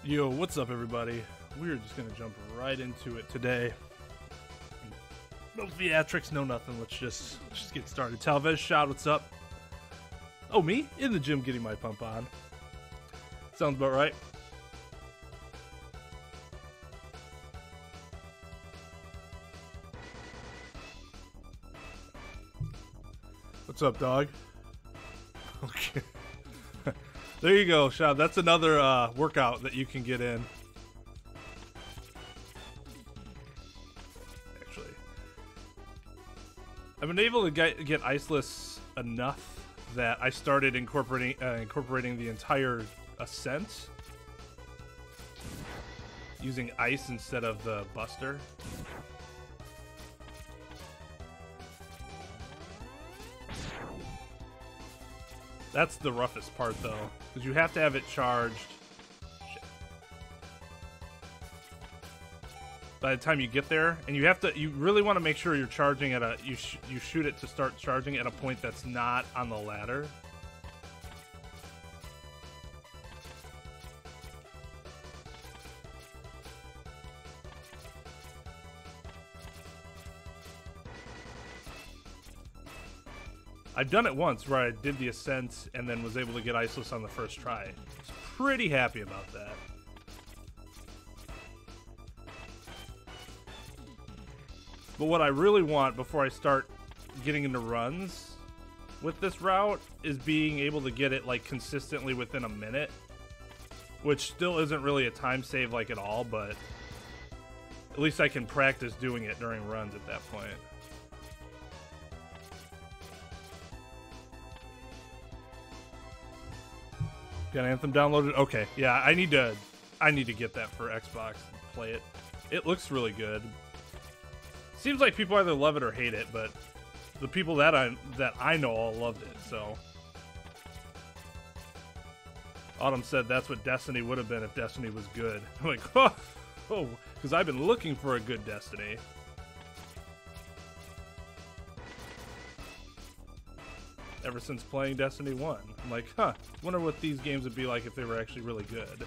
Yo, what's up, everybody? We're just gonna jump right into it today. No theatrics, no nothing. Let's just get started. Talvez Shot, what's up? Oh, me? In the gym getting my pump on. Sounds about right. What's up, dog? Okay. There you go, Shab. That's another workout that you can get in. Actually, I've been able to get iceless enough that I started incorporating the entire ascent using ice instead of the buster. That's the roughest part, though, because you have to have it charged. Shit. By the time you get there, and you really want to make sure you're charging at you shoot it to start charging at a point that's not on the ladder. I've done it once where I did the ascent and then was able to get iceless on the first try. I was pretty happy about that. But what I really want before I start getting into runs with this route is being able to get it like consistently within a minute, which still isn't really a time save like at all, but at least I can practice doing it during runs at that point. Got Anthem downloaded? Okay, yeah, I need to get that for Xbox and play it. It looks really good. Seems like people either love it or hate it, but the people that I know all loved it, so. Autumn said that's what Destiny would have been if Destiny was good. I'm like, oh, because I've been looking for a good Destiny. Ever since playing Destiny 1. I'm like, wonder what these games would be like if they were actually really good.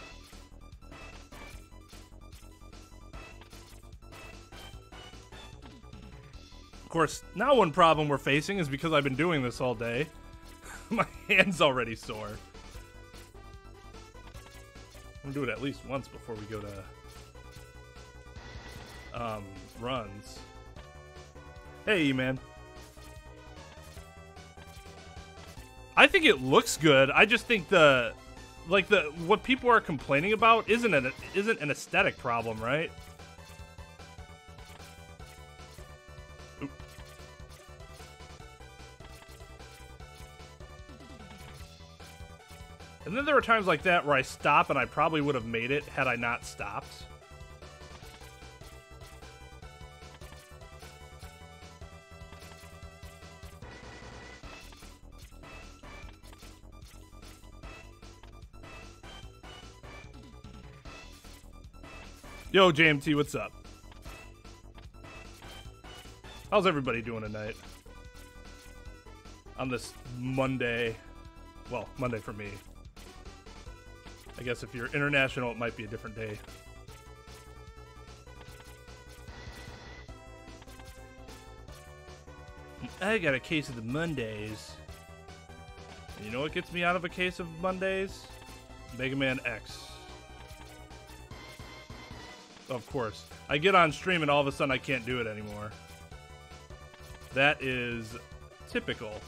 Of course, now one problem we're facing is because I've been doing this all day. My hand's already sore. I'm gonna do it at least once before we go to runs. Hey, man. I think it looks good. I just think what people are complaining about isn't an aesthetic problem, right? Oop. And then there are times like that where I stop and I probably would have made it had I not stopped. Yo, JMT, what's up? How's everybody doing tonight? On this Monday. Well, Monday for me. I guess if you're international, it might be a different day. I got a case of the Mondays. And you know what gets me out of a case of Mondays? Mega Man X. Of course. I get on stream and all of a sudden I can't do it anymore. That is typical. Of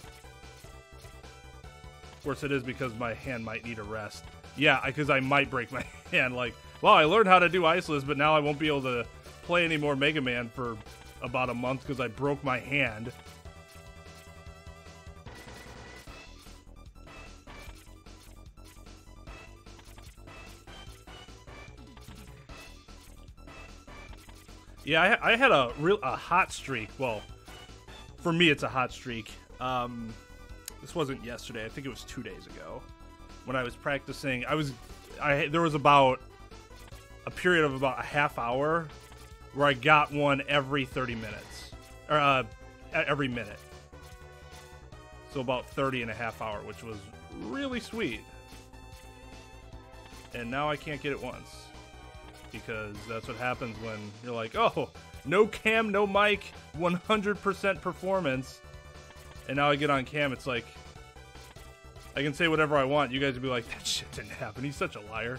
course it is because my hand might need a rest. Yeah, because I might break my hand. Like, well, I learned how to do Iceless, but now I won't be able to play any more Mega Man for about a month because I broke my hand. Yeah, I had a hot streak. Well, for me, it's a hot streak. This wasn't yesterday. I think it was 2 days ago when I was practicing. There was about a period of about a half hour where I got one every 30 minutes, or every minute. So about 30 and a half hour, which was really sweet. and now I can't get it once. Because that's what happens when you're like, oh, no cam, no mic, 100% performance. And now I get on cam, it's like, I can say whatever I want. You guys would be like, that shit didn't happen. He's such a liar.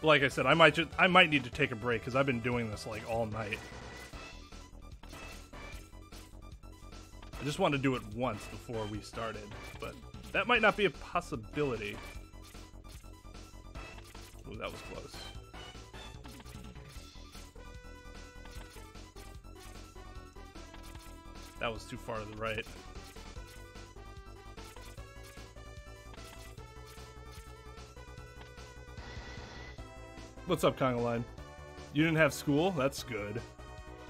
Like I said, I might need to take a break because I've been doing this like all night. I just wanted to do it once before we started, but that might not be a possibility. Ooh, that was close. That was too far to the right. What's up, Congoline? You didn't have school? That's good.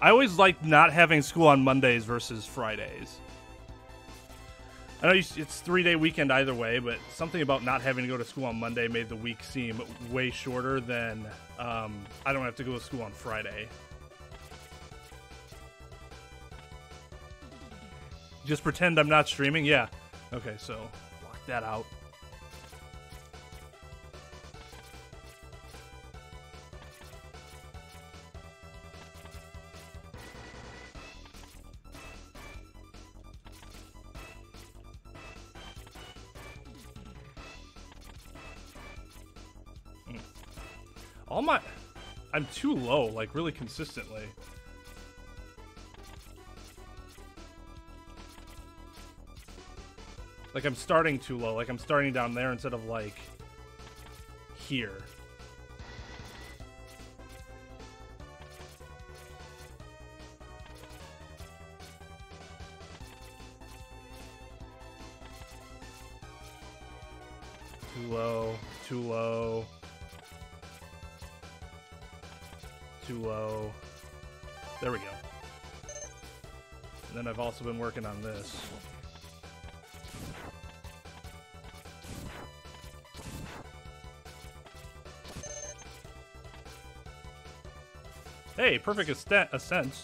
I always liked not having school on Mondays versus Fridays. I know it's 3-day weekend either way, but something about not having to go to school on Monday made the week seem way shorter than I don't have to go to school on Friday. Just pretend I'm not streaming? Yeah. Okay, so block that out. I'm too low, like really consistently. Like I'm starting too low, like I'm starting down there instead of like here. Too low, too low. Too low. There we go. And then I've also been working on this. Hey, perfect ascent.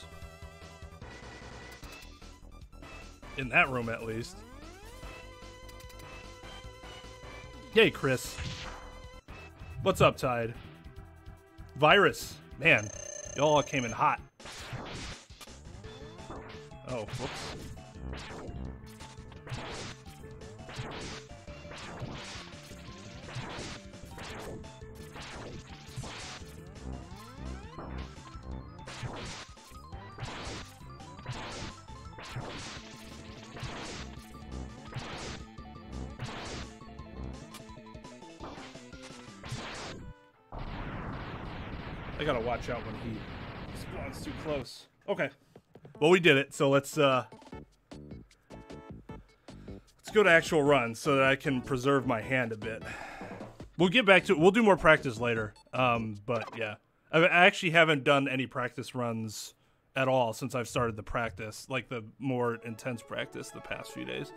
In that room, at least. Hey, Chris. What's up, Tide? Virus. Man, y'all came in hot. Oh, whoops. I gotta watch out when he spawns too close. Okay. Well, we did it, so let's go to actual runs so that I can preserve my hand a bit. We'll get back to it. We'll do more practice later. But yeah. I actually haven't done any practice runs at all since I've started the practice, like the more intense practice the past few days.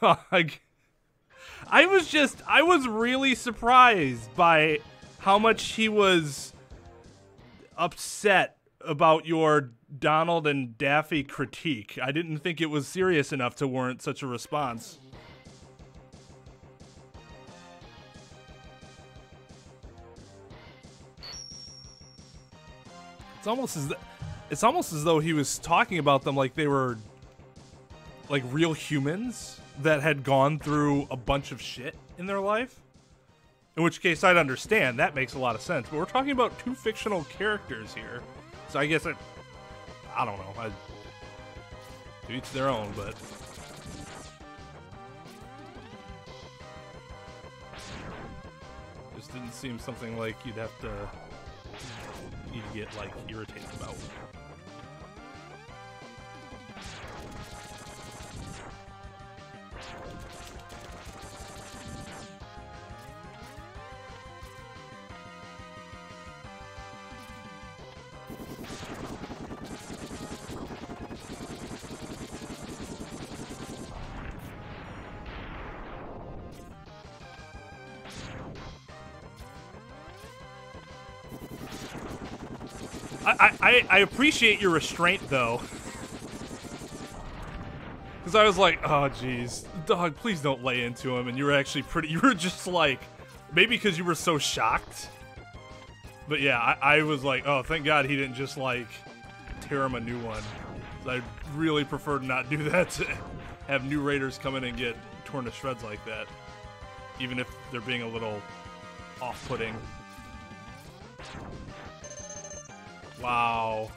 Dog. I was really surprised by how much he was upset about your Donald and Daffy critique. I didn't think it was serious enough to warrant such a response. It's almost as though he was talking about them like they were like real humans that had gone through a bunch of shit in their life. In which case I'd understand. That makes a lot of sense. But we're talking about two fictional characters here. So I guess I don't know. To each their own, but just didn't seem something like you'd get like irritated about. I appreciate your restraint, though. Because I was like, oh, jeez. Dog, please don't lay into him. And you were actually pretty... You were just like... Maybe because you were so shocked. But yeah, I was like, oh, thank God he didn't just, like, tear him a new one. I really prefer to not do that, to have new raiders come in and get torn to shreds like that. Even if they're being a little off-putting. Wow.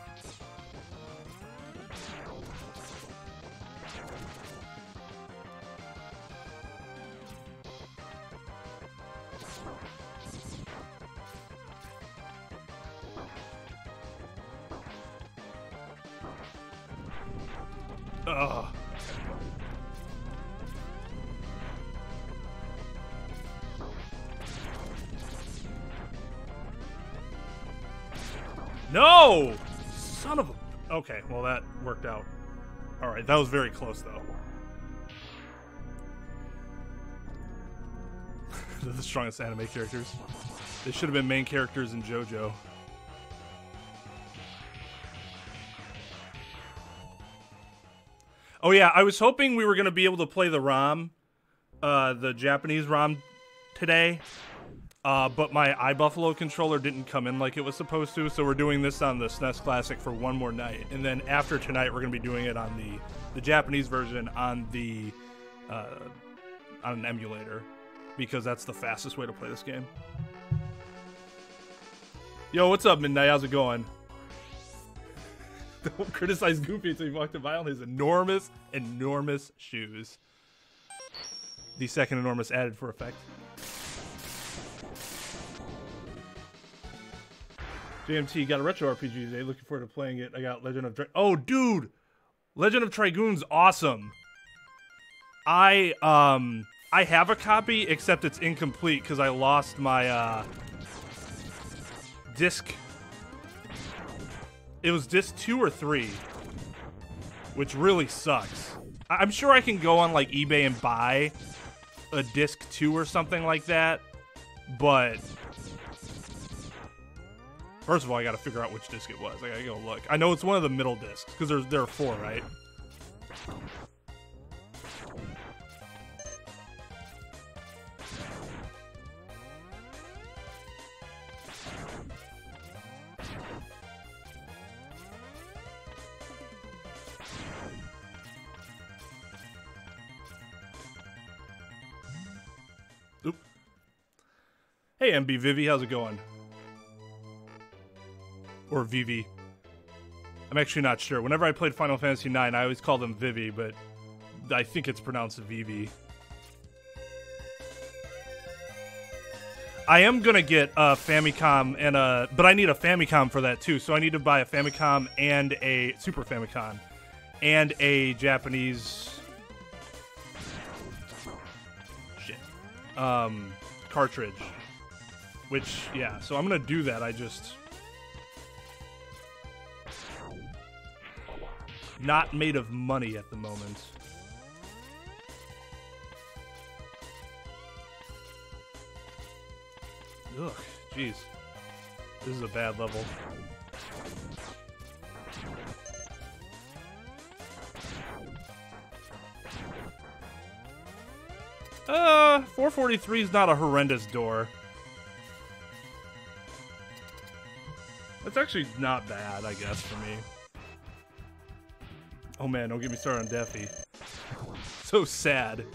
Ugh. No! Son of a... Okay, well that worked out. Alright, that was very close though. They're the strongest anime characters. They should have been main characters in JoJo. Oh yeah, I was hoping we were going to be able to play the ROM, the Japanese ROM today, but my iBuffalo controller didn't come in like it was supposed to, so we're doing this on the SNES Classic for one more night, and then after tonight we're going to be doing it on the Japanese version on the on an emulator, because that's the fastest way to play this game. Yo, what's up, Midnight? How's it going? Don't criticize Goofy until you walked by on his enormous, enormous shoes. The second enormous added for effect. JMT got a retro RPG today. Looking forward to playing it. I got Legend of Oh, dude! Legend of Trigun's awesome. I have a copy, except it's incomplete because I lost my disc. It was disc 2 or 3, which really sucks. I'm sure I can go on like eBay and buy a disc 2 or something like that, but first of all, I gotta figure out which disc it was. I gotta go look. I know it's one of the middle discs, because there are 4, right? Oop. Hey, MB Vivi, how's it going? Or Vivi. I'm actually not sure. Whenever I played Final Fantasy IX, I always called him Vivi, but I think it's pronounced Vivi. I am gonna get a Famicom and but I need a Famicom for that too, so I need to buy a Famicom and a Super Famicom and a Japanese cartridge, which, yeah, so I'm gonna do that. I just not made of money at the moment. Ugh, jeez, this is a bad level. 443 is not a horrendous door. That's actually not bad, I guess, for me. Oh man, don't get me started on Daffy. So sad.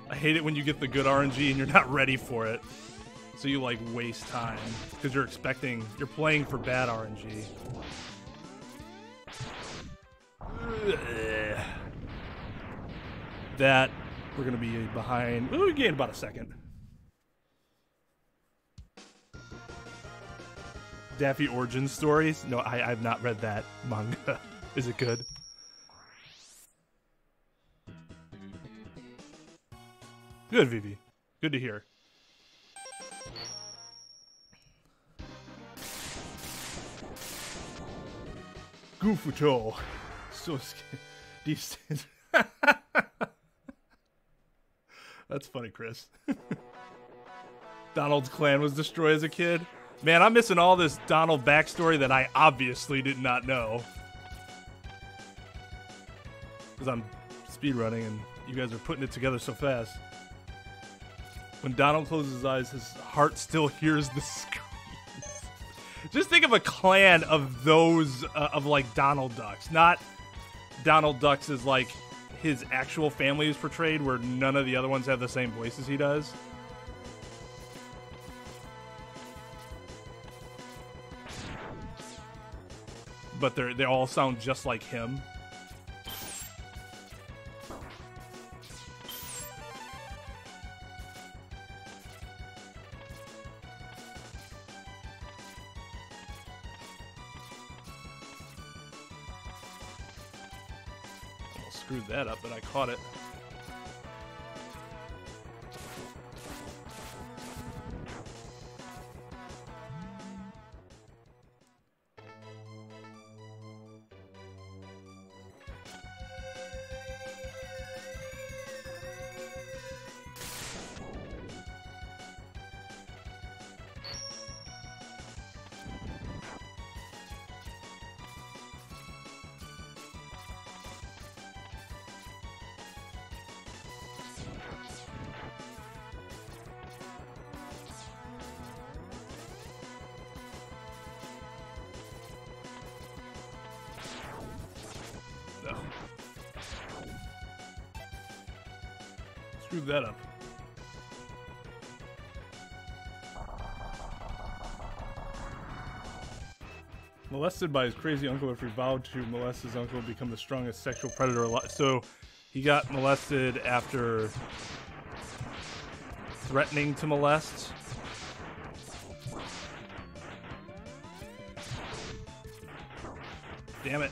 I hate it when you get the good RNG and you're not ready for it. So you like waste time because you're playing for bad RNG. That we're gonna be behind. Ooh, we gained about a second. Daffy origin stories? No, I've not read that manga. Is it good? Good, Vivi. Good to hear. Goofuto. So decent. That's funny, Chris. Donald's clan was destroyed as a kid. Man, I'm missing all this Donald backstory that I obviously did not know. Because I'm speedrunning and you guys are putting it together so fast. When Donald closes his eyes, his heart still hears the screams. Just think of a clan of those, of like Donald Ducks. Not Donald Ducks as like his actual family is portrayed, where none of the other ones have the same voice as he does. But they all sound just like him. Almost screwed that up, but I caught it. Screwed that up. Molested by his crazy uncle. If he vowed to molest his uncle, become the strongest sexual predator alive. So he got molested after threatening to molest. Damn it.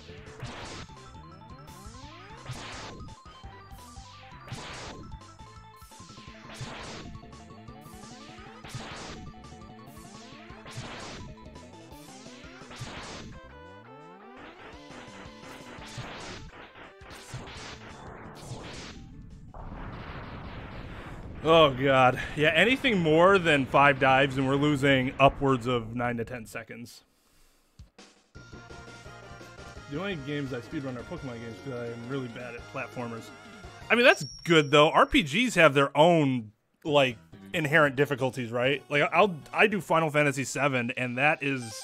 Oh god. Yeah, anything more than 5 dives and we're losing upwards of 9 to 10 seconds. The only games I speedrun are Pokemon games because I'm really bad at platformers. I mean, that's good though. RPGs have their own like inherent difficulties, right? Like I do Final Fantasy VII and that is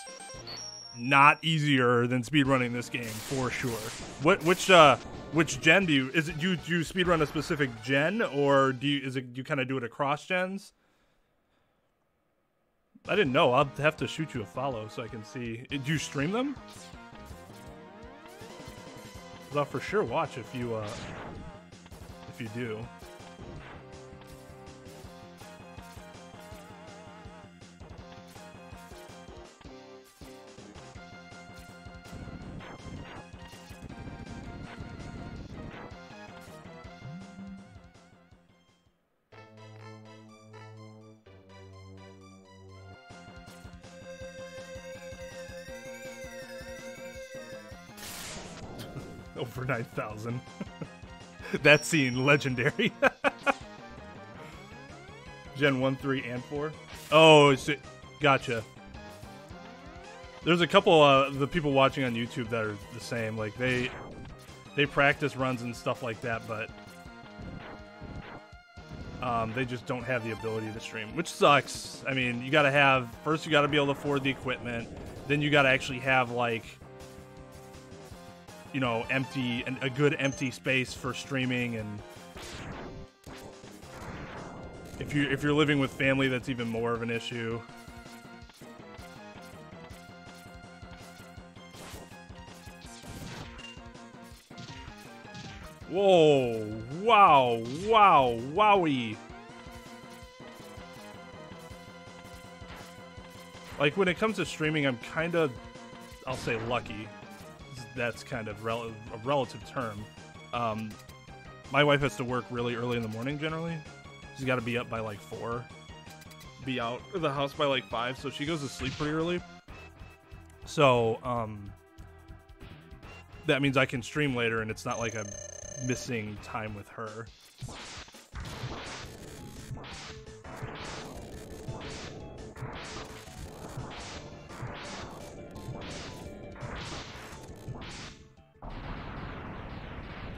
not easier than speedrunning this game for sure. Which gen do you speedrun a specific gen, or do you kind of do it across gens? I didn't know. I'll have to shoot you a follow so I can see. Do you stream them? I'll for sure watch if you do. Over 9,000. That scene, legendary. Gen 1, 3, and 4. Oh, gotcha. There's a couple of the people watching on YouTube that are the same. Like they practice runs and stuff like that, but they just don't have the ability to stream, which sucks. I mean, you gotta be able to afford the equipment. Then you gotta actually have like, you know, a good empty space for streaming, and if you're living with family, that's even more of an issue. Whoa! Wow! Wow! Wowie! Like when it comes to streaming, I'm kind of, I'll say, lucky. That's kind of a relative term. My wife has to work really early in the morning generally. She's got to be up by like 4, be out of the house by like 5, so she goes to sleep pretty early. So that means I can stream later, and it's not like I'm missing time with her.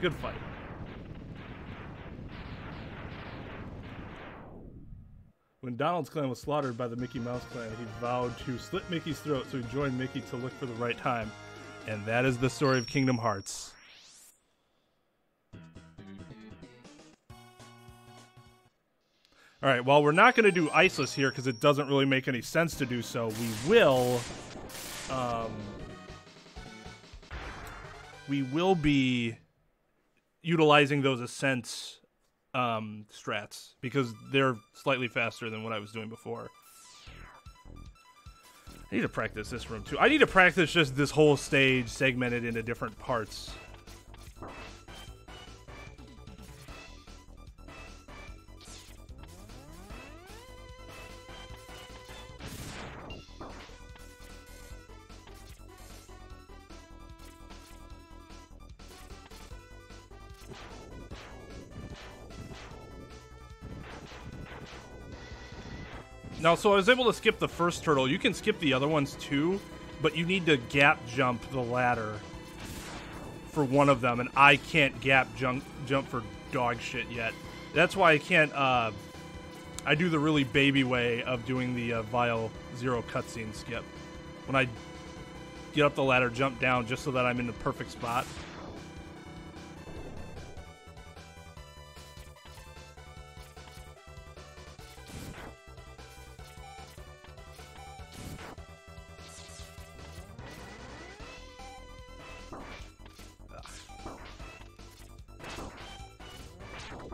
Good fight. When Donald's clan was slaughtered by the Mickey Mouse clan, he vowed to slit Mickey's throat, so he joined Mickey to look for the right time. And that is the story of Kingdom Hearts. Alright, well, we're not going to do Iceless here because it doesn't really make any sense to do so. We will be utilizing those Ascent strats because they're slightly faster than what I was doing before. I need to practice this room too. I need to practice just this whole stage segmented into different parts. Now, so I was able to skip the first turtle. You can skip the other ones too, but you need to gap jump the ladder for one of them, and I can't gap jump for dog shit yet. That's why I can't, I do the really baby way of doing the Vile Zero cutscene skip. When I get up the ladder, jump down just so that I'm in the perfect spot.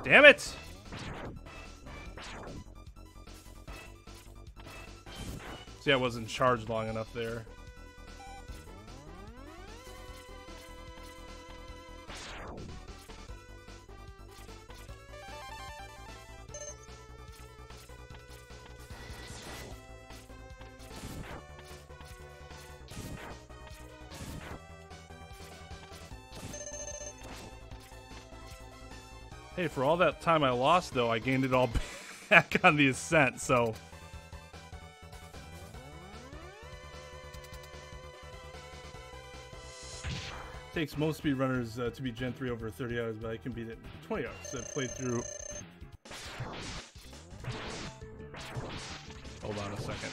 Damn it! See, I wasn't charged long enough there. Hey, for all that time I lost, though, I gained it all back on the Ascent, so... Takes most speedrunners to beat Gen 3 over 30 hours, but I can beat it in 20 hours. So I played through... Hold on a second.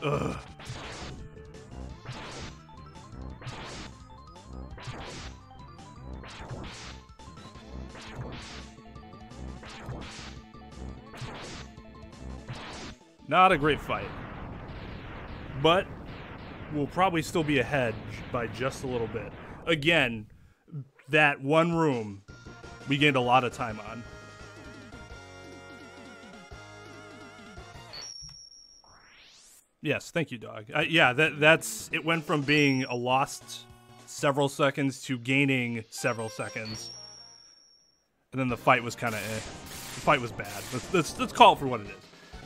Ugh. Not a great fight, but we'll probably still be ahead by just a little bit. Again, that one room we gained a lot of time on. Yes, thank you, dog. Yeah, that's it. Went from being a lost several seconds to gaining several seconds, and then the fight was kind of eh. The fight was bad. Let's call it for what it is.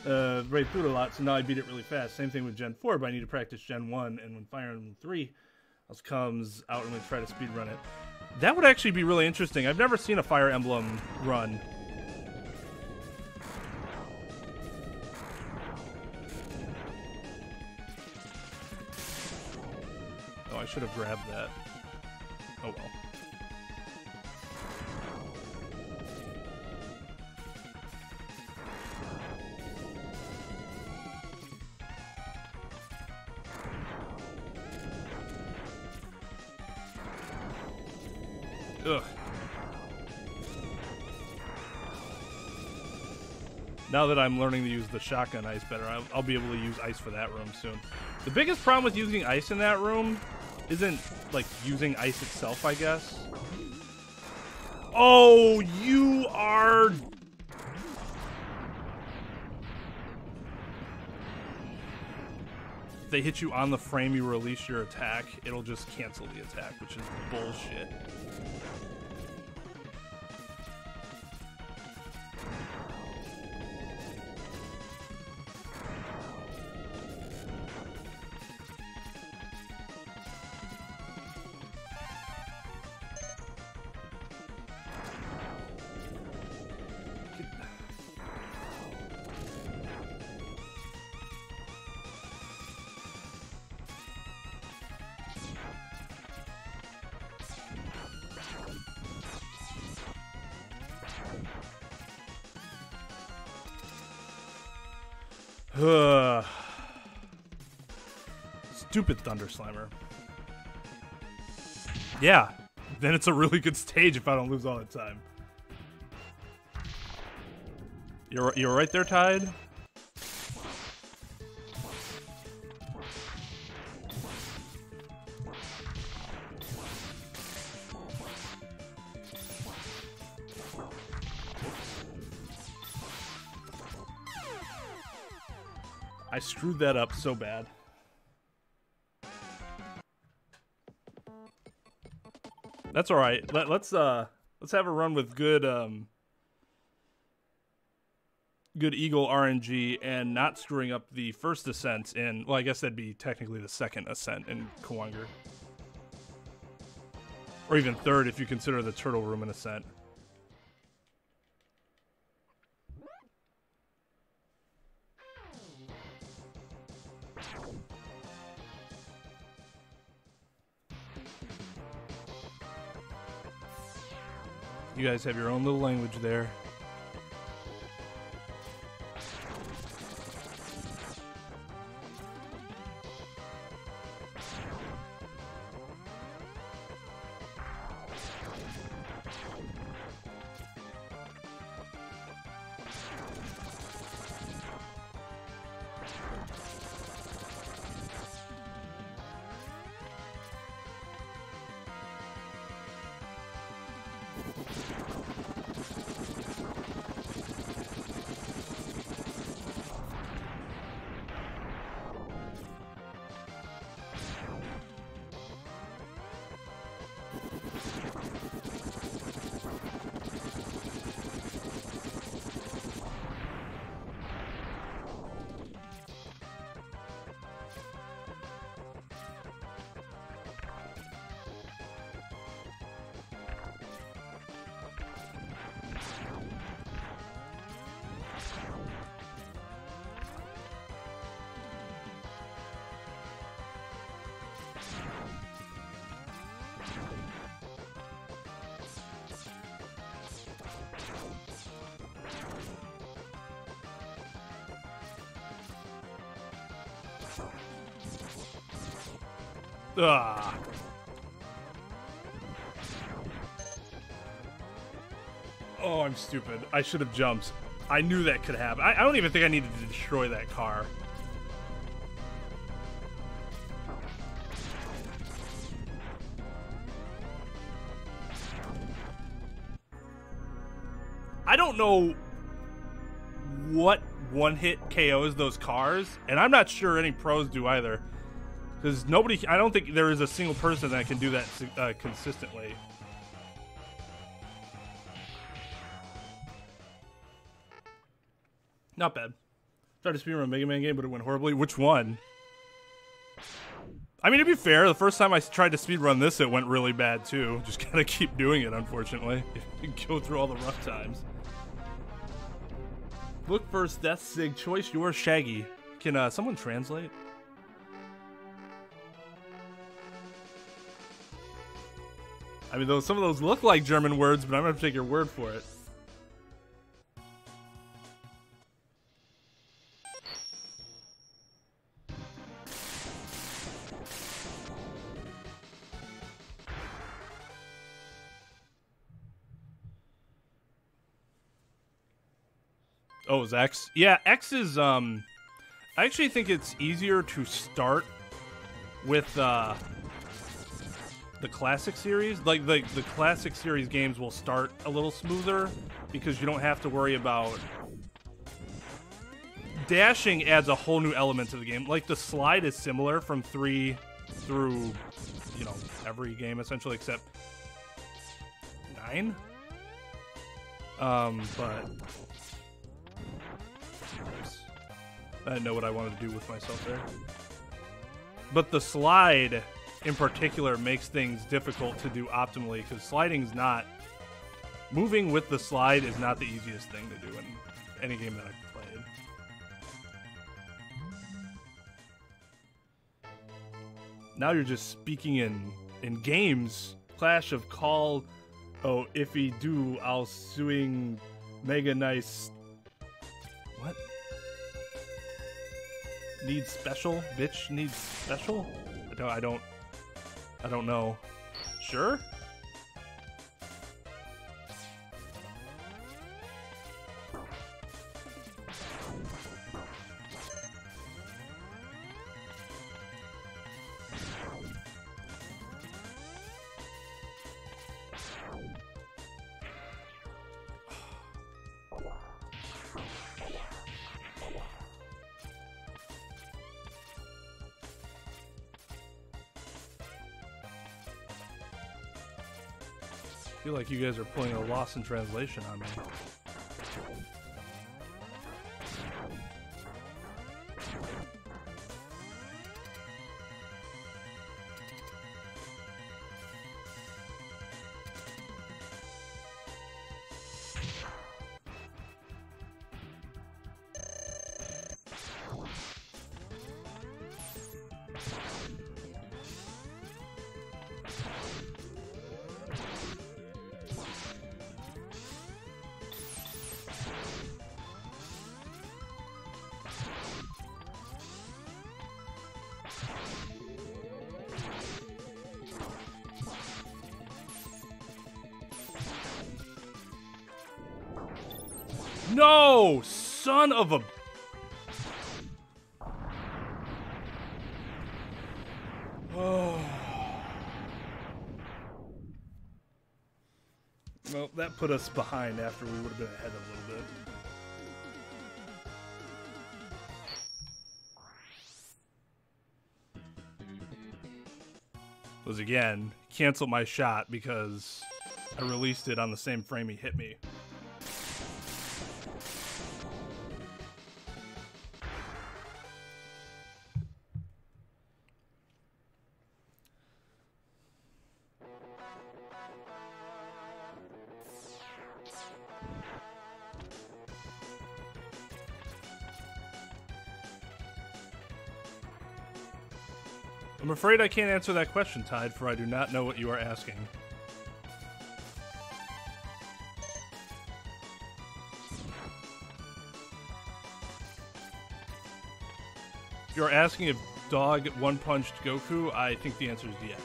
Right through it a lot, so now I beat it really fast. Same thing with Gen 4, but I need to practice Gen 1, and when Fire Emblem 3 comes out, I'm going to try to speedrun it. That would actually be really interesting. I've never seen a Fire Emblem run. Oh, I should have grabbed that. Oh well. Ugh. Now that I'm learning to use the shotgun ice better, I'll be able to use ice for that room soon. The biggest problem with using ice in that room isn't, like, using ice itself, I guess. Oh, you are... If they hit you on the frame you release your attack, it'll just cancel the attack, which is bullshit. Stupid Thunder Slammer. Yeah, then it's a really good stage if I don't lose all the time. You're right there, Tide. I screwed that up so bad. That's all right. Let's have a run with good good Eagle RNG and not screwing up the first ascent in, well, I guess that'd be technically the second ascent in Kawanger. Or even third if you consider the Turtle Room an ascent. You guys have your own little language there. Ah. Oh, I'm stupid. I should have jumped. I knew that could happen. I don't even think I needed to destroy that car. I don't know what one-hit KOs those cars, and I'm not sure any pros do either. Because I don't think there is a single person that can do that consistently. Not bad. Tried to speedrun a Mega Man game, but it went horribly. Which one? I mean, to be fair, the first time I tried to speedrun this, it went really bad too. Just gotta keep doing it, unfortunately. You go through all the rough times. Look first, Death Sig. Choice yours, Shaggy. Can someone translate? I mean, some of those look like German words, but I'm going to take your word for it. Oh, is X? Yeah, X is, I actually think it's easier to start with, the classic series. Like the classic series games will start a little smoother because you don't have to worry about dashing. Adds a whole new element to the game. Like the slide is similar from 3 through, you know, every game essentially except 9. But I didn't know what I wanted to do with myself there. But the slide in particular makes things difficult to do optimally because sliding's not... Moving with the slide is not the easiest thing to do in any game that I've played. Now you're just speaking in games. Clash of Call... Oh, if he do, I'll swing mega nice... What? needs special? Bitch needs special? I don't know. Sure? I feel like you guys are pulling a loss in translation on me. No! Son of a... Oh. Well, that put us behind after we would have been ahead a little bit. Was again, canceled my shot because I released it on the same frame he hit me. I'm afraid I can't answer that question, Tide, for I do not know what you are asking. If you're asking if Dog one-punched Goku, I think the answer is yes.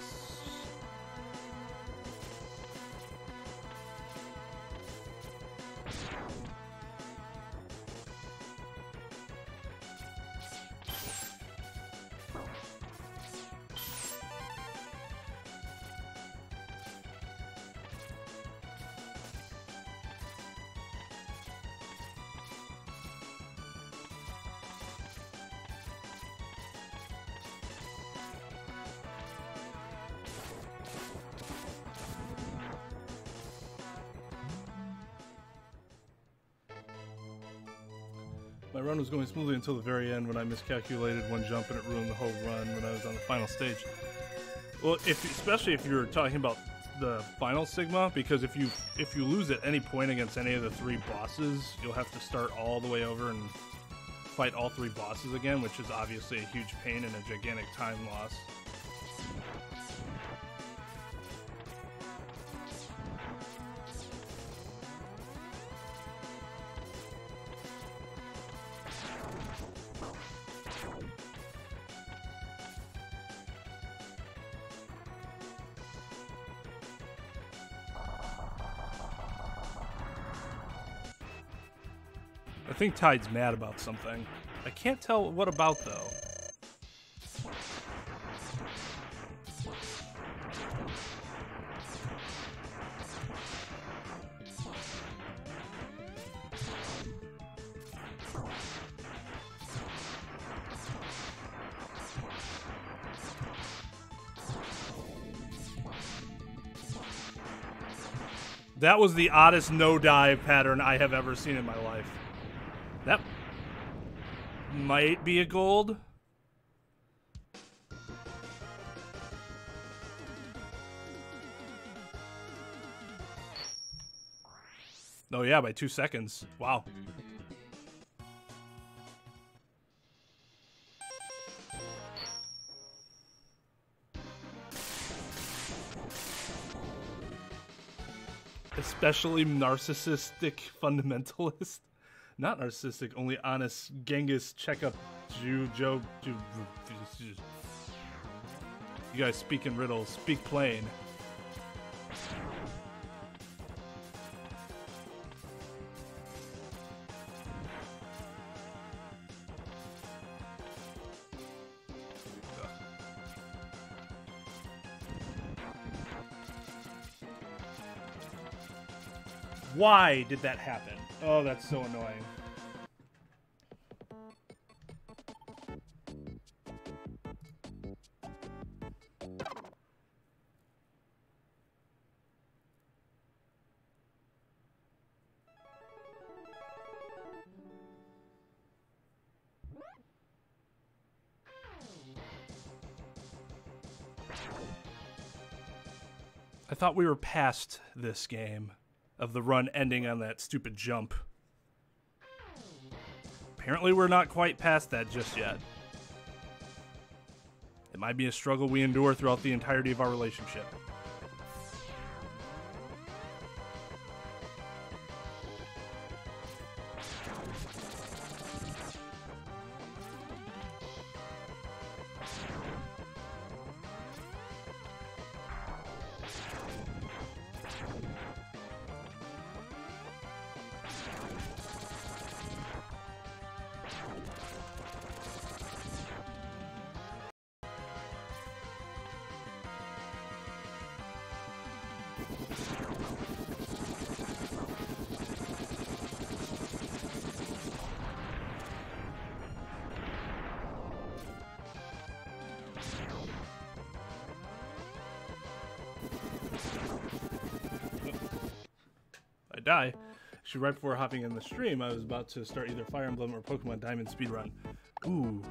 My run was going smoothly until the very end when I miscalculated one jump and it ruined the whole run when I was on the final stage. Well, especially if you're talking about the final Sigma, because if you lose at any point against any of the three bosses, you'll have to start all the way over and fight all three bosses again, which is obviously a huge pain and a gigantic time loss. I think Tide's mad about something. I can't tell what about, though. That was the oddest no-dive pattern I have ever seen in my life. That might be a gold. Oh yeah, by 2 seconds. Wow. Especially narcissistic fundamentalist. Not narcissistic, only honest Genghis checkup You guys speak in riddles. Speak plain. Why did that happen? Oh, that's so annoying. I thought we were past this game of the run ending on that stupid jump. Apparently we're not quite past that just yet. It might be a struggle we endure throughout the entirety of our relationship. Die. Actually, right before hopping in the stream, I was about to start either Fire Emblem or Pokemon Diamond speedrun. Ooh,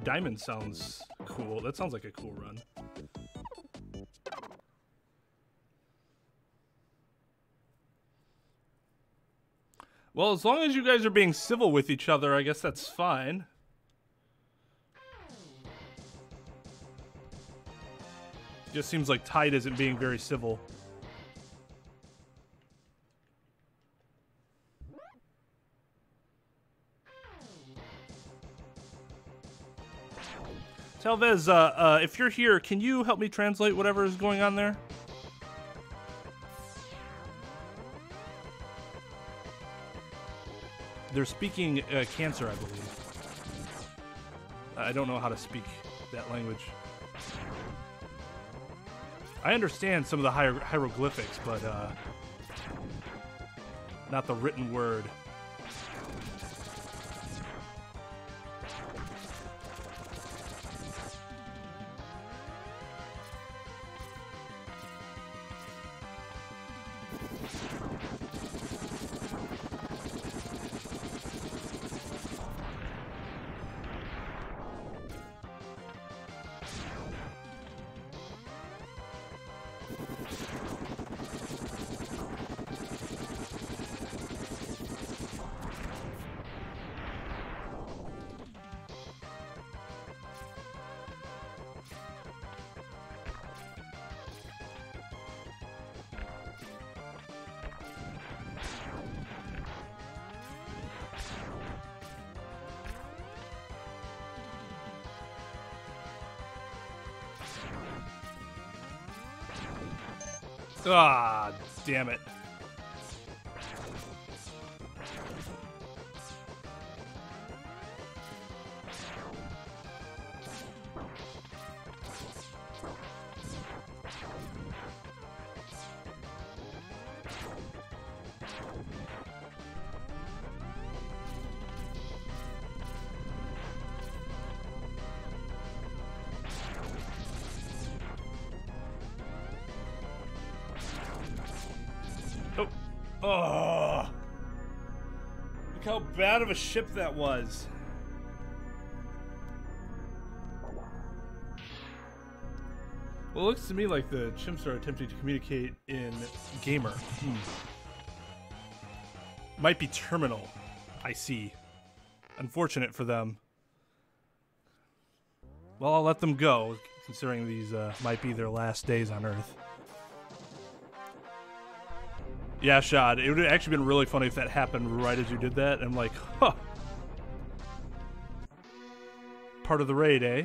Diamond sounds cool. That sounds like a cool run. Well, as long as you guys are being civil with each other, I guess that's fine. Just seems like Tide isn't being very civil. Talvez, if you're here, can you help me translate whatever is going on there? They're speaking Cancer, I believe. I don't know how to speak that language. I understand some of the hieroglyphics, but not the written word. Ah, damn it. Oh, look how bad of a ship that was. Well, it looks to me like the chimps are attempting to communicate in gamer. Might be terminal. I see. Unfortunate for them. Well, I'll let them go, considering these might be their last days on Earth. Yeah, Shad, it would have actually been really funny if that happened right as you did that. I'm like, huh. part of the raid, eh?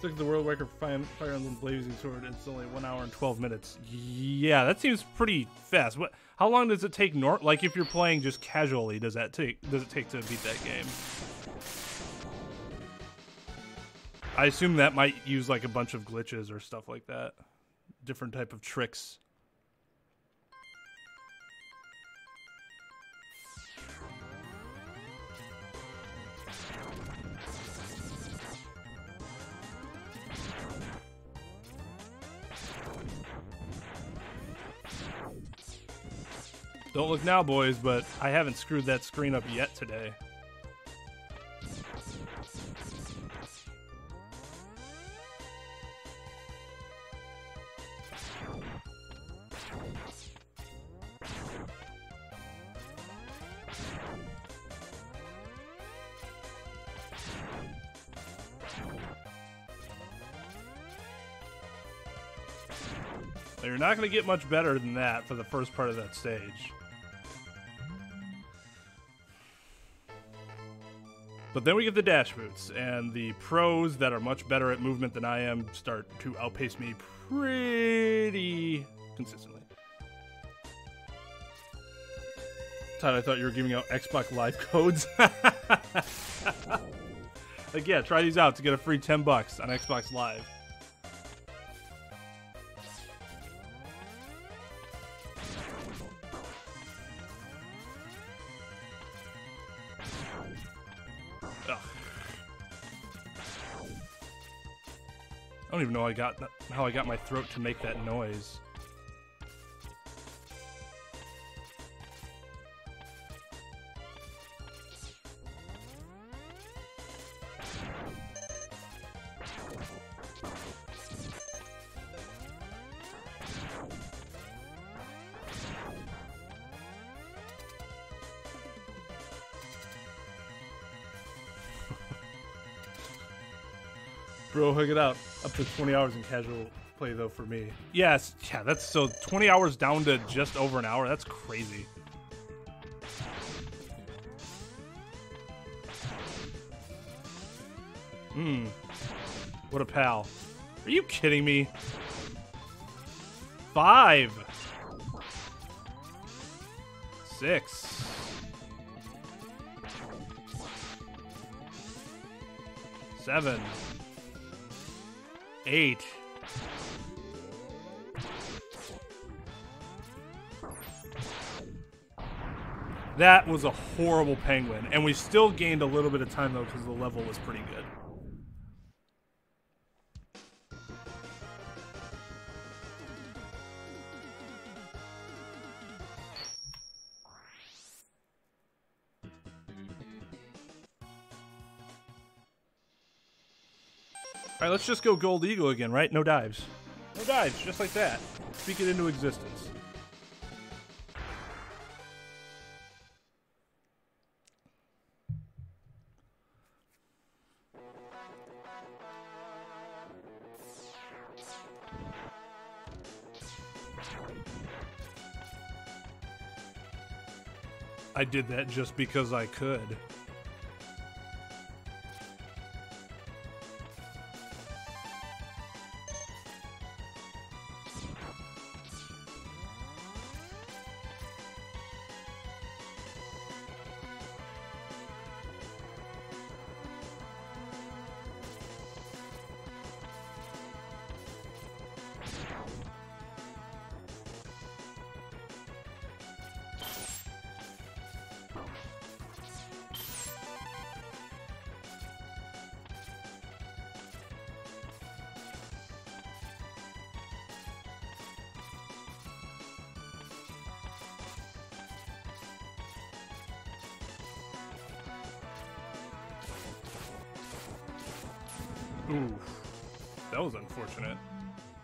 Look at the world record for Fire Emblem Blazing Sword. It's only 1 hour and 12 minutes. Yeah, that seems pretty fast. What? How long does it take? Like if you're playing just casually, does it take to beat that game? I assume that might use like a bunch of glitches or stuff like that. Different type of tricks. Don't look now, boys, but I haven't screwed that screen up yet today. You're not going to get much better than that for the first part of that stage. But then we get the dash boots, and the pros that are much better at movement than I am start to outpace me pretty consistently. Todd, I thought you were giving out Xbox Live codes. Like, yeah, try these out to get a free $10 on Xbox Live. I don't even know how I got my throat to make that noise. Bro, hook it out. Up to 20 hours in casual play, though, for me. Yes, yeah, that's so 20 hours down to just over an hour. That's crazy. What a pal. Are you kidding me? 5. 6. 7. 8. That was a horrible penguin, and we still gained a little bit of time though because the level was pretty good. All right, let's just go Gold Eagle again, right? No dives. No dives, just like that. Speak it into existence. I did that just because I could. Ooh, that was unfortunate.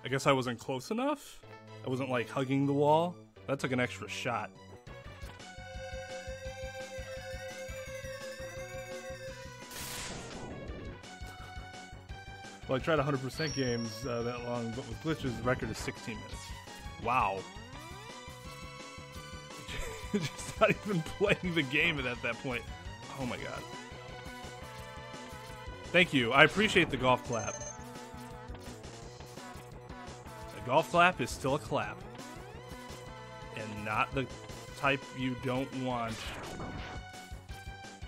I guess I wasn't close enough? I wasn't like hugging the wall? That took an extra shot. Well, I tried 100% games that long, but with glitches, the record is 16 minutes. Wow. Just not even playing the game at that point. Oh my god. Thank you. I appreciate the golf clap. A golf clap is still a clap. And not the type you don't want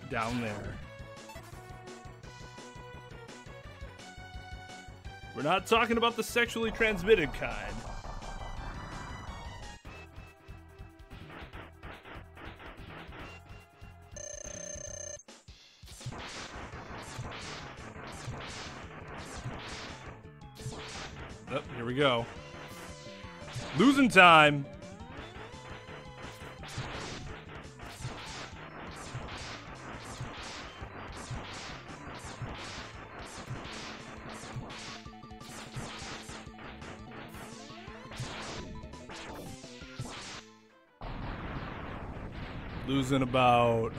down there. We're not talking about the sexually transmitted kind. Oh, here we go. Losing time. Losing about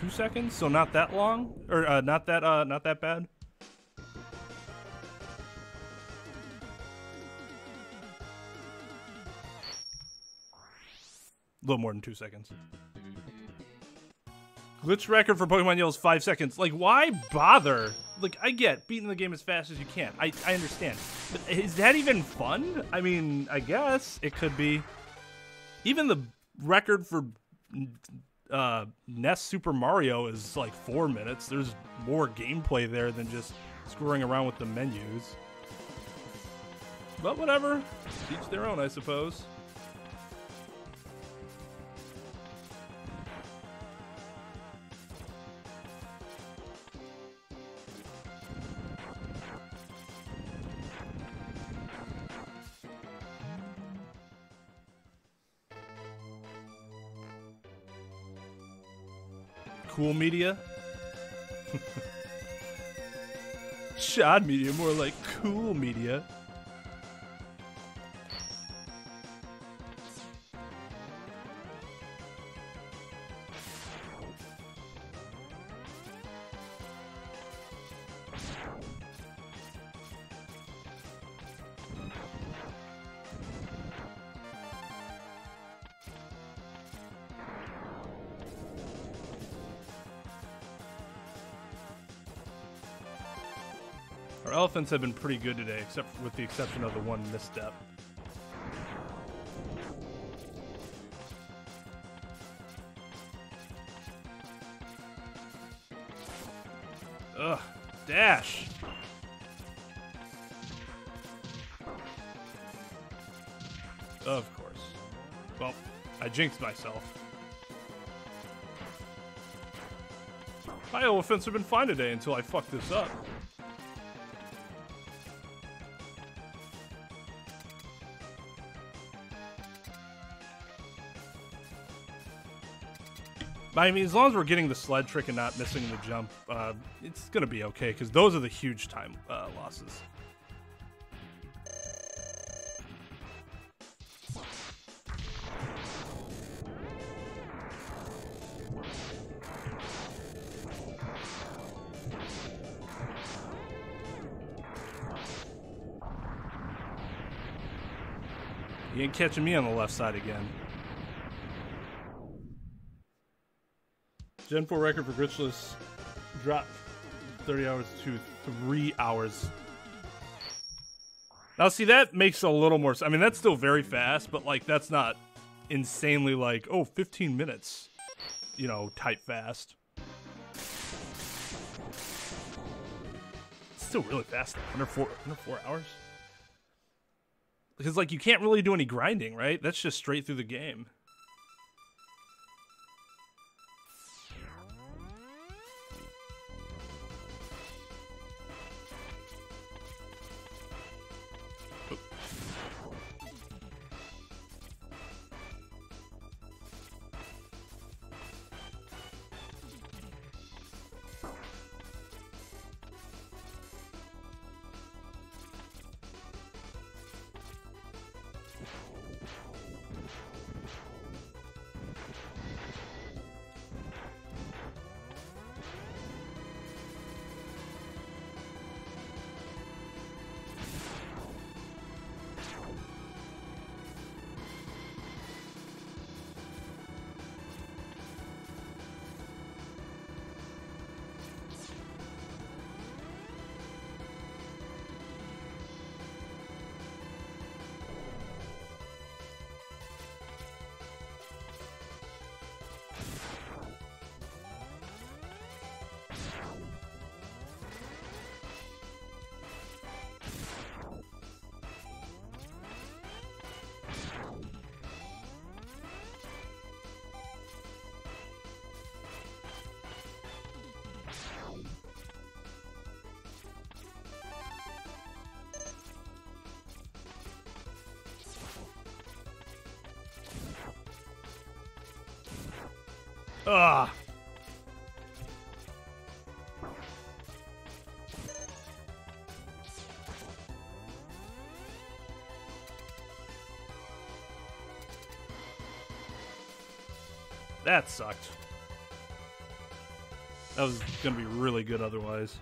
2 seconds, so not that long, or not that bad. A little more than 2 seconds. Glitch record for Pokemon Yellow is 5 seconds. Like, why bother? Like, I get beating the game as fast as you can. I understand. But is that even fun? I mean, I guess it could be. Even the record for NES Super Mario is like 4 minutes. There's more gameplay there than just screwing around with the menus. But whatever. Each their own, I suppose. Cool media? Shod media, more like cool media. Our elephants have been pretty good today, except with the exception of the one misstep. Ugh, dash. Of course. Well, I jinxed myself. My elephants have been fine today until I fucked this up. I mean, as long as we're getting the sled trick and not missing the jump, it's going to be okay, because those are the huge time losses. You ain't catching me on the left side again. Gen 4 record for glitchless dropped 30 hours to 3 hours. Now, see, that makes a little more sense. I mean, that's still very fast, but, like, that's not insanely, like, oh, 15 minutes, you know, type fast. It's still really fast, though. Under four hours. Because, like, you can't really do any grinding, right? That's just straight through the game. Ugh. That sucked. That was gonna be really good otherwise.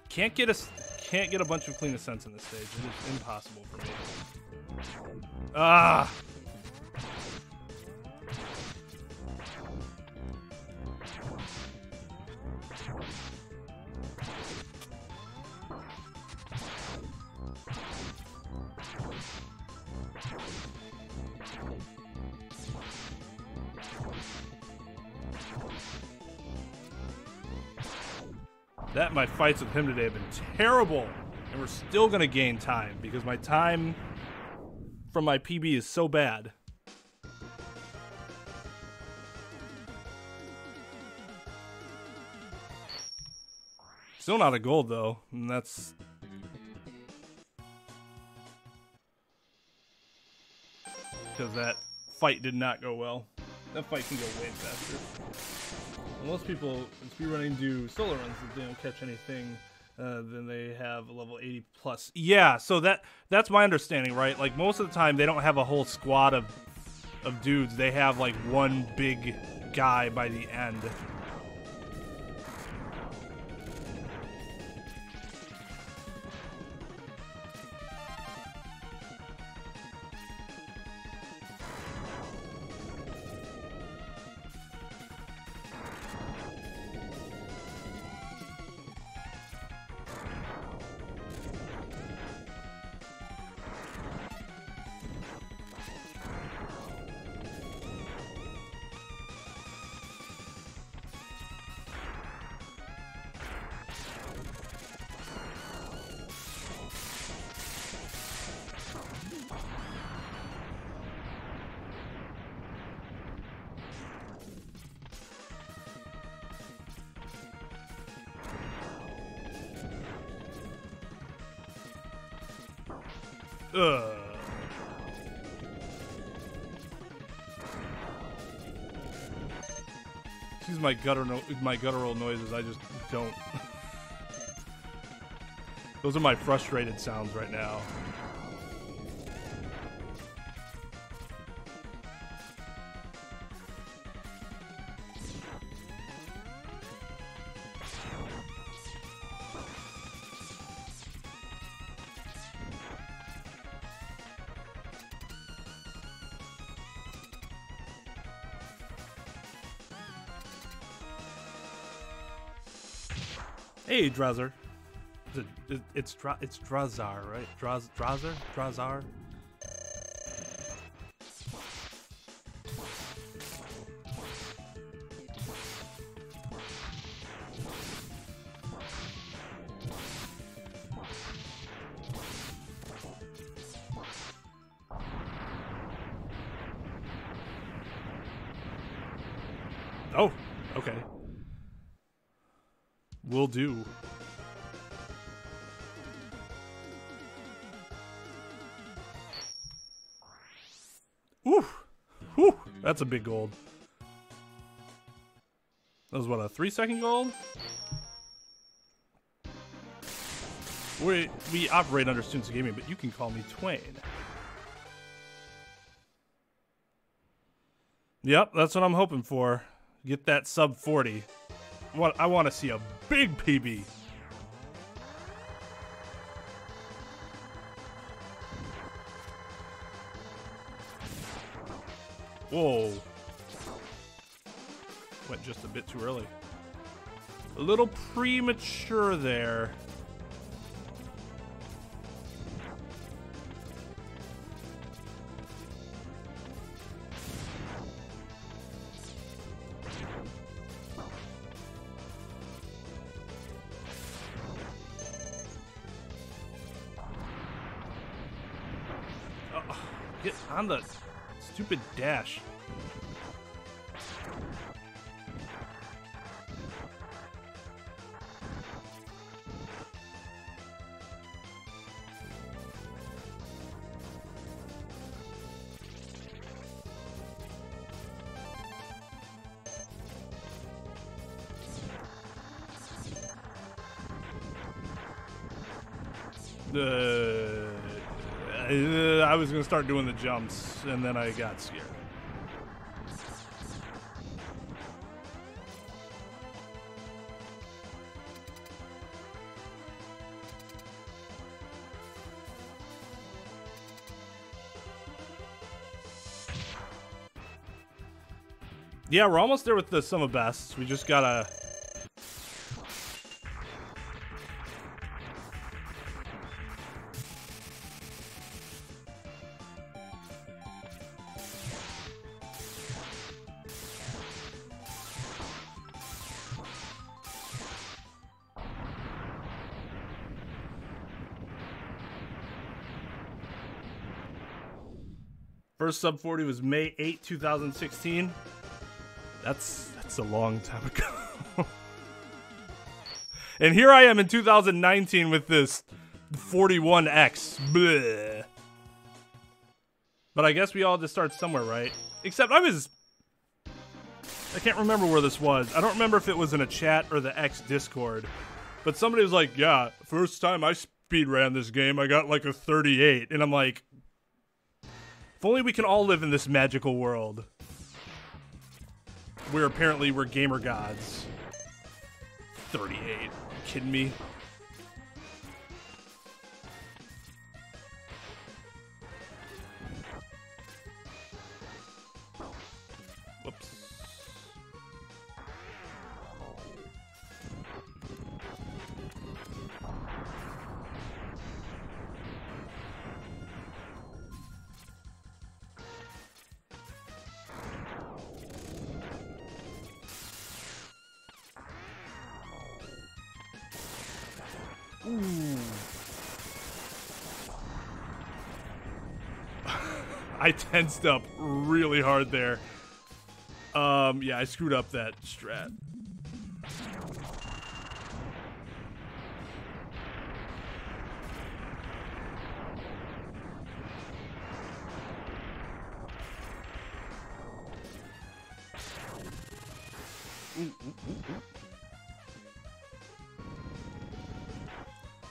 Can't get a bunch of clean ascents in this stage. It is impossible for me. Ah. My fights with him today have been terrible, and we're still gonna gain time because my time from my PB is so bad. Still not a gold though, and that's because that fight did not go well. That fight can go way faster. Most people in speedrunning do solo runs if they don't catch anything, then they have a level 80 plus. Yeah, so that's my understanding, right? Like most of the time they don't have a whole squad of dudes. They have like one big guy by the end. Excuse my guttural noises. I just don't. Those are my frustrated sounds right now. Hey, Drazer. It's Drazar, right? Drazar? Oh, okay. Will do. Ooh. Whew. That's a big gold. That was what, a 3-second gold? We operate under Students of Gaming, but you can call me Twain. Yep, that's what I'm hoping for. Get that sub 40. I want to see a big PB. Whoa. Went just a bit too early. A little premature there. Get on the stupid dash. I was gonna start doing the jumps, and then I got scared. Yeah, we're almost there with the sum of bests. We just gotta... First sub 40 was May 8, 2016. That's a long time ago. And here I am in 2019 with this 41X. Bleh. But I guess we all just start somewhere, right? Except I can't remember where this was. I don't remember if it was in a chat or the X Discord. But somebody was like, yeah, first time I speedran this game, I got like a 38. And I'm like, if only we can all live in this magical world. Where apparently we're gamer gods. 38. You kidding me? Whoops. Ooh. I tensed up really hard there. Yeah, I screwed up that strat.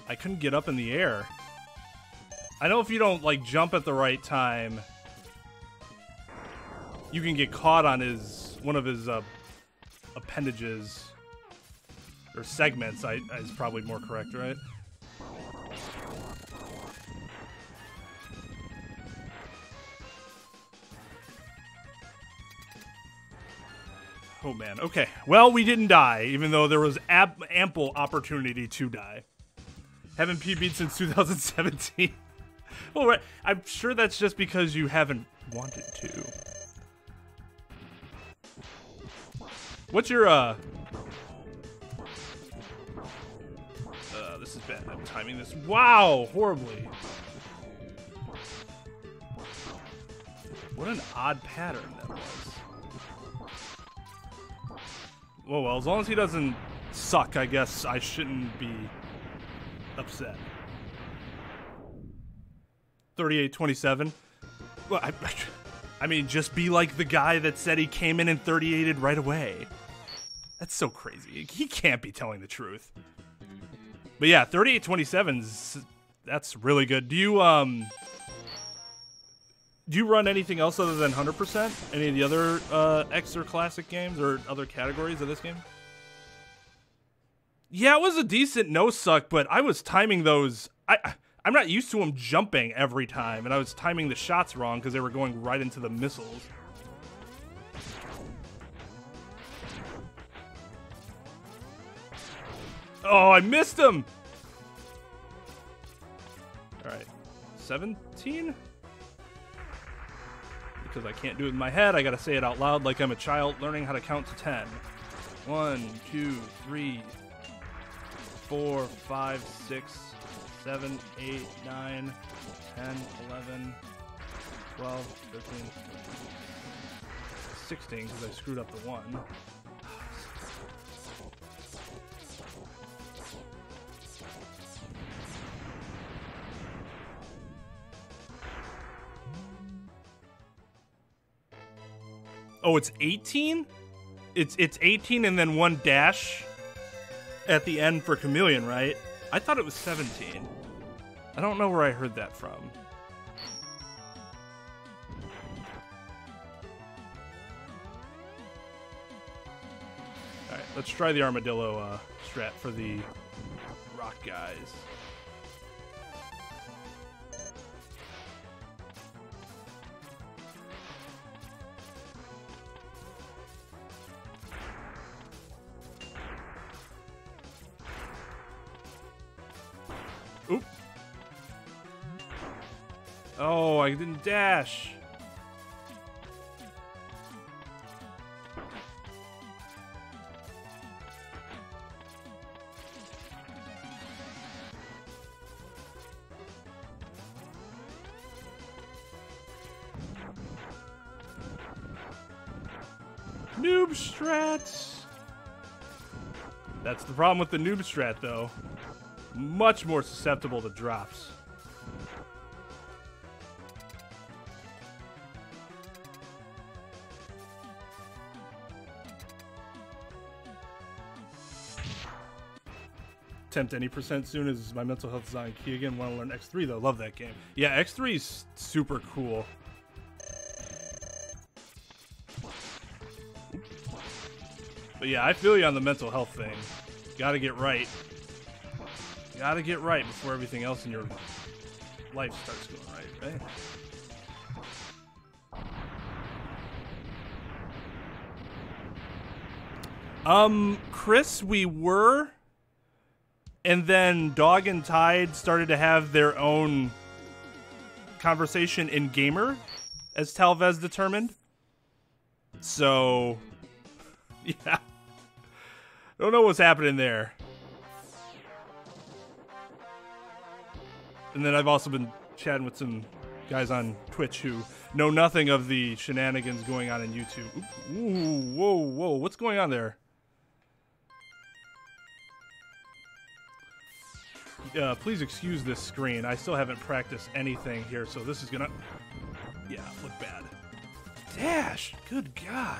I couldn't get up in the air. I know if you don't, like, jump at the right time, you can get caught on one of his appendages. Or segments, is probably more correct, right? Oh, man. Okay. Well, we didn't die, even though there was ample opportunity to die. Haven't PB'd since 2017. Well, right. I'm sure that's just because you haven't wanted to. What's your, this is bad. I'm timing this. Wow! Horribly. What an odd pattern that was. Well, as long as he doesn't suck, I guess I shouldn't be upset. 38-27. Well, I mean, just be like the guy that said he came in and 38'd right away. That's so crazy. He can't be telling the truth. But yeah, 38-27's that's really good. Do you run anything else other than 100%? Any of the other X or classic games or other categories of this game? Yeah, it was a decent no-suck, but I was timing those... I'm not used to them jumping every time, and I was timing the shots wrong because they were going right into the missiles. Oh, I missed him! Alright. 17? Because I can't do it in my head, I gotta say it out loud like I'm a child learning how to count to 10. 1, 2, 3... 4, 5, 6, 7, 8, 9, 10, 11, 12, 13, 16, because I screwed up the 1. Oh, it's 18? It's 18 and then 1 dash? At the end for Chameleon, right? I thought it was 17. I don't know where I heard that from. Alright, let's try the armadillo strat for the rock guys. Oop. Oh, I didn't dash. Noob strats. That's the problem with the noob strat, though. Much more susceptible to drops. Attempt any percent soon as my mental health is on key again. Want to learn X3 though. Love that game. Yeah, X3 is super cool. But yeah, I feel you on the mental health thing. Gotta get right. Gotta get right before everything else in your life starts going right, right? Chris, we were, and then Dog and Tide started to have their own conversation in Gamer, as Talvez determined. So, yeah. Don't know what's happening there. And then I've also been chatting with some guys on Twitch who know nothing of the shenanigans going on in YouTube. Ooh, whoa, whoa. What's going on there? Please excuse this screen. I still haven't practiced anything here, so this is gonna... Yeah, look bad. Dash! Good God.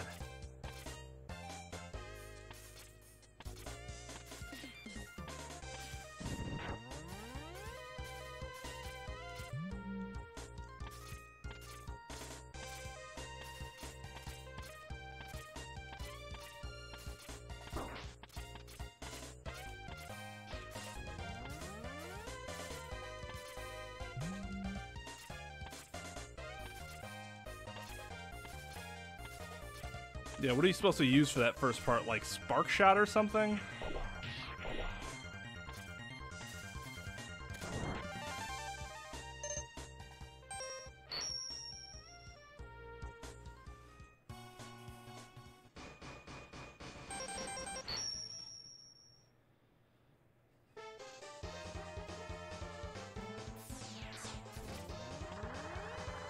Yeah, what are you supposed to use for that first part? Like Spark Shot or something?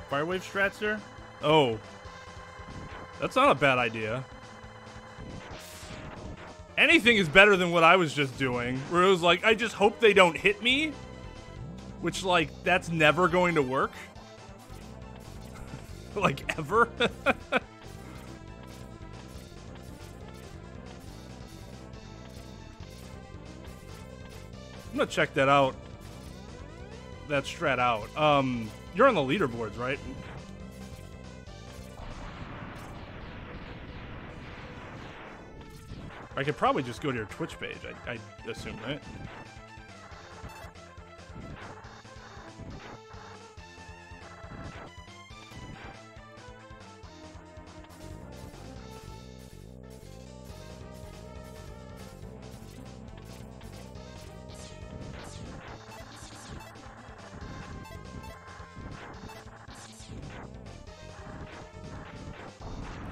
Firewave strats there? Oh. That's not a bad idea. Anything is better than what I was just doing, where it was like, I just hope they don't hit me. Which, like, that's never going to work. Like, ever. I'm gonna check that out. That strat out. You're on the leaderboards, right? I could probably just go to your Twitch page, I assume, right?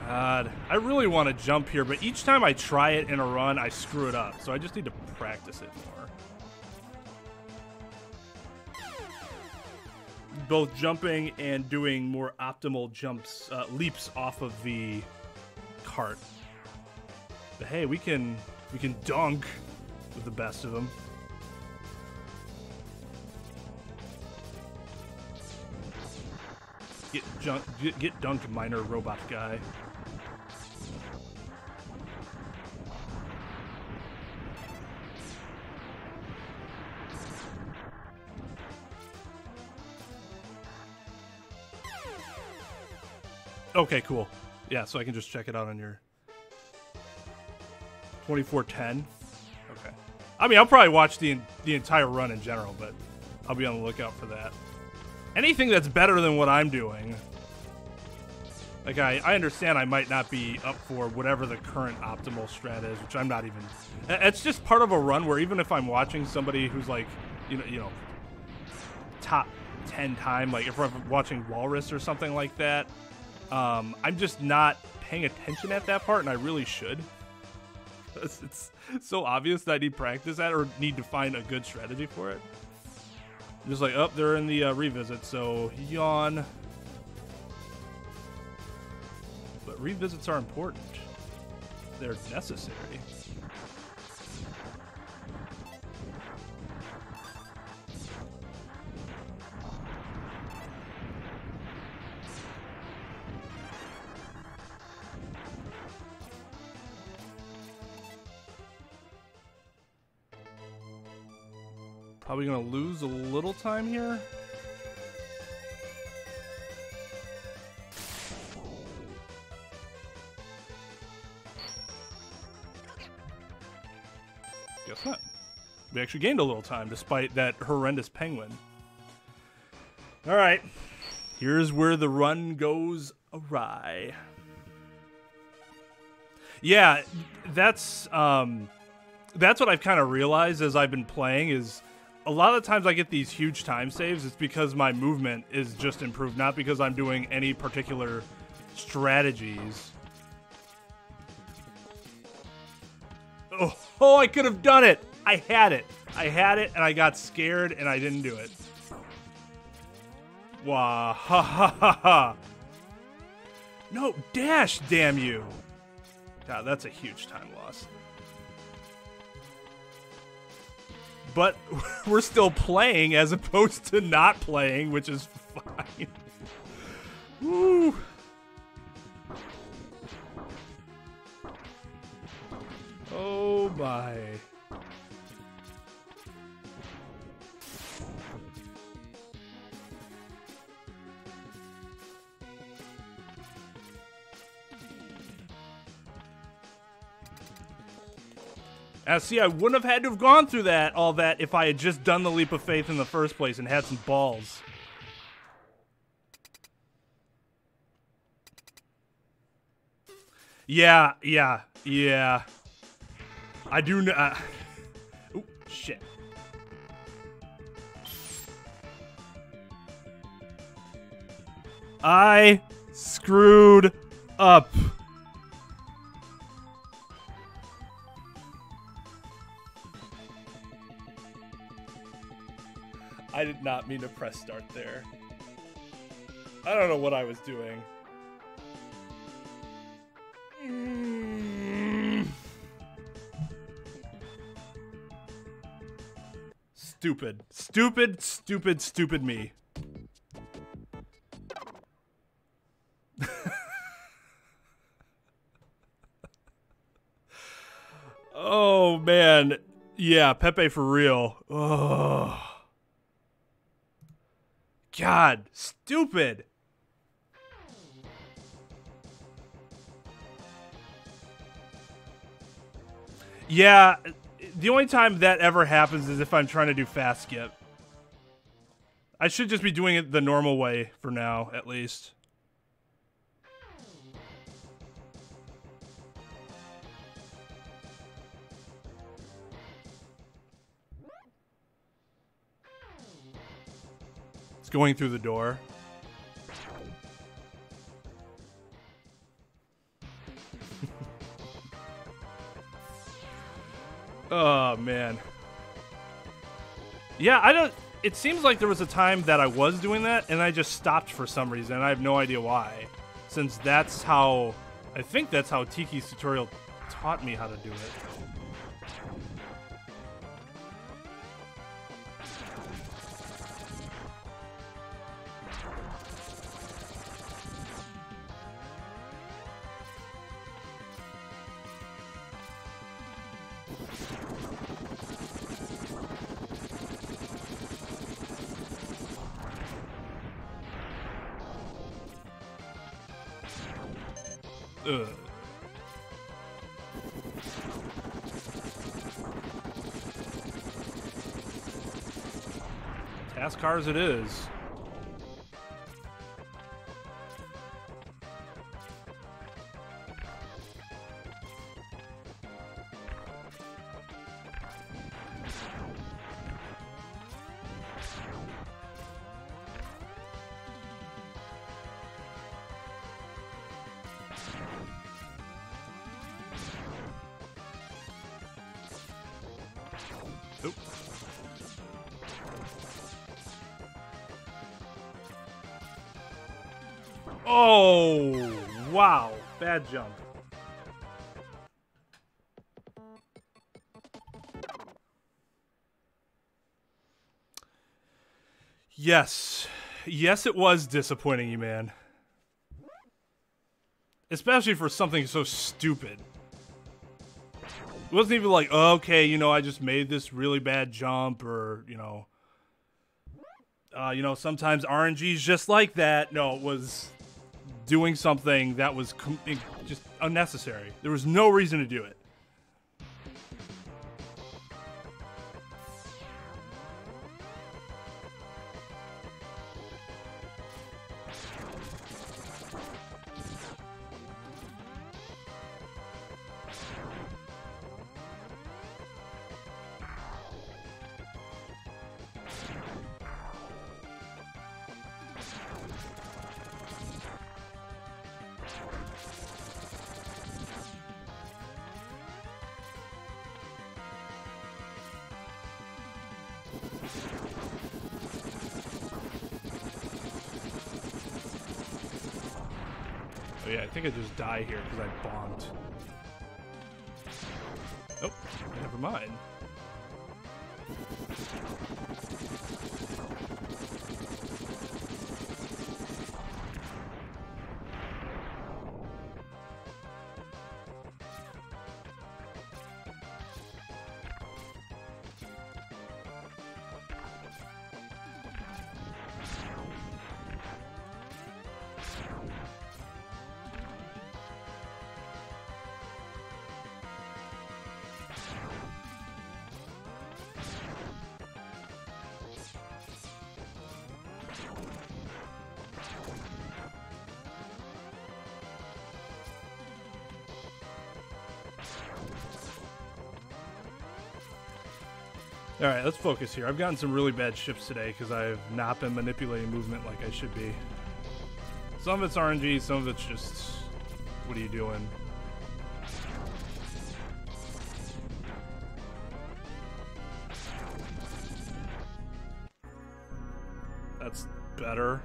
God, I really want to jump here, but each time I try it in a run, I screw it up. So I just need to practice it more. Both jumping and doing more optimal jumps, leaps off of the cart. But hey, we can dunk with the best of them. Get dunked, minor robot guy. Okay, cool. Yeah, so I can just check it out on your 2410. Okay. I mean, I'll probably watch the entire run in general, but I'll be on the lookout for that. Anything that's better than what I'm doing. Like, I understand I might not be up for whatever the current optimal strat is, which I'm not even... It's just part of a run where even if I'm watching somebody who's like, you know, top 10 time, like if I'm watching Walrus or something like that, I'm just not paying attention at that part, and I really should. It's so obvious that I need practice at or need to find a good strategy for it. Just like, oh, they're in the revisit, so yawn. But revisits are important. They're necessary. Probably gonna lose a little time here. Guess not. We actually gained a little time despite that horrendous penguin. Alright. Here's where the run goes awry. Yeah, that's what I've kind of realized as I've been playing is a lot of the times I get these huge time saves, it's because my movement is just improved, not because I'm doing any particular strategies. Oh, I could have done it! I had it, and I got scared, and I didn't do it. Wah, ha, ha, ha, ha. No, dash, damn you! God, that's a huge time loss. But we're still playing as opposed to not playing, which is fine. Woo! Oh my. See, I wouldn't have had to have gone through all that if I had just done the leap of faith in the first place and had some balls. Yeah. I do know. Oh, shit. I screwed up. I did not mean to press start there. I don't know what I was doing. Stupid. Stupid me. Oh, man. Yeah, Pepe for real. Oh. God, stupid. Yeah, the only time that ever happens is if I'm trying to do fast skip. I should just be doing it the normal way for now, at least. It's going through the door. Oh, man. Yeah, I don't... It seems like there was a time that I was doing that, and I just stopped for some reason, and I have no idea why. Since that's how... I think that's how Tiki's tutorial taught me how to do it. Ugh. Task cars it is. Oop. Oh, wow. Bad jump. Yes. Yes, it was disappointing you, man. Especially for something so stupid. It wasn't even like, oh, okay, you know, I just made this really bad jump, or, you know, sometimes RNG's just like that. No, it was doing something that was just unnecessary. There was no reason to do it. Oh yeah, I think I just die here because I bombed. Oh, never mind. Alright, let's focus here. I've gotten some really bad ships today because I've not been manipulating movement like I should be. Some of it's RNG, some of it's just... what are you doing? That's better.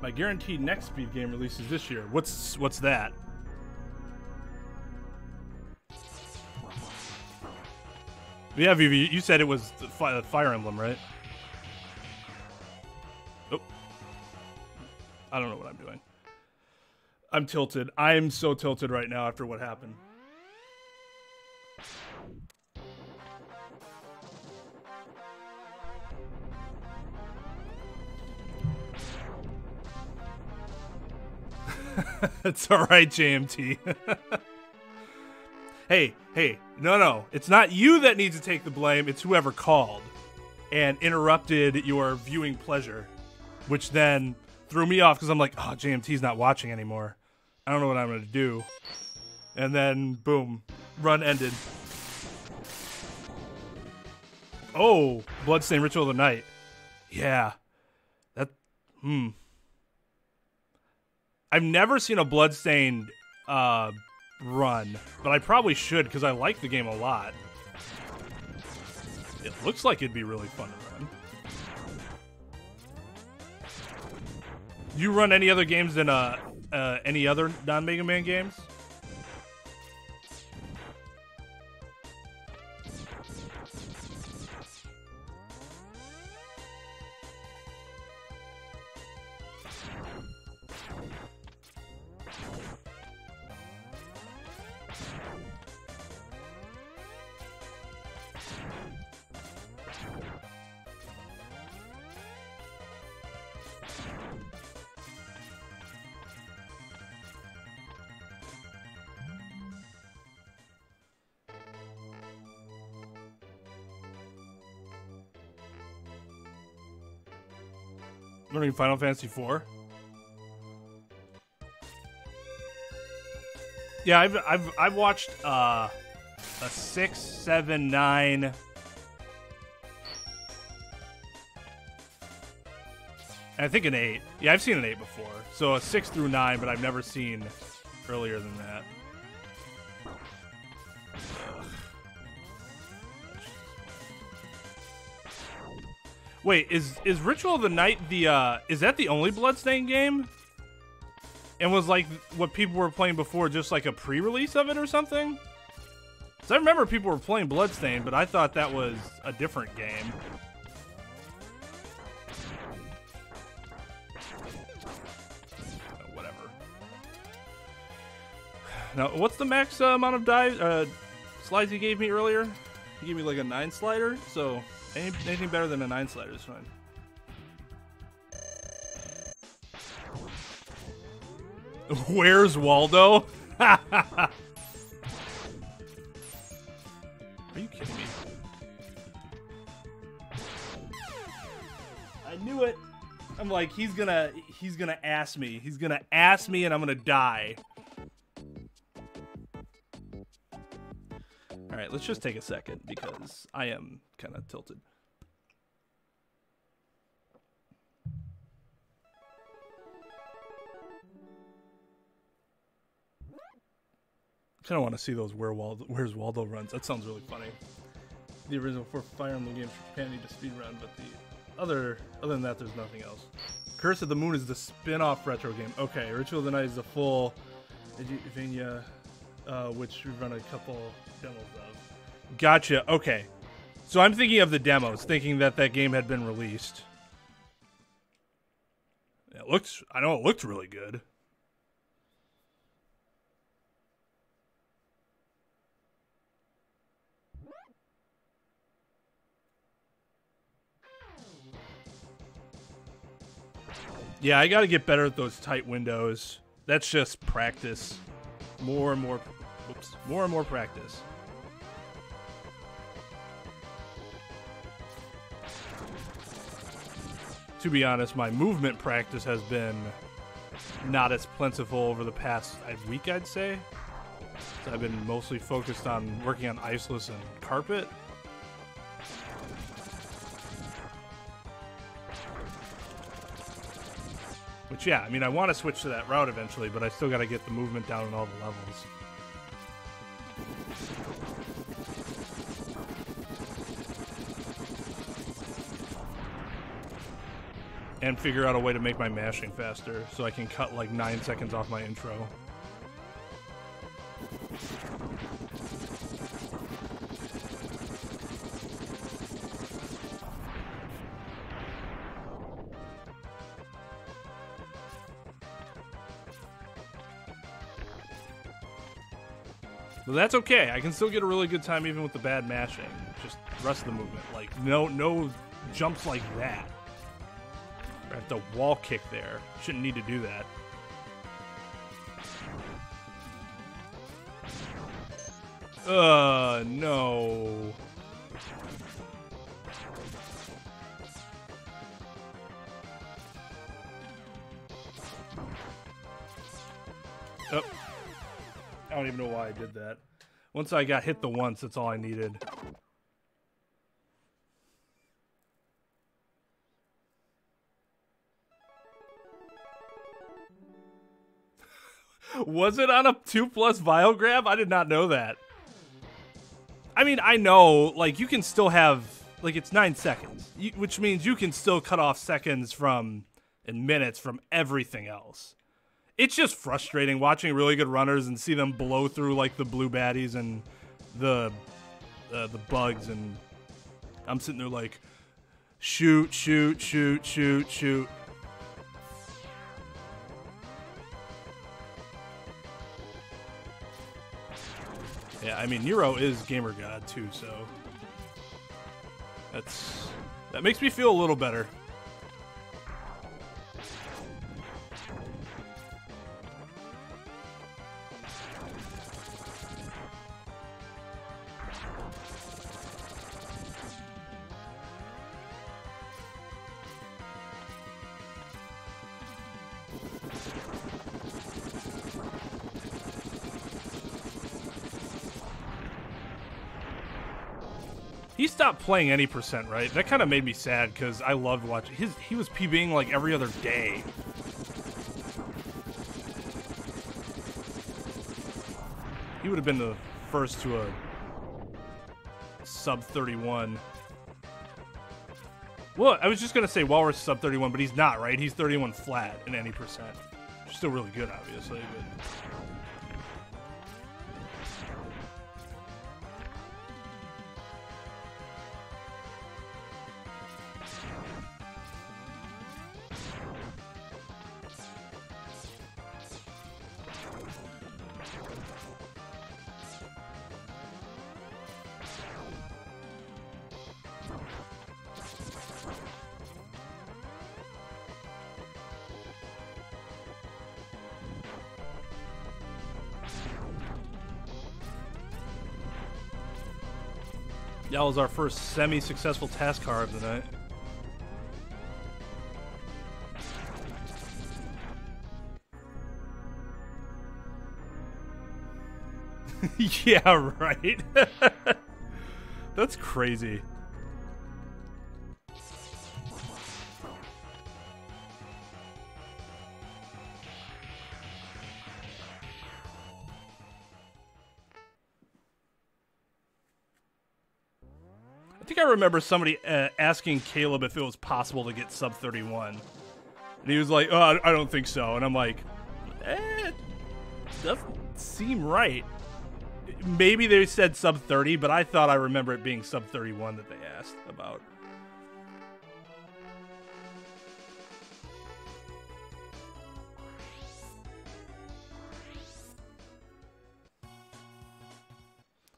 My guaranteed next speed game releases this year. What's that? Yeah, Vivi, you said it was the Fire Emblem, right? Oh. I don't know what I'm doing. I'm tilted. I'm so tilted right now after what happened. It's alright, JMT. Hey, no, it's not you that needs to take the blame, it's whoever called and interrupted your viewing pleasure, which then threw me off because I'm like, oh, JMT's not watching anymore. I don't know what I'm going to do. And then, boom, run ended. Oh, Bloodstained Ritual of the Night. Yeah. I've never seen a Bloodstained, run, but I probably should because I like the game a lot. It looks like it'd be really fun to run. You run any other games than any other non-Mega Man games? Learning Final Fantasy IV. Yeah, I've watched a 6, 7, 9. I think an 8. Yeah, I've seen an 8 before. So a 6 through 9, but I've never seen earlier than that. Wait, is Ritual of the Night the is that the only Bloodstained game? And was like what people were playing before just like a pre-release of it or something? So I remember people were playing Bloodstained, but I thought that was a different game. Whatever. Now, what's the max amount of slides he gave me earlier? He gave me like a 9 slider, so anything better than a 9 slider is fine. Where's Waldo? Are you kidding me? I knew it. I'm like, he's gonna ask me. He's gonna ask me and I'm gonna die. Alright, let's just take a second because I am kind of tilted. I kind of want to see those Where's Waldo runs. That sounds really funny. The original 4 Fire Emblem games for Japan need to speedrun, but the other than that, there's nothing else. Curse of the Moon is the spin-off retro game. Okay, Ritual of the Night is the full Vania, which we've run a couple demos of. Gotcha. Okay, so I'm thinking of the demos, thinking that game had been released. It looks. I know it looked really good. Yeah, I got to get better at those tight windows. That's just practice. More and more practice. To be honest, my movement practice has been not as plentiful over the past week, I'd say. So I've been mostly focused on working on iceless and carpet. Which, yeah, I mean, I want to switch to that route eventually, but I still got to get the movement down in all the levels. And figure out a way to make my mashing faster so I can cut like 9 seconds off my intro. But that's okay. I can still get a really good time even with the bad mashing. Just the rest of the movement. Like, no jumps like that. I have to wall kick there. Shouldn't need to do that. No. Oh. I don't even know why I did that. Once I got hit the once, that's all I needed. Was it on a 2+ vial grab? I did not know that. I mean, I know, like, you can still have, like, it's 9 seconds, which means you can still cut off seconds from, and minutes from everything else. It's just frustrating watching really good runners and see them blow through, like, the blue baddies and the bugs, and I'm sitting there like, shoot, shoot, shoot, shoot, shoot. Yeah, I mean, Nero is Gamer God, too, so that makes me feel a little better. He stopped playing any percent, right? That kind of made me sad because I loved watching. He was PBing like every other day. He would have been the first to a sub 31. Well, I was just gonna say Walrus sub 31, but he's not, right? He's 31 flat in any percent. Still really good, obviously, but. That was our first semi-successful task car of the night. Yeah, right. That's crazy. I think I remember somebody asking Caleb if it was possible to get sub 31. And he was like, oh, I don't think so. And I'm like, it doesn't seem right. Maybe they said sub 30, but I thought I remember it being sub 31 that they asked about.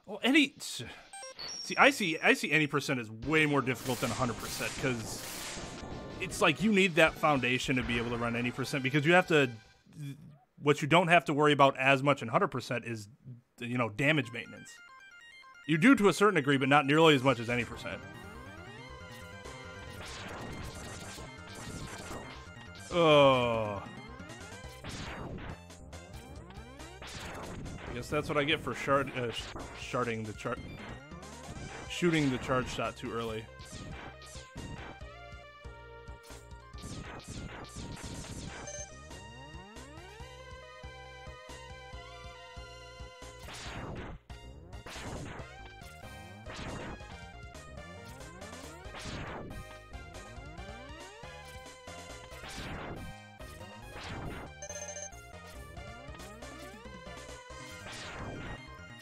Well, I see any percent is way more difficult than 100% because it's like you need that foundation to be able to run any percent because you have to. What you don't have to worry about as much in 100% is, you know, damage maintenance. You do to a certain degree, but not nearly as much as any percent. Oh. I guess that's what I get for shooting the charge shot too early.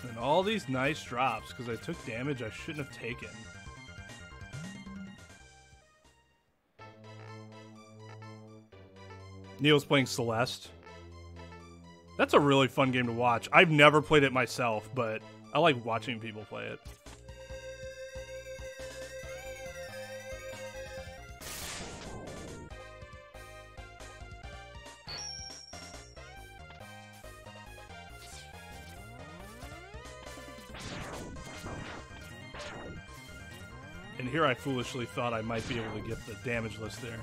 And all these nice drops because I took damage I shouldn't have taken. Neil's playing Celeste. That's a really fun game to watch. I've never played it myself, but I like watching people play it. And here I foolishly thought I might be able to get the damage list there.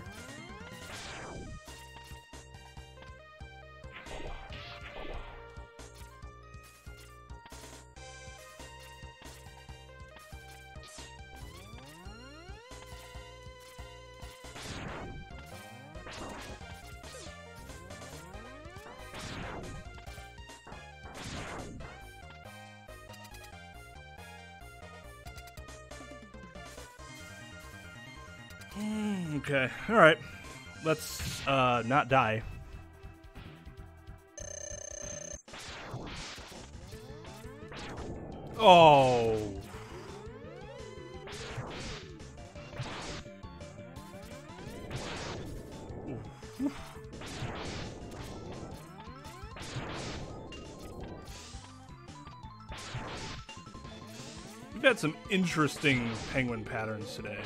Okay, alright. Let's not die. Oh. We've had some interesting penguin patterns today.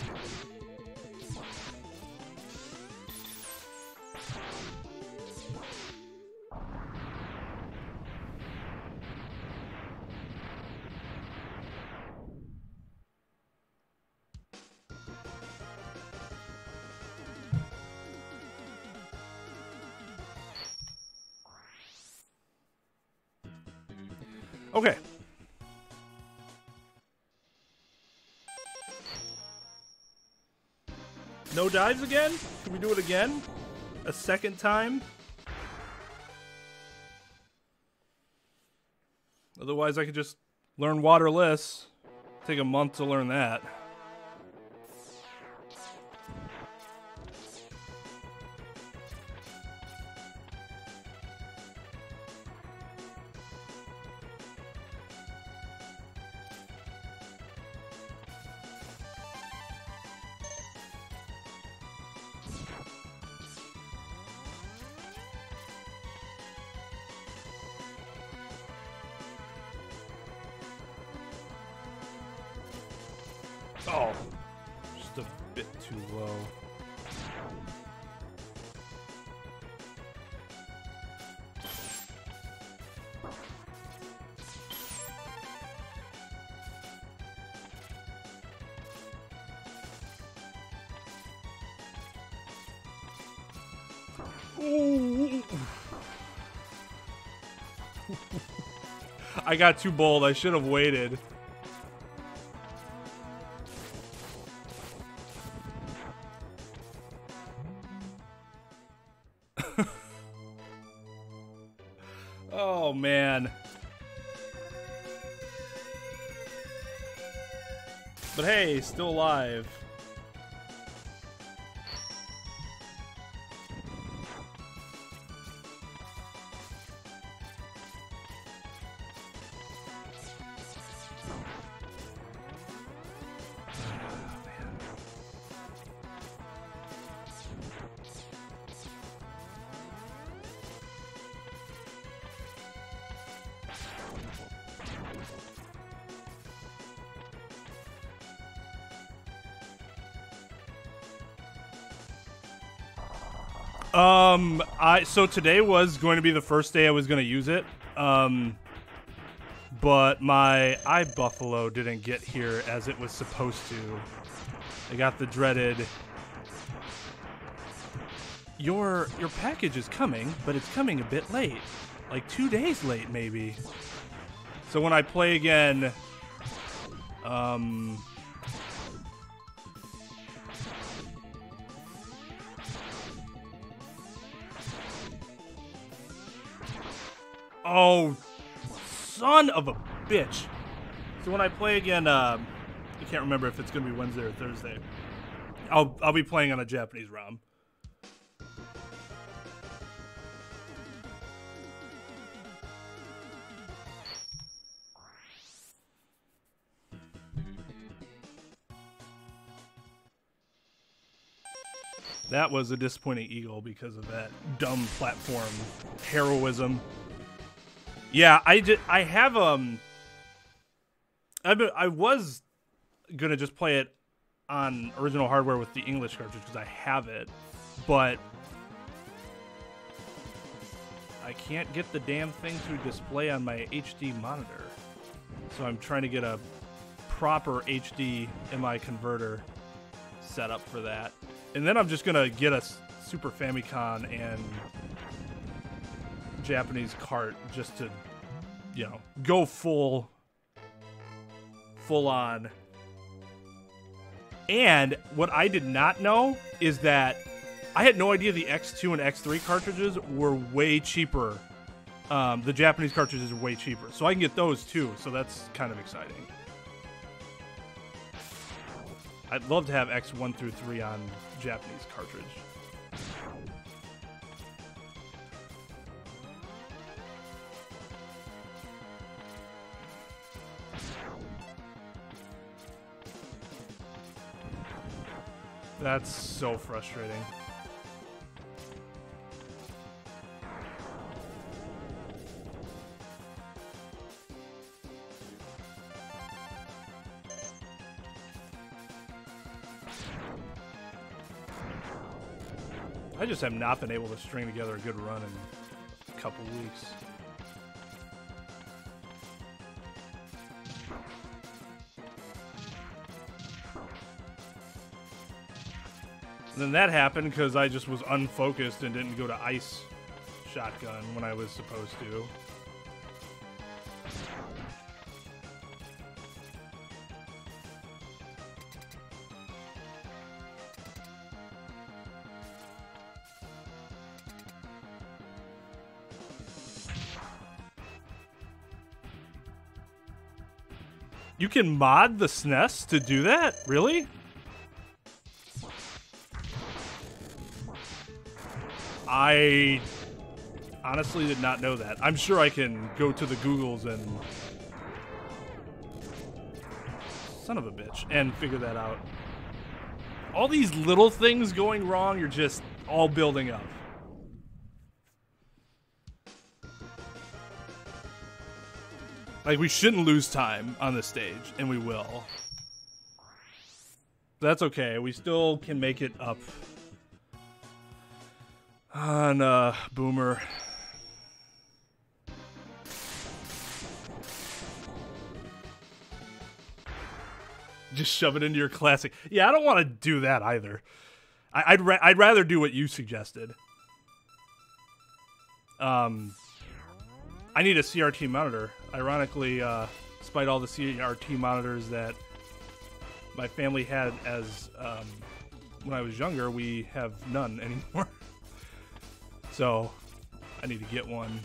Okay. No dives again? Can we do it again? A second time? Otherwise, I could just learn waterless. Take a month to learn that. Oh, just a bit too low. Ooh. I got too bold. I should have waited. Oh, man. But hey, still alive. So today was going to be the first day I was going to use it. But my iBuffalo didn't get here as it was supposed to. I got the dreaded, your package is coming, but it's coming a bit late. Like 2 days late, maybe. So when I play again, oh, son of a bitch. So when I play again, I can't remember if it's going to be Wednesday or Thursday. I'll be playing on a Japanese ROM. That was a disappointing eagle because of that dumb platform heroism. Yeah, I was gonna just play it on original hardware with the English cartridge because I have it, but I can't get the damn thing to display on my HD monitor. So I'm trying to get a proper HDMI converter set up for that. And then I'm just gonna get a Super Famicom and Japanese cart just to, you know, go full on. And what I did not know is that I had no idea the X2 and X3 cartridges were way cheaper. The Japanese cartridges are way cheaper, so I can get those too, so that's kind of exciting. I'd love to have X1 through 3 on Japanese cartridge. That's so frustrating. I just have not been able to string together a good run in a couple weeks. And then that happened because I just was unfocused and didn't go to ice shotgun when I was supposed to. You can mod the SNES to do that? Really? I honestly did not know that. I'm sure I can go to the Googles and... Son of a bitch. And figure that out. All these little things going wrong are just all building up. Like, we shouldn't lose time on this stage, and we will. That's okay. We still can make it up on Boomer. Just shove it into your classic. Yeah, I don't want to do that either. I'd rather do what you suggested. I need a CRT monitor. Ironically, despite all the CRT monitors that my family had as when I was younger, we have none anymore. So I need to get one,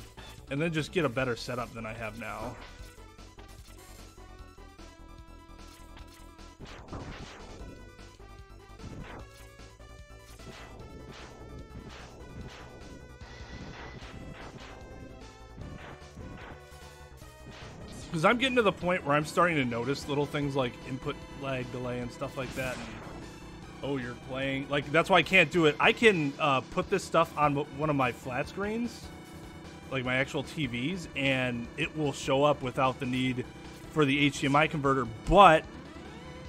and then just get a better setup than I have now. Because I'm getting to the point where I'm starting to notice little things like input lag delay and stuff like that. And, oh, you're playing. Like, that's why I can't do it. I can put this stuff on one of my flat screens, like my actual TVs, and it will show up without the need for the HDMI converter. But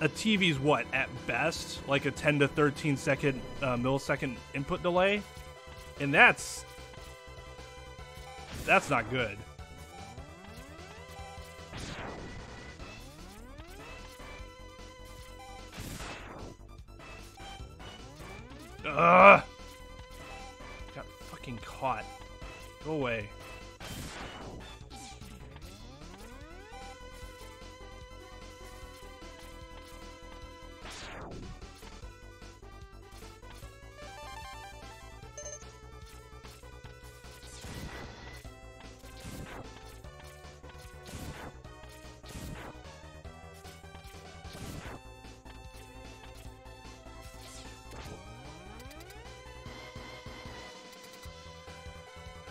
a TV's what, at best, like a 10 to 13 second millisecond input delay. And that's not good. Ugh! Got fucking caught. Go away.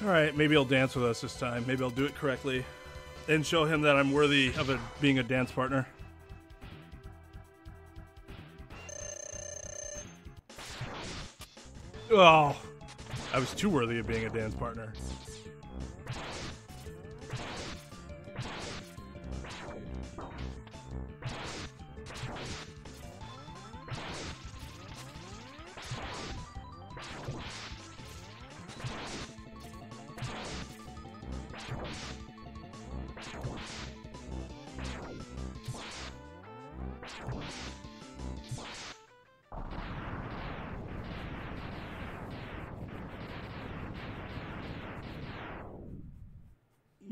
Alright, maybe he'll dance with us this time. Maybe I'll do it correctly. And show him that I'm worthy of being a dance partner. Oh! I was too worthy of being a dance partner.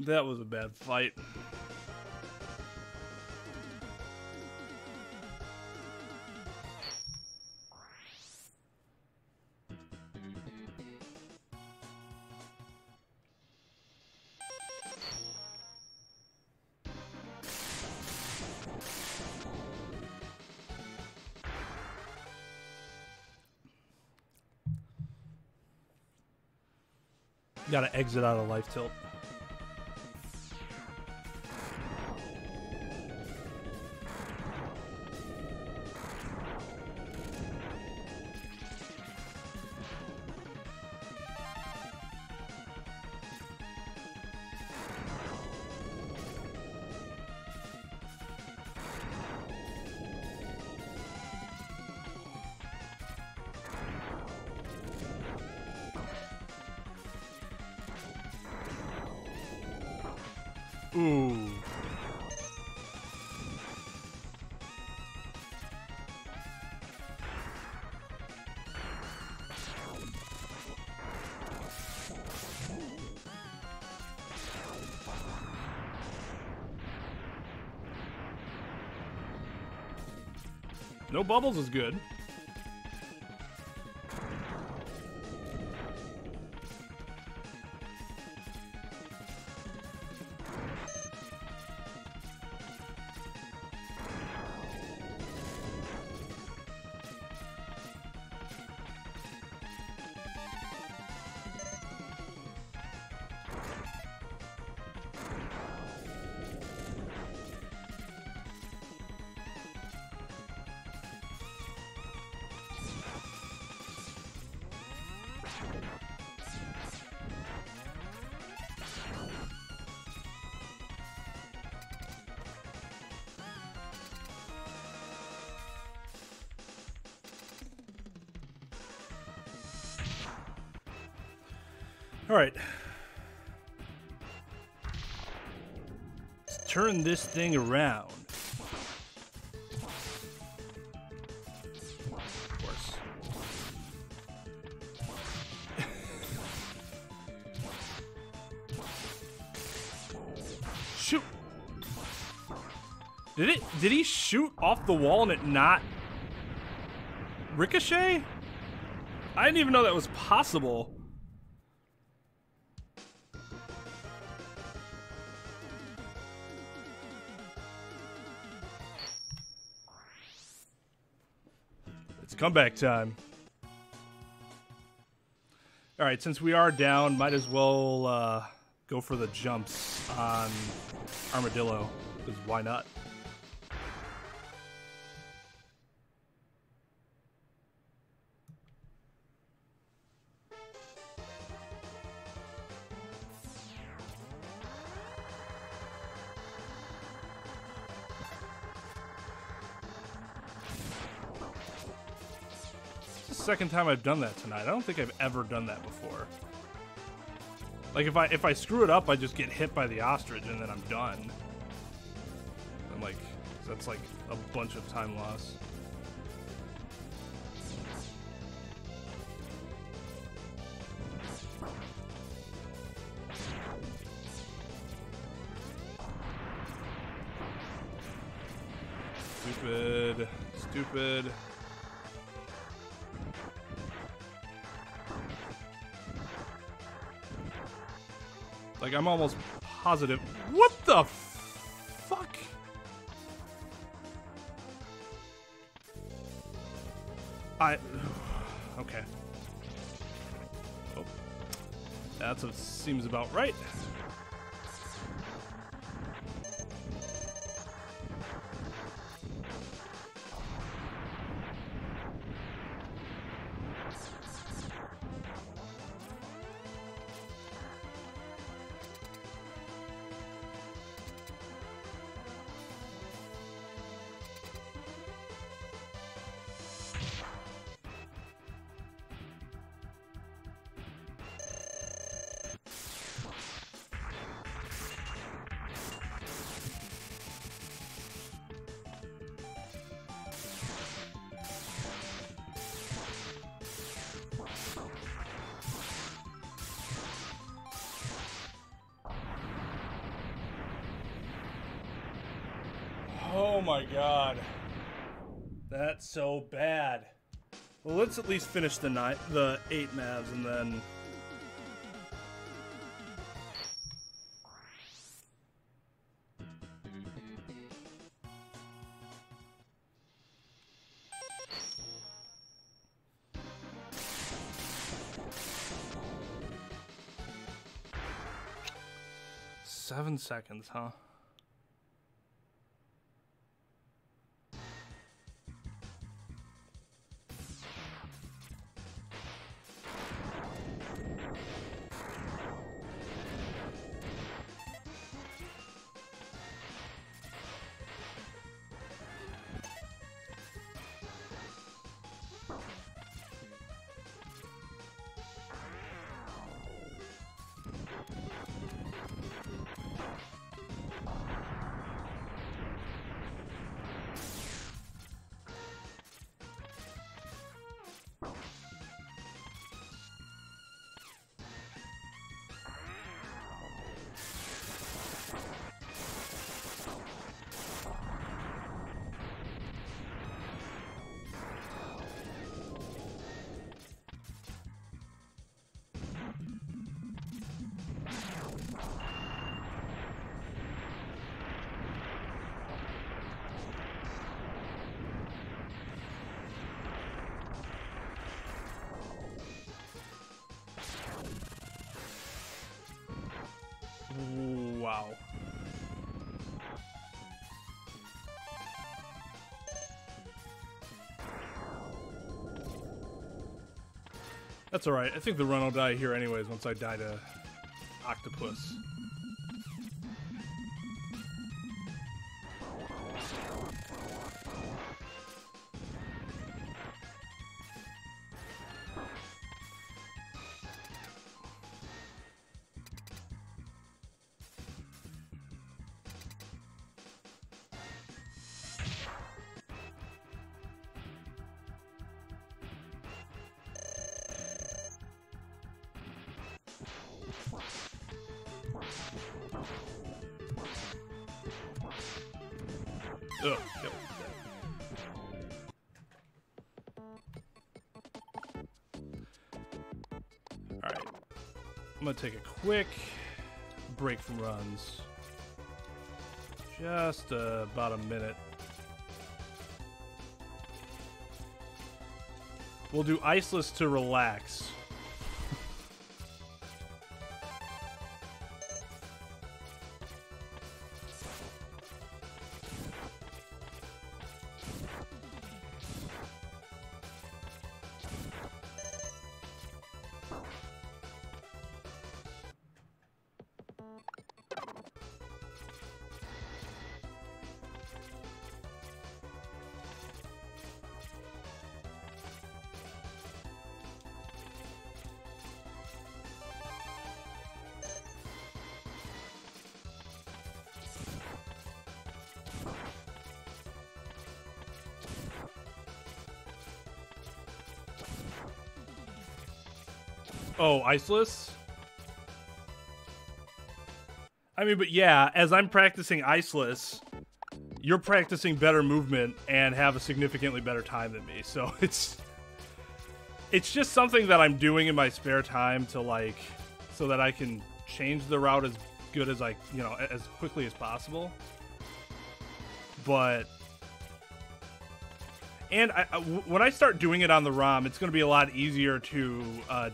That was a bad fight. Gotta exit out of life tilt. Ooh. No bubbles is good. All right. Let's turn this thing around. Of course. Shoot. Did he shoot off the wall and it not ricochet? I didn't even know that was possible. It's comeback time. All right, since we are down, might as well go for the jumps on Armadillo, because why not? Second time I've done that tonight. I don't think I've ever done that before. Like if I screw it up, I just get hit by the ostrich and then I'm done. I'm like, that's like a bunch of time loss. Stupid. Stupid. Like, I'm almost positive. What the fuck? Okay. Oh. That seems about right. Oh my god. That's so bad. Well, let's at least finish the 8 Mavs and then... Seven seconds, huh? Wow. That's alright. I think the run will die here anyways once I die to Octopus. Ugh, yep. Alright. I'm gonna take a quick break from runs. Just about a minute. We'll do Iceless to relax. Oh, Iceless? I mean, but yeah, as I'm practicing Iceless, you're practicing better movement and have a significantly better time than me. So it's just something that I'm doing in my spare time to, like, so that I can change the route as good as as quickly as possible. But and when I start doing it on the ROM, it's going to be a lot easier to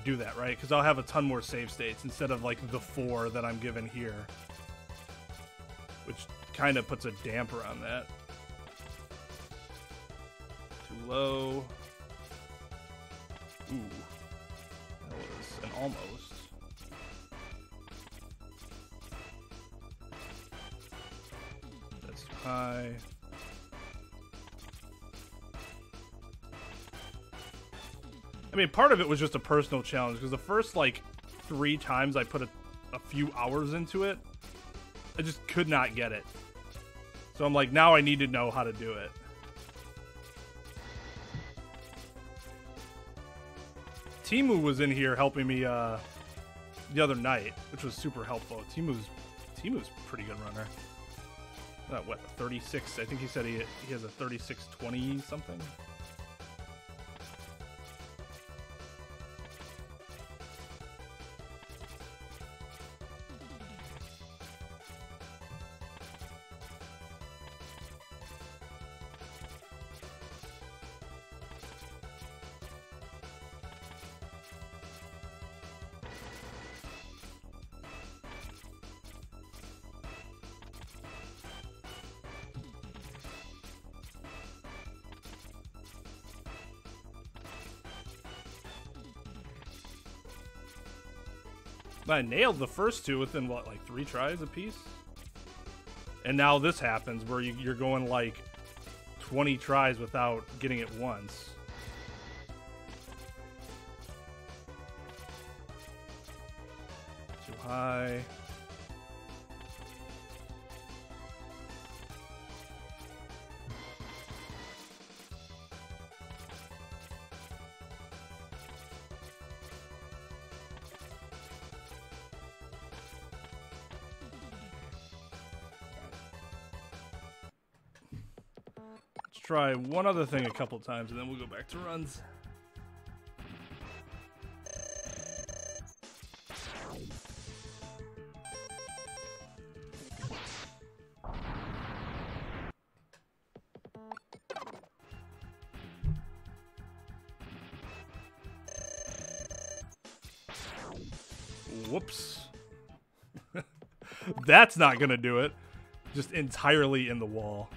do that, right? Because I'll have a ton more save states instead of, like, the 4 that I'm given here. Which kind of puts a damper on that. Too low. Ooh. That was an almost. That's too high. I mean, part of it was just a personal challenge, because the first, like, 3 times I put a few hours into it, I just could not get it. So I'm like, now I need to know how to do it. Timu was in here helping me the other night, which was super helpful. Timu's a pretty good runner. What, 36? I think he said he has a 36-20 something. I nailed the first 2 within, what, like 3 tries apiece? And now this happens where you're going like 20 tries without getting it once. Too high. Try one other thing a couple times and then we'll go back to runs. Whoops. That's not gonna do it. Just entirely in the wall.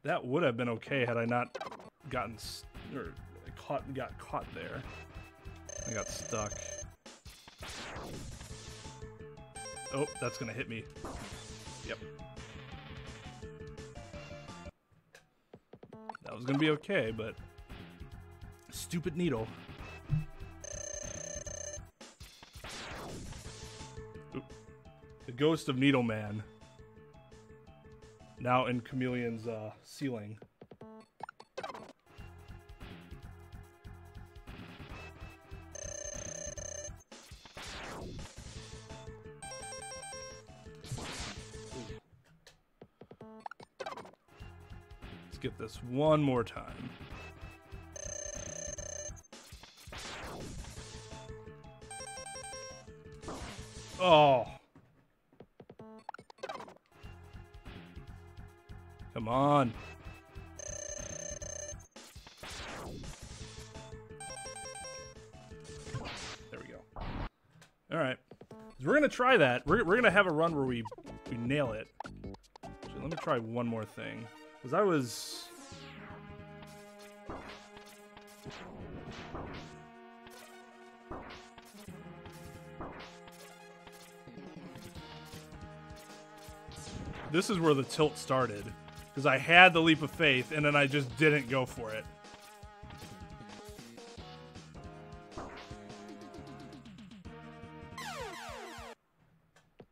That would have been okay had I not gotten got caught there. I got stuck. Oh, that's gonna hit me. Yep. That was gonna be okay, but stupid needle. Oop. The ghost of Needle Man. Now in Chameleon's ceiling. get this one more time. Oh. Come on. There we go. All right. So we're going to try that. We're going to have a run where we nail it. Actually, let me try one more thing. Because I was... This is where the tilt started. Because I had the leap of faith, and then I just didn't go for it.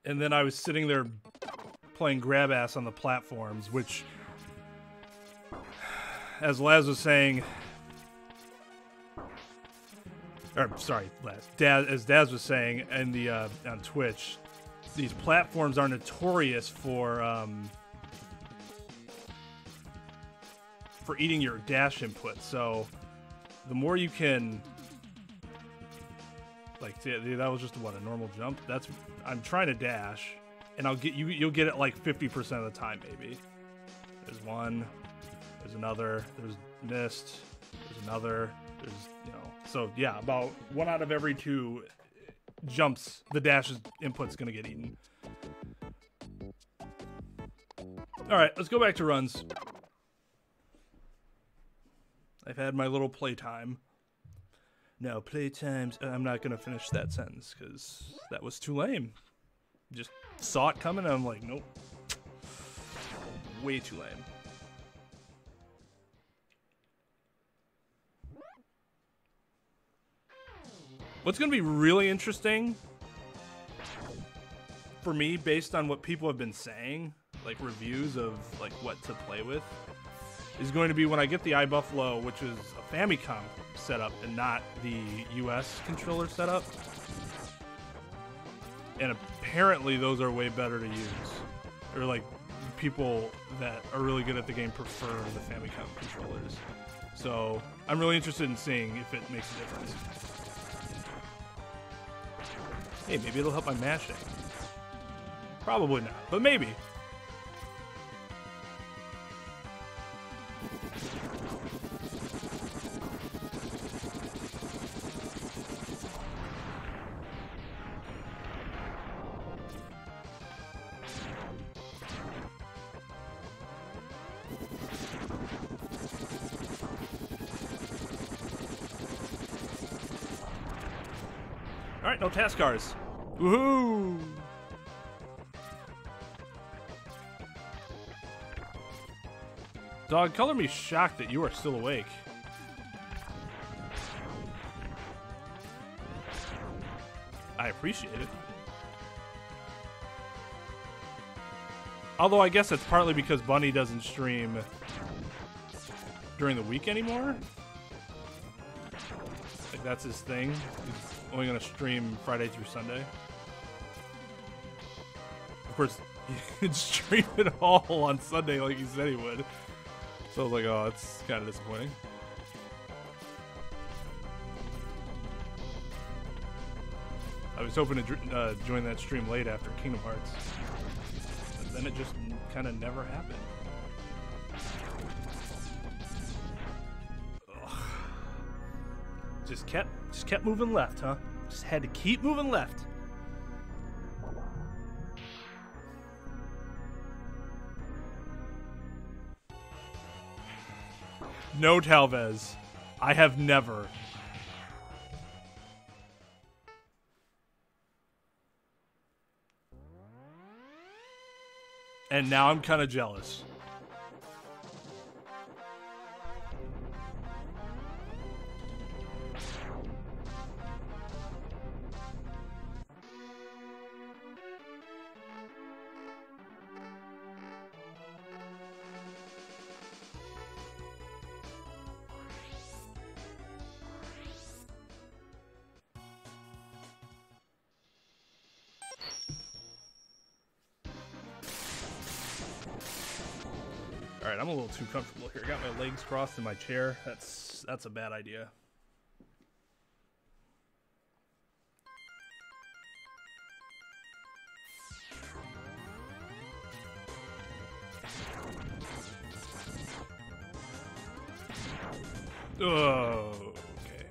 And then I was sitting there playing grab ass on the platforms, which, as Laz was saying, or sorry, Laz, as Daz was saying in the on Twitch, these platforms are notorious for eating your dash input. So the more you can, like, that was just what, a normal jump. I'm trying to dash, and you'll get it like 50% of the time maybe. There's one, there's another, there's missed, there's another, there's, you know. So yeah, about 1 out of every 2 jumps, the dash input's gonna get eaten. All right, let's go back to runs. I've had my little playtime. No, playtimes. I'm not gonna finish that sentence because that was too lame. Just saw it coming and I'm like, nope. Way too lame. What's gonna be really interesting for me, based on what people have been saying, like reviews of like what to play with, is going to be when I get the iBuffalo, which is a Famicom setup and not the US controller setup. And apparently those are way better to use. Or like people that are really good at the game prefer the Famicom controllers. So I'm really interested in seeing if it makes a difference. Hey, maybe it'll help my mashing. Probably not, but maybe. Alright, no task cars. Woohoo! Dog, color me shocked that you are still awake. I appreciate it. Although I guess it's partly because Bunny doesn't stream during the week anymore. Like that's his thing. He's only gonna stream Friday through Sunday. Of course, he could stream it all on Sunday like he said he would. So I was like, oh, it's kind of disappointing. I was hoping to join that stream late after Kingdom Hearts. But then it just kind of never happened. Ugh. Just kept moving left, huh? Just had to keep moving left. No, Talvez. I have never. And now I'm kind of jealous. All right, I'm a little too comfortable here. Got my legs crossed in my chair. That's a bad idea. Oh, okay.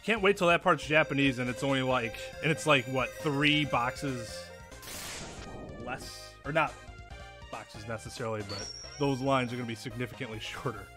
Can't wait till that part's Japanese and it's only like, what, 3 boxes less? Or not boxes necessarily, but those lines are going to be significantly shorter.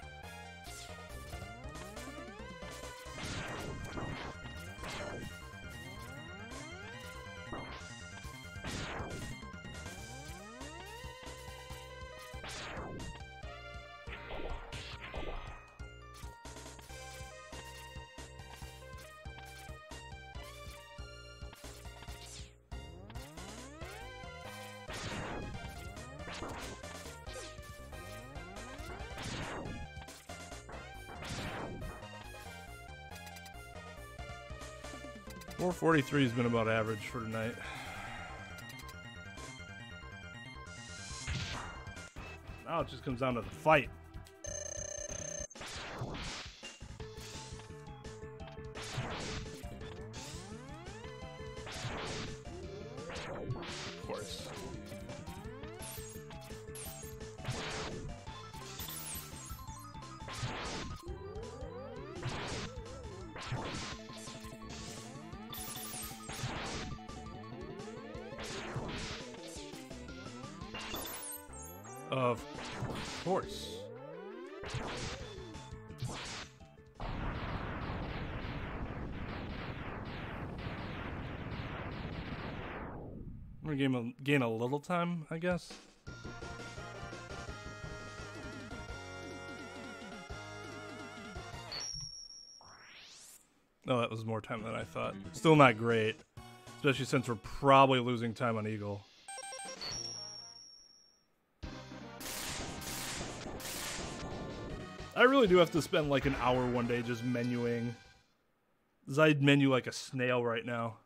.443 has been about average for tonight. Now it just comes down to the fight. Of course. Of course. We're gonna gain a little time, I guess. Oh, that was more time than I thought. Still not great, especially since we're probably losing time on Eagle. I really do have to spend like an hour one day just menuing. Because I menu like a snail right now.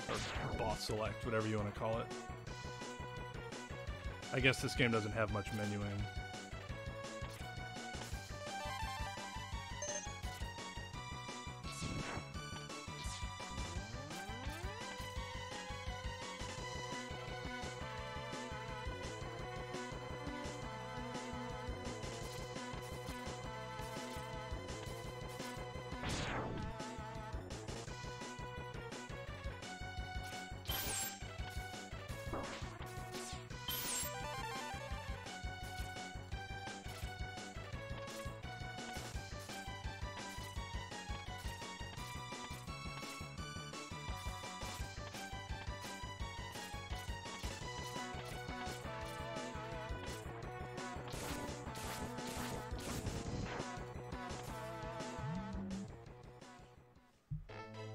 Or boss select, whatever you want to call it. I guess this game doesn't have much menuing.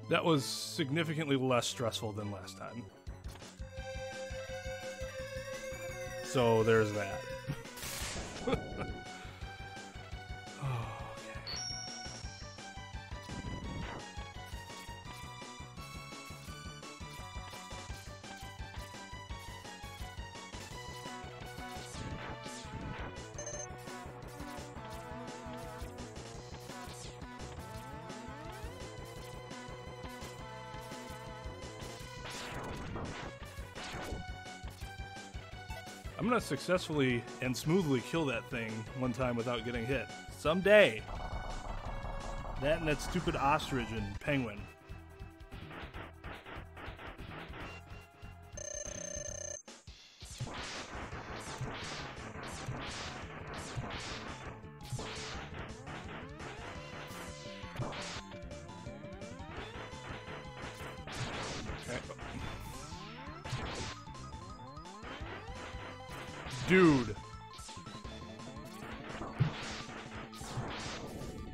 That was significantly less stressful than last time. So there's that. I'm gonna successfully and smoothly kill that thing one time without getting hit. Someday. That and that stupid ostrich and penguin. Dude.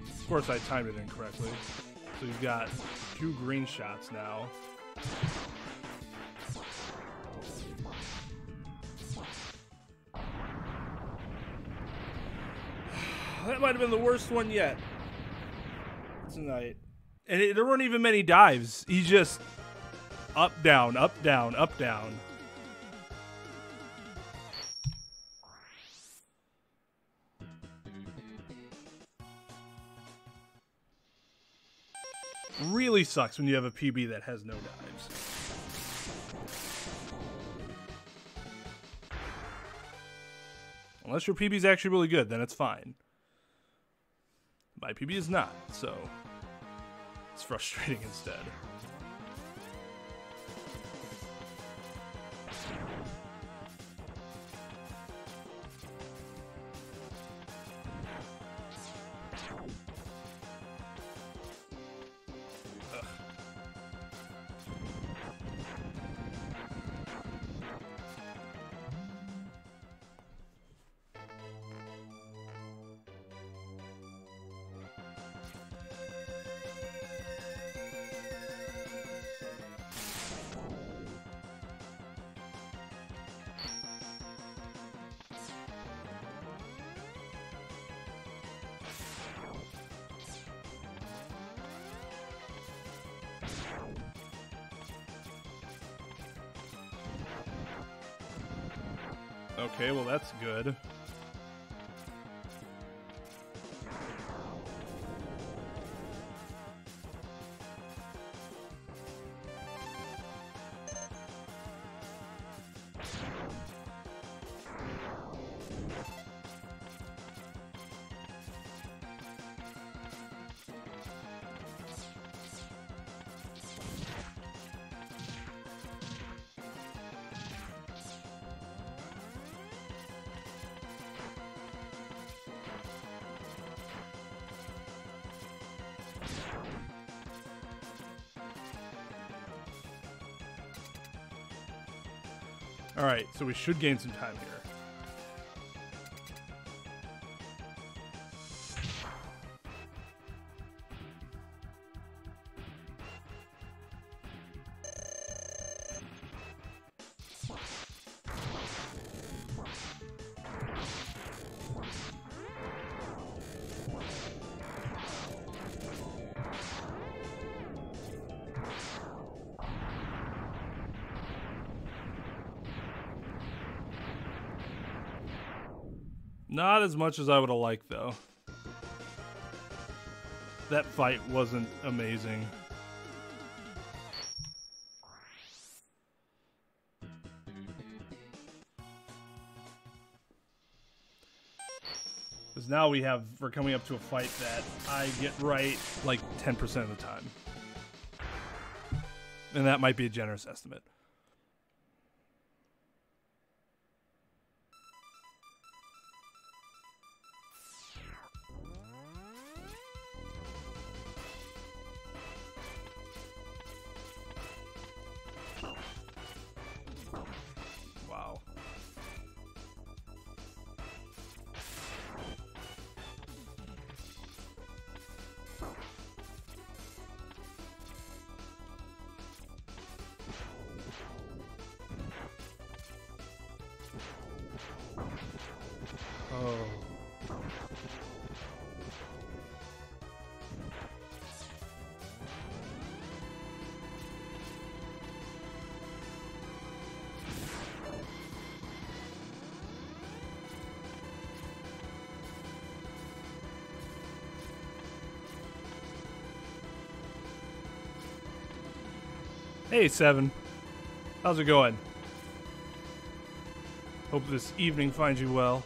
Of course I timed it incorrectly. So you've got 2 green shots now. That might have been the worst one yet tonight. And there weren't even many dives. He just up, down, up, down, up, down. Really sucks when you have a PB that has no dives. Unless your PB is actually really good, then it's fine. My PB is not, so it's frustrating instead. Okay, well that's good. All right, so we should gain some time here. Not as much as I would have liked, though. That fight wasn't amazing. Because now we're coming up to a fight that I get right like 10% of the time. And that might be a generous estimate. Hey, Seven. How's it going? Hope this evening finds you well.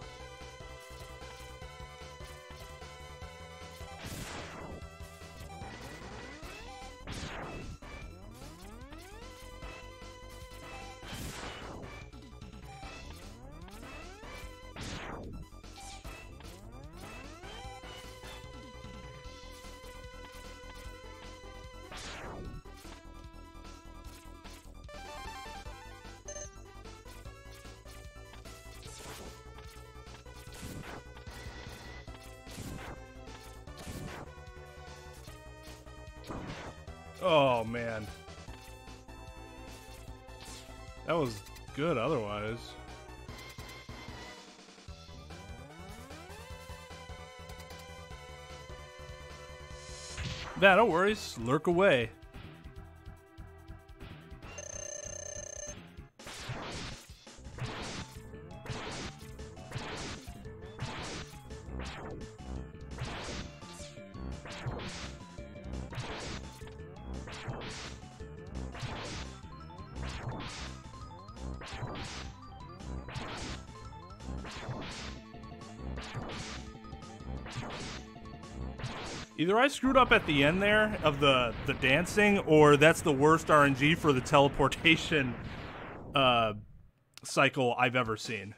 Oh, man. That was good otherwise. Nah, no worries. Lurk away. Either I screwed up at the end there of the dancing, or that's the worst RNG for the teleportation cycle I've ever seen.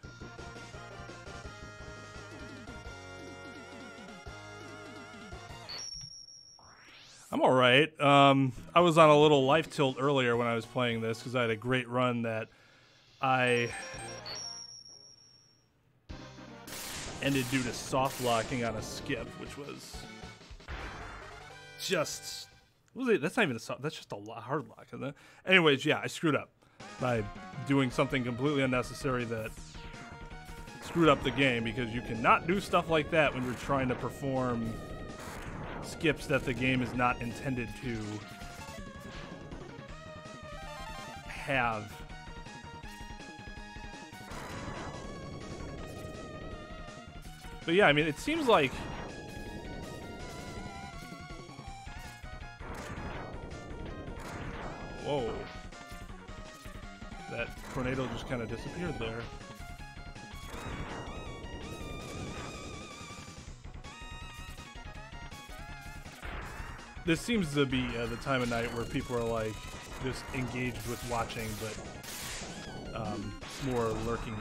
I'm all right. I was on a little life tilt earlier when I was playing this because I had a great run that I ended due to soft locking on a skip, which was just, what was it? That's not even a soft, that's just a hard lock, isn't it? Anyways, yeah, I screwed up by doing something completely unnecessary that screwed up the game, because you cannot do stuff like that when you're trying to perform skips that the game is not intended to have. But yeah, I mean, it seems like whoa. That tornado just kind of disappeared there. This seems to be the time of night where people are like just engaged with watching, but more lurking.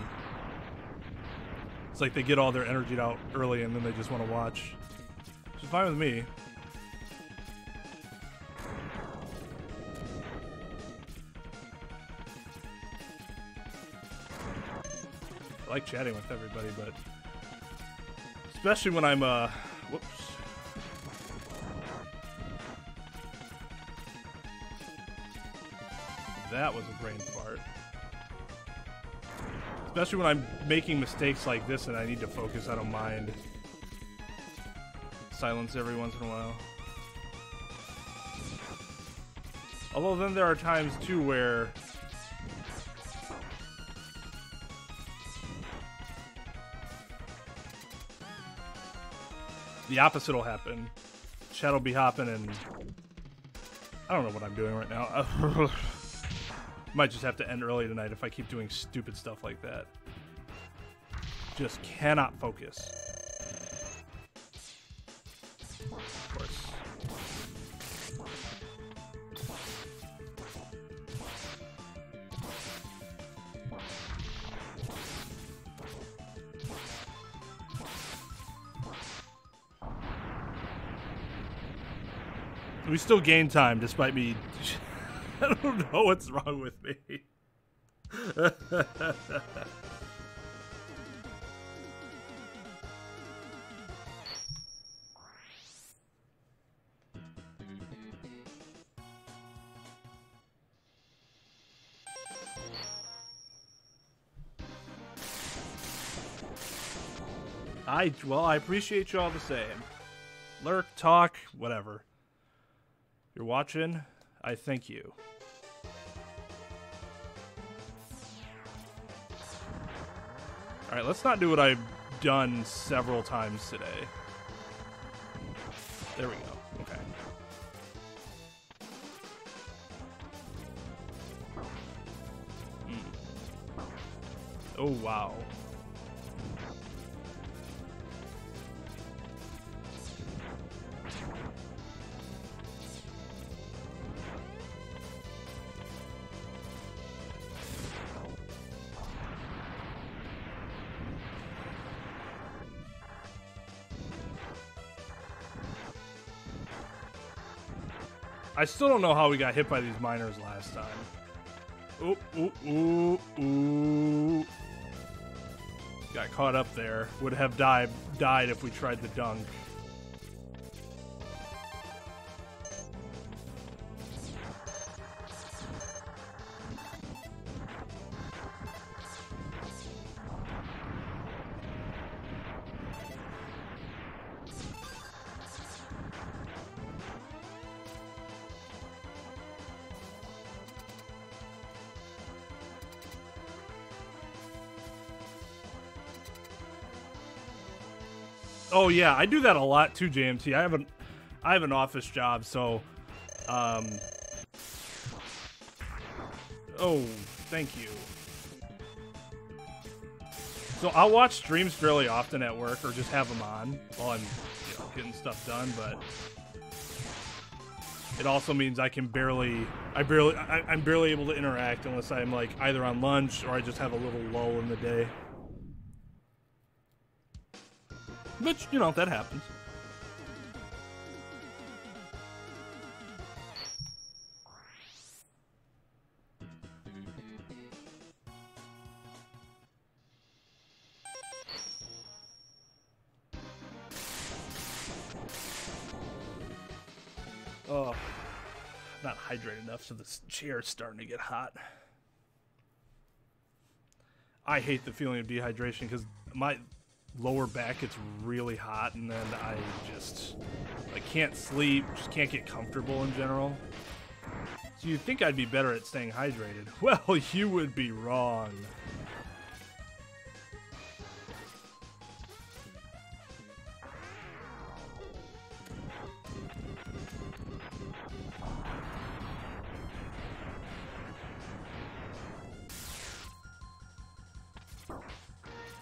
It's like they get all their energy out early and then they just want to watch. Which is fine with me. I like chatting with everybody, but especially when I'm whoops. That was a brain fart. Especially when I'm making mistakes like this and I need to focus, I don't mind. Silence every once in a while. Although then there are times too where the opposite will happen. Chat will be hopping and I don't know what I'm doing right now. Might just have to end early tonight if I keep doing stupid stuff like that. Just cannot focus. Of course. We still gain time despite me. I don't know what's wrong with me. Well, I appreciate you all the same. Lurk, talk, whatever. If you're watching, I thank you. Alright, let's not do what I've done several times today. There we go. Okay. Oh, wow. I still don't know how we got hit by these miners last time. Ooh, ooh, ooh, ooh. Got caught up there. Would have died if we tried the dunk. Oh yeah, I do that a lot too, JMT. I have an office job, so oh, thank you. So I'll watch streams fairly often at work, or just have them on while I'm getting stuff done, but it also means I'm barely able to interact unless I'm like either on lunch or I just have a little lull in the day. But, you know, that happens. Oh, not hydrated enough, so this chair's starting to get hot. I hate the feeling of dehydration because my lower back gets really hot, and then I can't sleep, just can't get comfortable in general. So you'd think I'd be better at staying hydrated. Well, you would be wrong.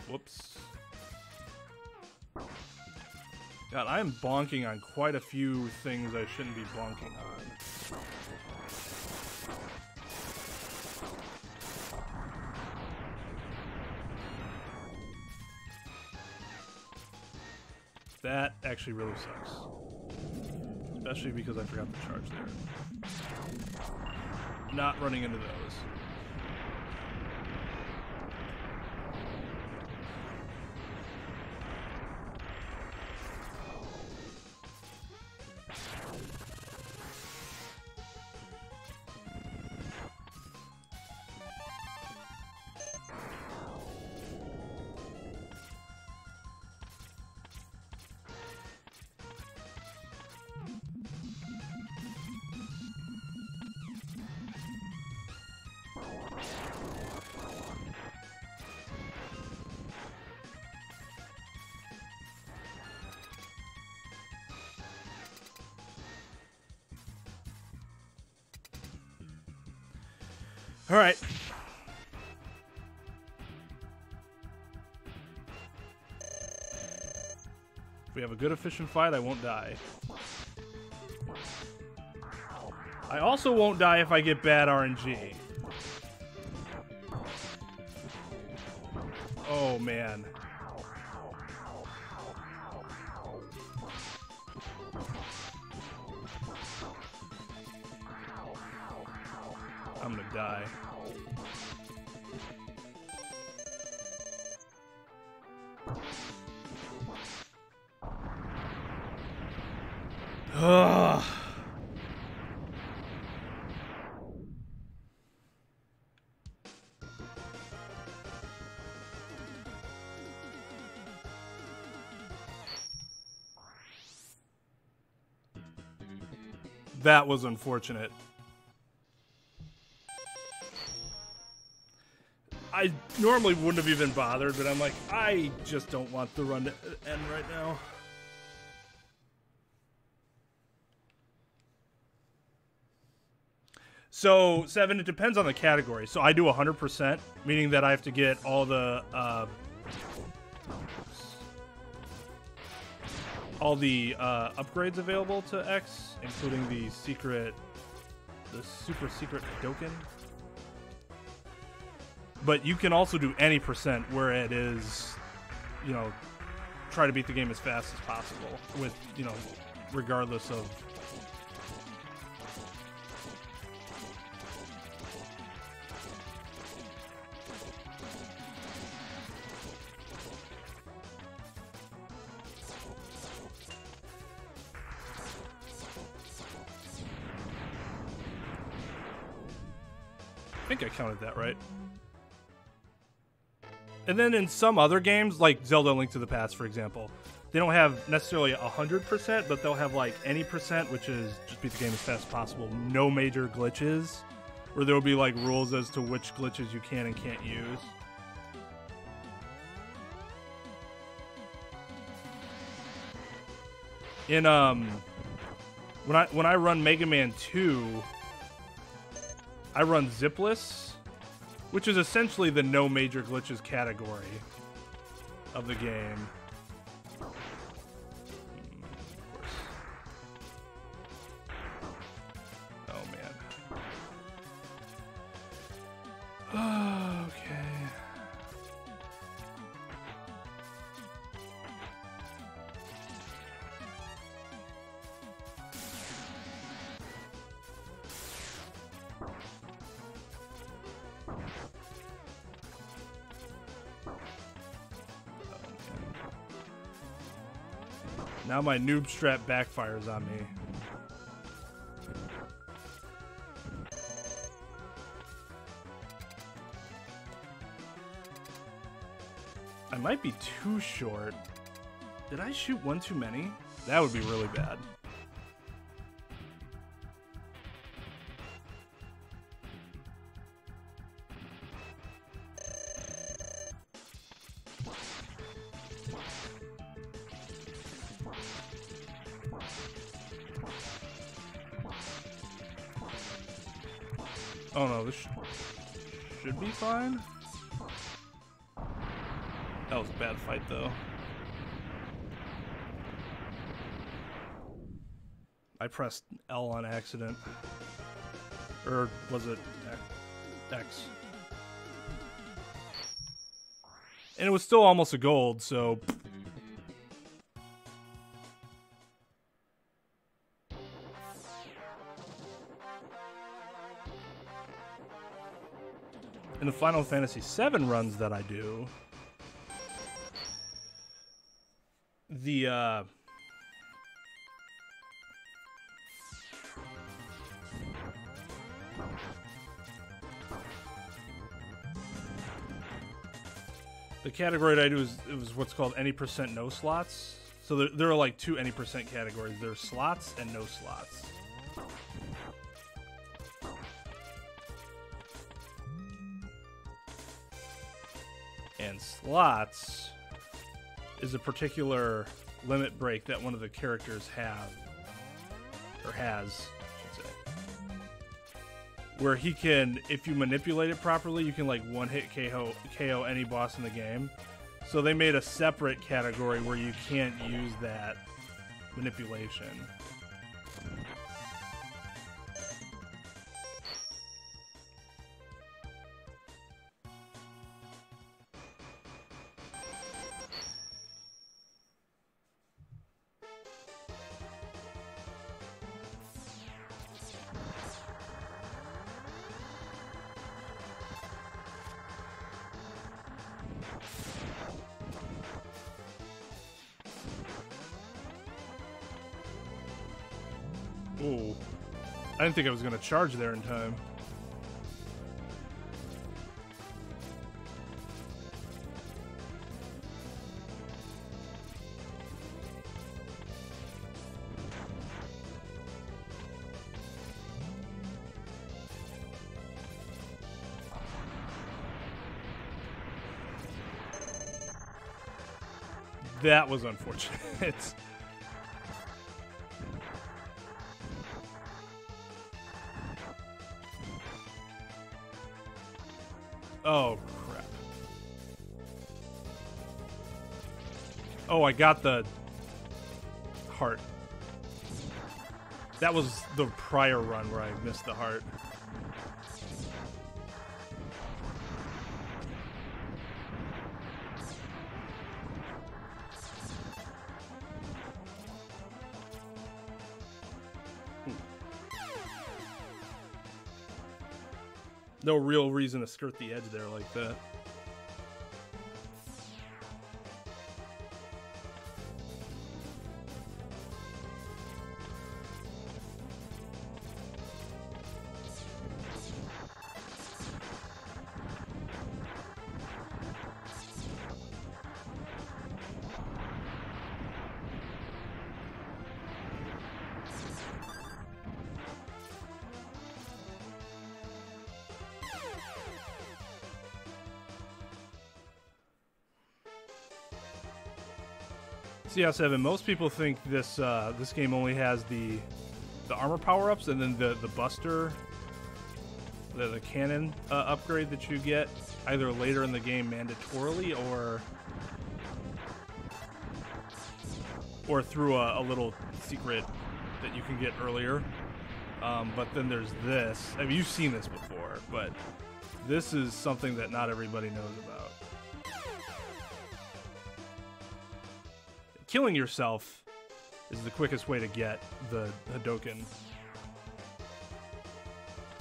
Whoops. God, I am bonking on quite a few things I shouldn't be bonking on. That actually really sucks. Especially because I forgot to charge there. Not running into those. All right. If we have a good, efficient fight, I won't die. I also won't die if I get bad RNG. Oh, man. I'm gonna die. Ugh. That was unfortunate. I normally wouldn't have even bothered, but I'm like, I just don't want the run to end right now. So, 7, it depends on the category. So I do 100%, meaning that I have to get all the upgrades available to X, including the super secret Hadoken. But you can also do any percent where it is, you know, try to beat the game as fast as possible with, you know, regardless of. I think I counted that right. And then in some other games, like Zelda Link to the Past, for example, they don't have necessarily 100%, but they'll have like any percent, which is just beat the game as fast as possible. No major glitches, or there will be like rules as to which glitches you can and can't use. In when I run Mega Man 2, I run zipless, which is essentially the no major glitches category of the game. Of course. Oh man. Okay. Now my noob strap backfires on me. I might be too short. Did I shoot one too many? That would be really bad. Oh no, this should be fine. That was a bad fight though. I pressed L on accident. Or was it X? And it was still almost a gold, so... In the Final Fantasy VII runs that I do, the category that I do is it was what's called any percent no slots. So there are like two any percent categories. There's slots and no slots. And slots is a particular limit break that one of the characters have, or has, I should say, where he can, if you manipulate it properly, you can like one-hit KO any boss in the game. So they made a separate category where you can't use that manipulation. Ooh. I didn't think I was going to charge there in time. That was unfortunate. Oh, crap. Oh, I got the heart. That was the prior run where I missed the heart. No real reason to skirt the edge there like that. Yeah, Seven. Most people think this this game only has the armor power-ups and then the Buster, the cannon upgrade that you get either later in the game mandatorily or through a little secret that you can get earlier. But then there's this. I mean, you've seen this before, but this is something that not everybody knows about. Killing yourself is the quickest way to get the Hadoken.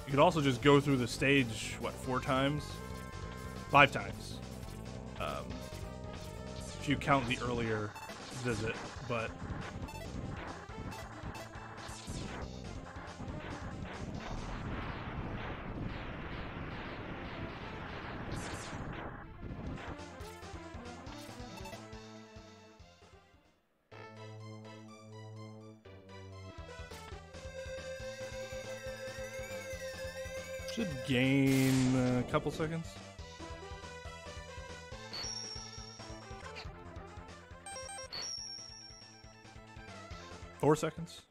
You could also just go through the stage, what, 4 times? 5 times. If you count the earlier visit, but... Should gain a couple seconds. Four seconds.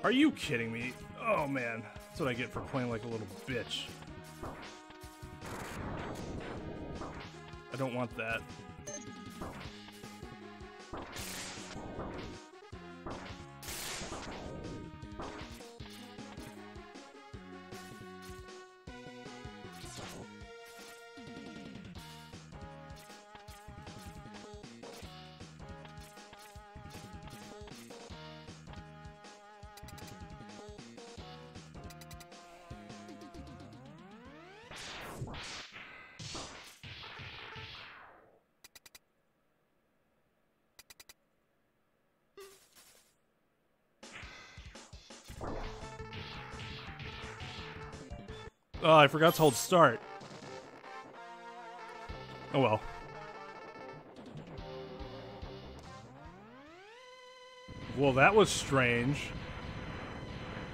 Are you kidding me? Oh man, that's what I get for playing like a little bitch. I don't want that. Oh, I forgot to hold start. Oh well. Well, that was strange.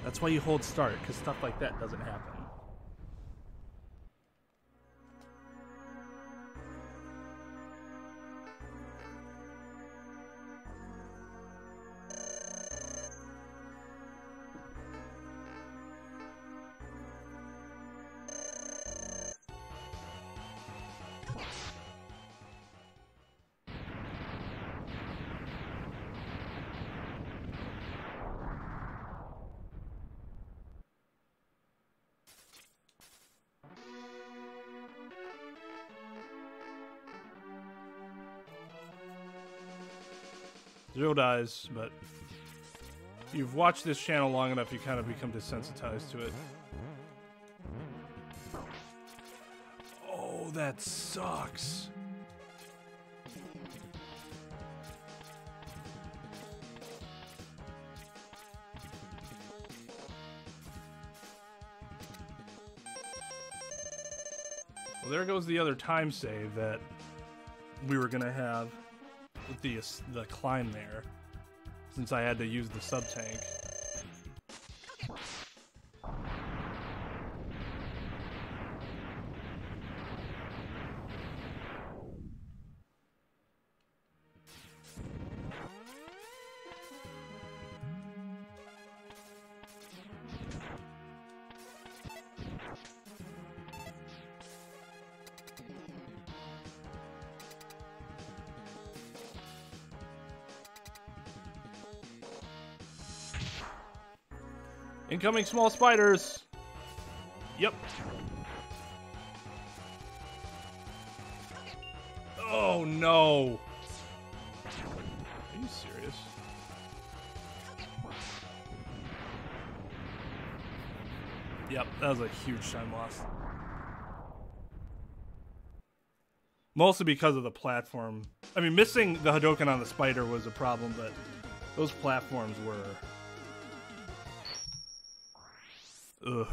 That's why you hold start, because stuff like that doesn't happen. Zero dies, but if you've watched this channel long enough, you kind of become desensitized to it. Oh, that sucks. Well, there goes the other time save that we were gonna have with the climb there, since I had to use the sub tank. Incoming small spiders. Yep. Oh no. Are you serious? Yep, that was a huge time loss. Mostly because of the platform. I mean, missing the Hadoken on the spider was a problem, but those platforms were... Ugh.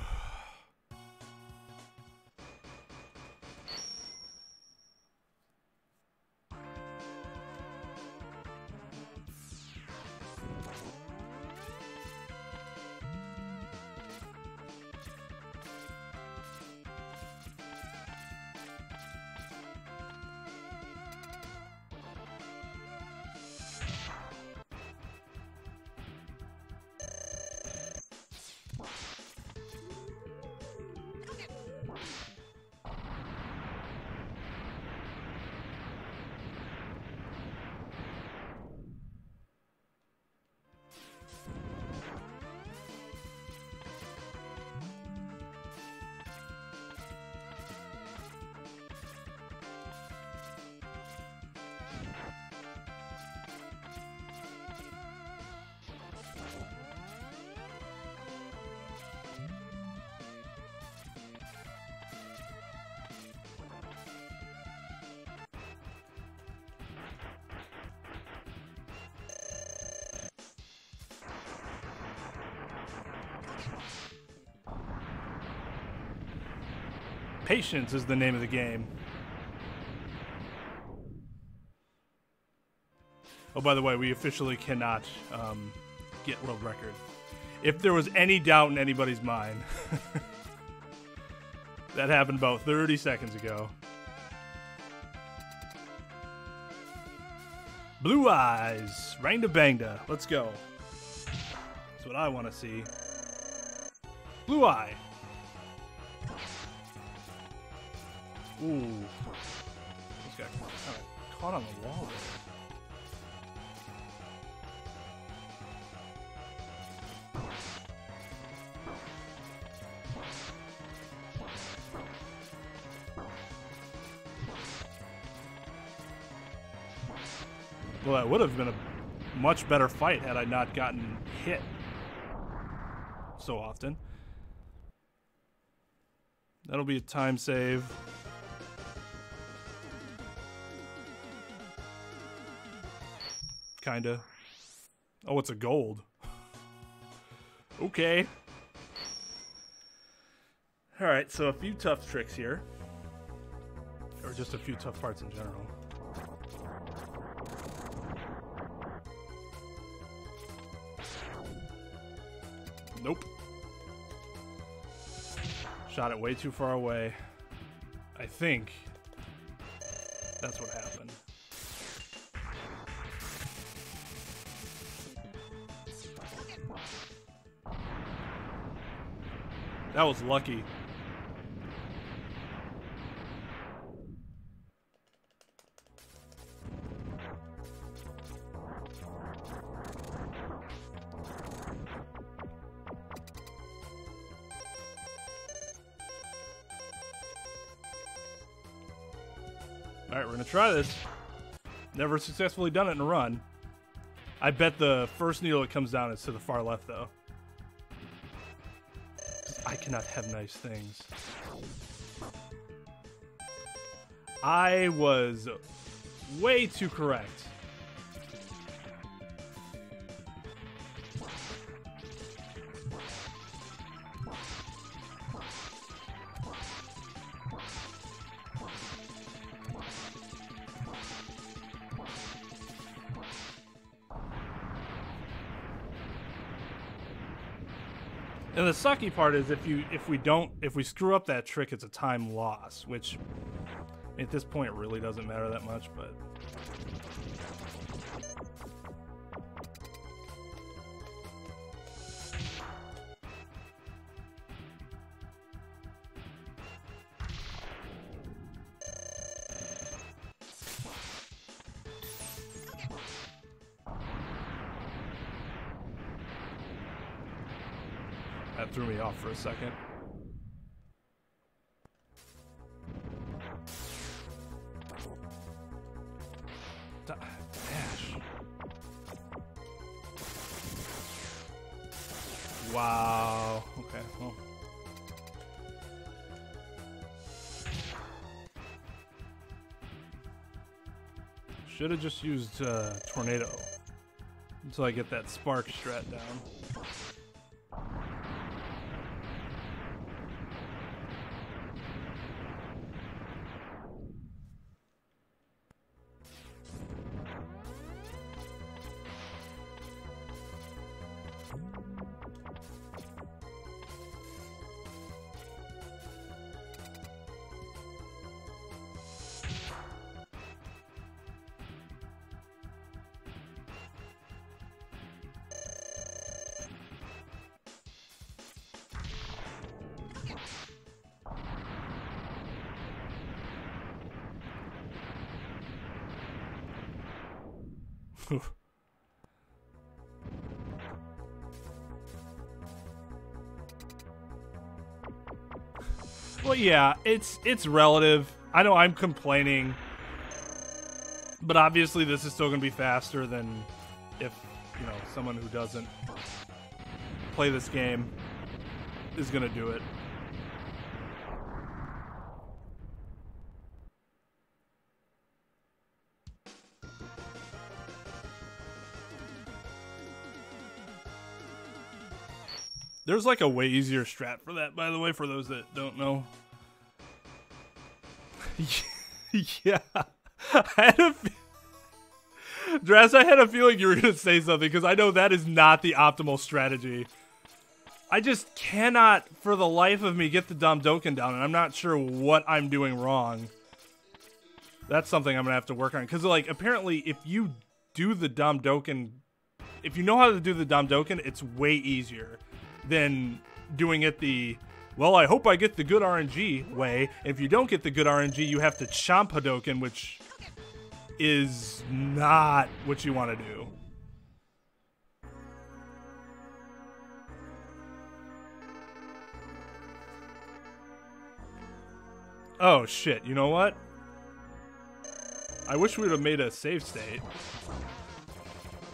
Patience is the name of the game. Oh, by the way, we officially cannot get world record. If there was any doubt in anybody's mind, that happened about 30 seconds ago. Blue eyes, Rangda Bangda. Let's go. That's what I want to see. Blue eye. Ooh. This guy kind of caught on the wall there. Well, that would have been a much better fight had I not gotten hit so often. That'll be a time save. Kinda. Oh, it's a gold. Okay. Alright, so a few tough tricks here. Or just a few tough parts in general. Nope. Shot it way too far away. I think that's what happened. That was lucky. Alright, we're gonna try this. Never successfully done it in a run. I bet the first needle that comes down is to the far left, though. I cannot have nice things. I was way too correct. And the sucky part is if we screw up that trick, it's a time loss, which at this point it really doesn't matter that much, but that threw me off for a second. Dash. Wow. Okay, well. Should have just used Tornado until I get that spark strat down. Well, yeah, it's relative. I know I'm complaining, but obviously this is still going to be faster than if, you know, someone who doesn't play this game is going to do it. There's like a way easier strat for that, by the way, for those that don't know. Yeah. Draz, I had a feeling you were going to say something, because I know that is not the optimal strategy. I just cannot, for the life of me, get the Damdoken down, and I'm not sure what I'm doing wrong. That's something I'm going to have to work on, because, like, apparently, if you do the Damdoken, if you know how to do the Damdoken, it's way easier than doing it the, well, I hope I get the good RNG way. If you don't get the good RNG, you have to chomp Hadoken, which is not what you want to do. Oh, shit. You know what? I wish we would have made a save state.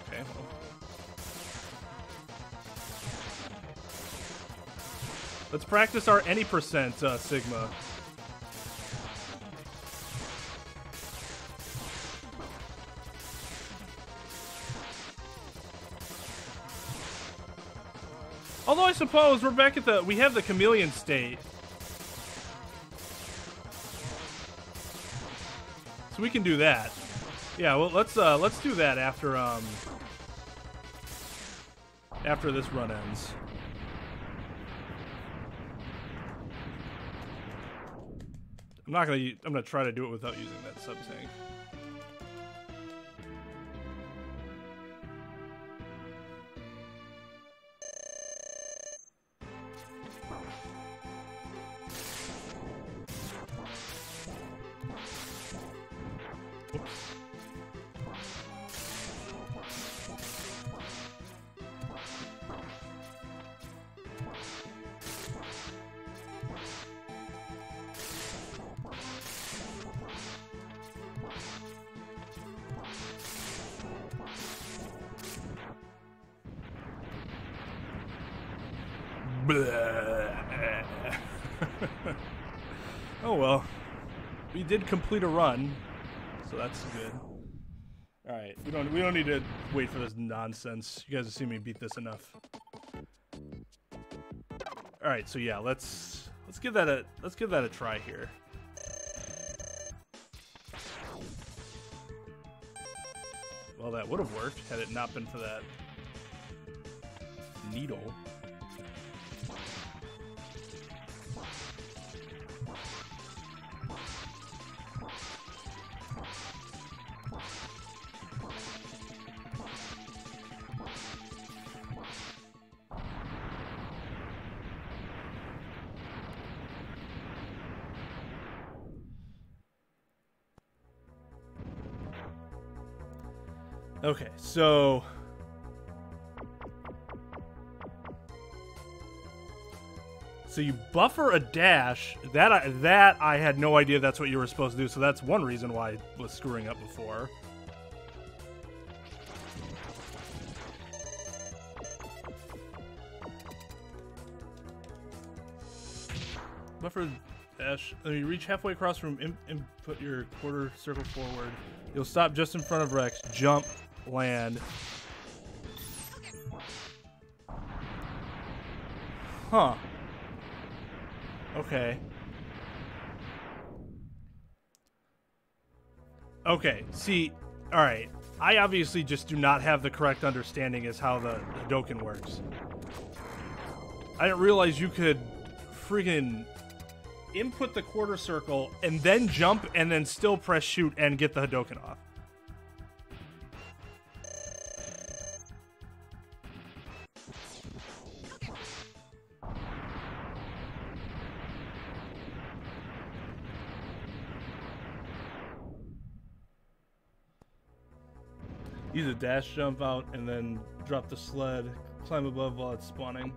Okay, well. Let's practice our any percent Sigma. Although I suppose we're back at we have the chameleon state. So we can do that. Yeah, well let's do that after this run ends. I'm gonna try to do it without using that sub tank. Oh well. we did complete a run, so that's good. All right, we don't need to wait for this nonsense. You guys have seen me beat this enough. All right, so yeah, let's give that a try here. Well, that would have worked had it not been for that needle. Okay, so you buffer a dash. That I had no idea that's what you were supposed to do, so that's one reason why I was screwing up before. Buffer dash. When you reach halfway across from input your quarter circle forward. You'll stop just in front of Rex. Jump, land. Huh. Okay. Okay, see, alright. I obviously just do not have the correct understanding as how the Hadoken works. I didn't realize you could freaking input the quarter circle and then jump and then still press shoot and get the Hadoken off. Use a dash jump out and then drop the sled, climb above while it's spawning.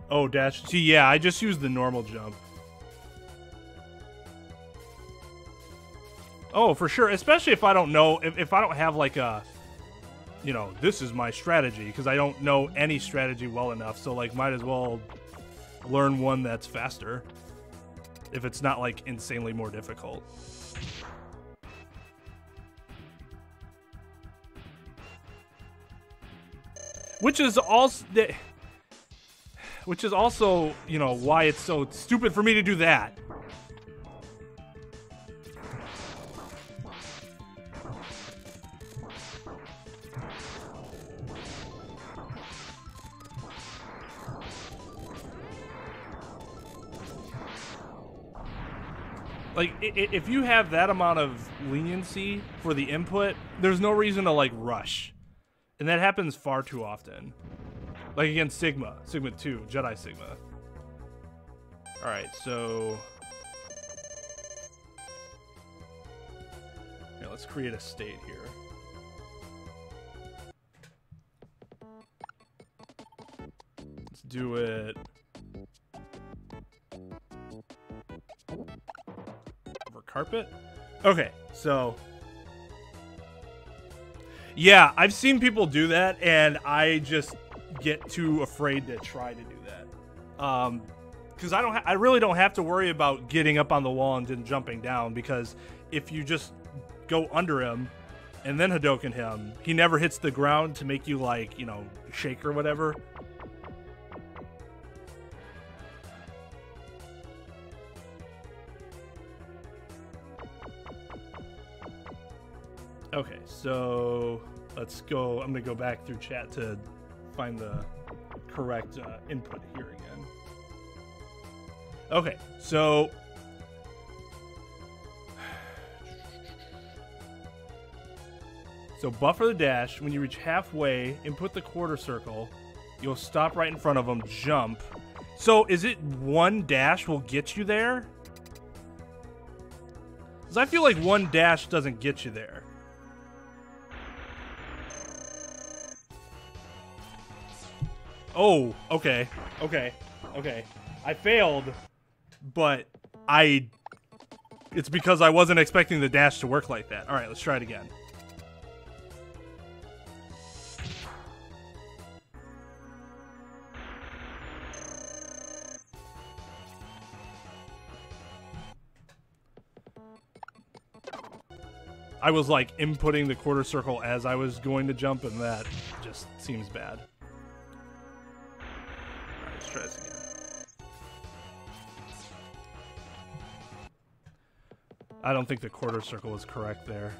Oh, dash. See, yeah, I just used the normal jump. Oh, for sure. Especially if I don't know, if I don't have like a, you know, this is my strategy, because I don't know any strategy well enough. So like, might as well learn one that's faster. If it's not like insanely more difficult. Which is also, you know, why it's so stupid for me to do that. Like, if you have that amount of leniency for the input, there's no reason to, like, rush. And that happens far too often. Like against Sigma 2, Jedi Sigma. Alright, so... Here, let's create a state here. Let's do it... over carpet? Okay, so... Yeah, I've seen people do that, and I just get too afraid to try to do that. Because I really don't have to worry about getting up on the wall and then jumping down, because if you just go under him and then Hadoken him, he never hits the ground to make you, like, you know, shake or whatever. Okay, so let's go. I'm going to go back through chat to find the correct input here again. Okay, so buffer the dash. When you reach halfway, input the quarter circle. You'll stop right in front of them, jump. So is it one dash will get you there? Because I feel like one dash doesn't get you there. Oh, okay. I failed, but it's because I wasn't expecting the dash to work like that. All right, let's try it again. I was like inputting the quarter circle as I was going to jump, and that just seems bad. Alright, let's try this again. I don't think the quarter circle is correct there.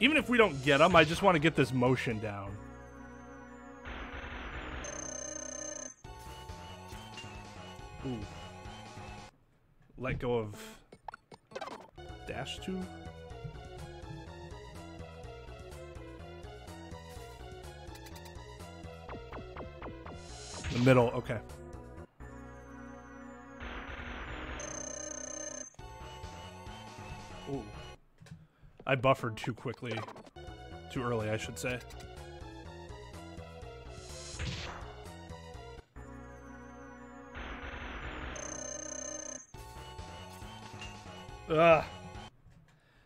Even if we don't get them, I just want to get this motion down. Ooh. Let go of dash 2. The middle, okay. Ooh. I buffered too quickly. Too early, I should say. Ugh.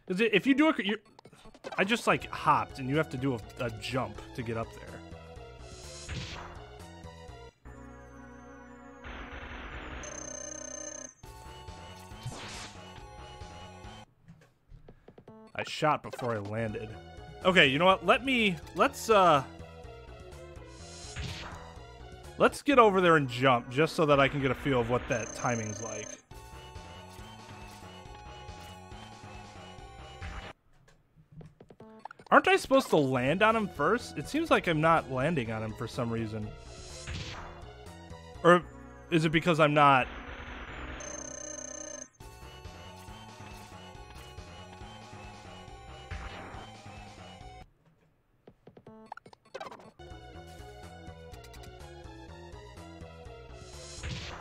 If you do it, I just like hopped, and you have to do a jump to get up there. I shot before I landed. Okay, you know what? Let's get over there and jump, just so that I can get a feel of what that timing's like. Aren't I supposed to land on him first? It seems like I'm not landing on him for some reason. Or is it because I'm not...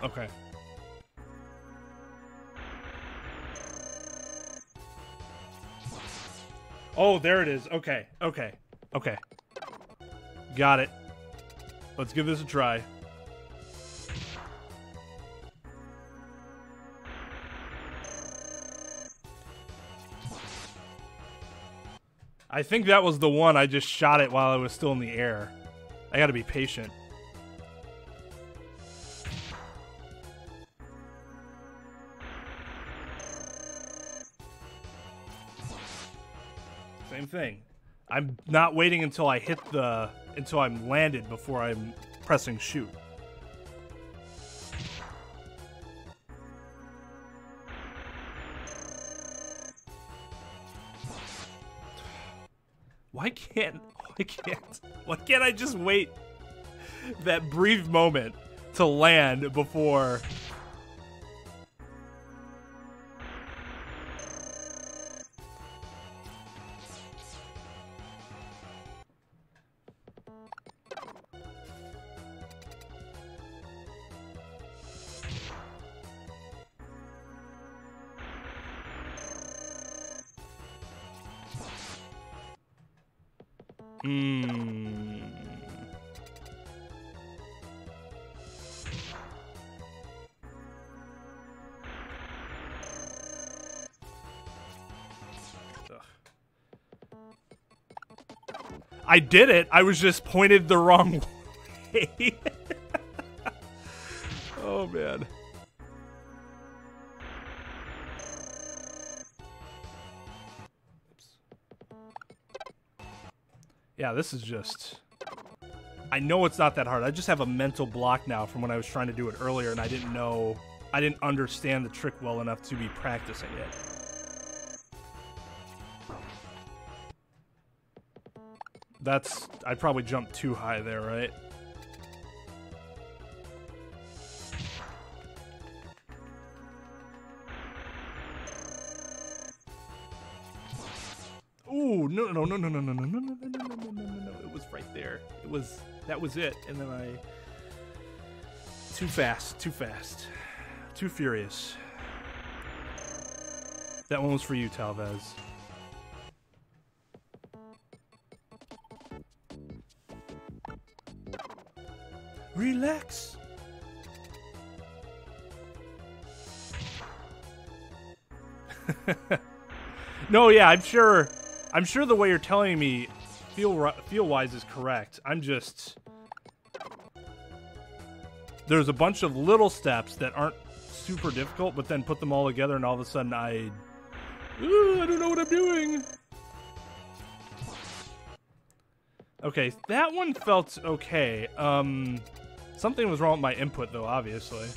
Okay. Oh, there it is. Okay, okay, okay. Got it. Let's give this a try. I think that was the one. I just shot it while I was still in the air. I gotta be patient. Same thing. I'm not waiting until I hit until I'm landed before I'm pressing shoot. Why can't I just wait that brief moment to land before... I did it. I was just pointed the wrong way. Oh, man. Oops. Yeah, this is just... I know it's not that hard. I just have a mental block now from when I was trying to do it earlier, and I didn't understand the trick well enough to be practicing it. I probably jumped too high there, right? Ooh, no. It was right there. That was it. And then too fast. Too furious. That one was for you, Talvez. Relax. No, yeah, I'm sure the way you're telling me feel-wise is correct. I'm just... There's a bunch of little steps that aren't super difficult, but then put them all together and all of a sudden I Ooh, I don't know what I'm doing. Okay, that one felt okay. Something was wrong with my input, though, obviously.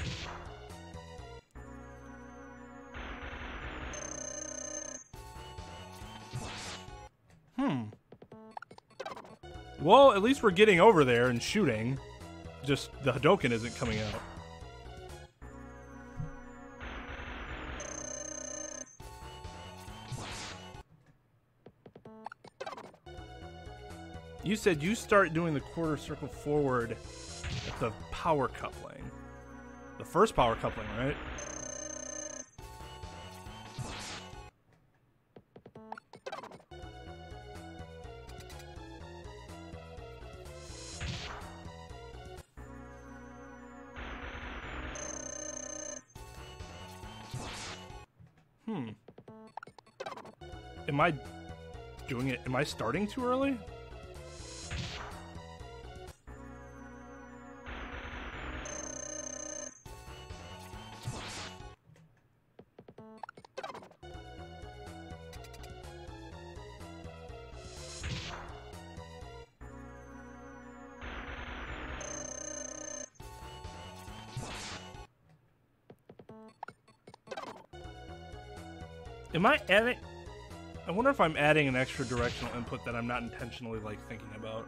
Well, at least we're getting over there and shooting. Just the Hadouken isn't coming out. You said you start doing the quarter circle forward at the power coupling. The first power coupling, right? Am I doing it? Am I starting too early? Am I adding... I wonder if I'm adding an extra directional input that I'm not intentionally, like, thinking about.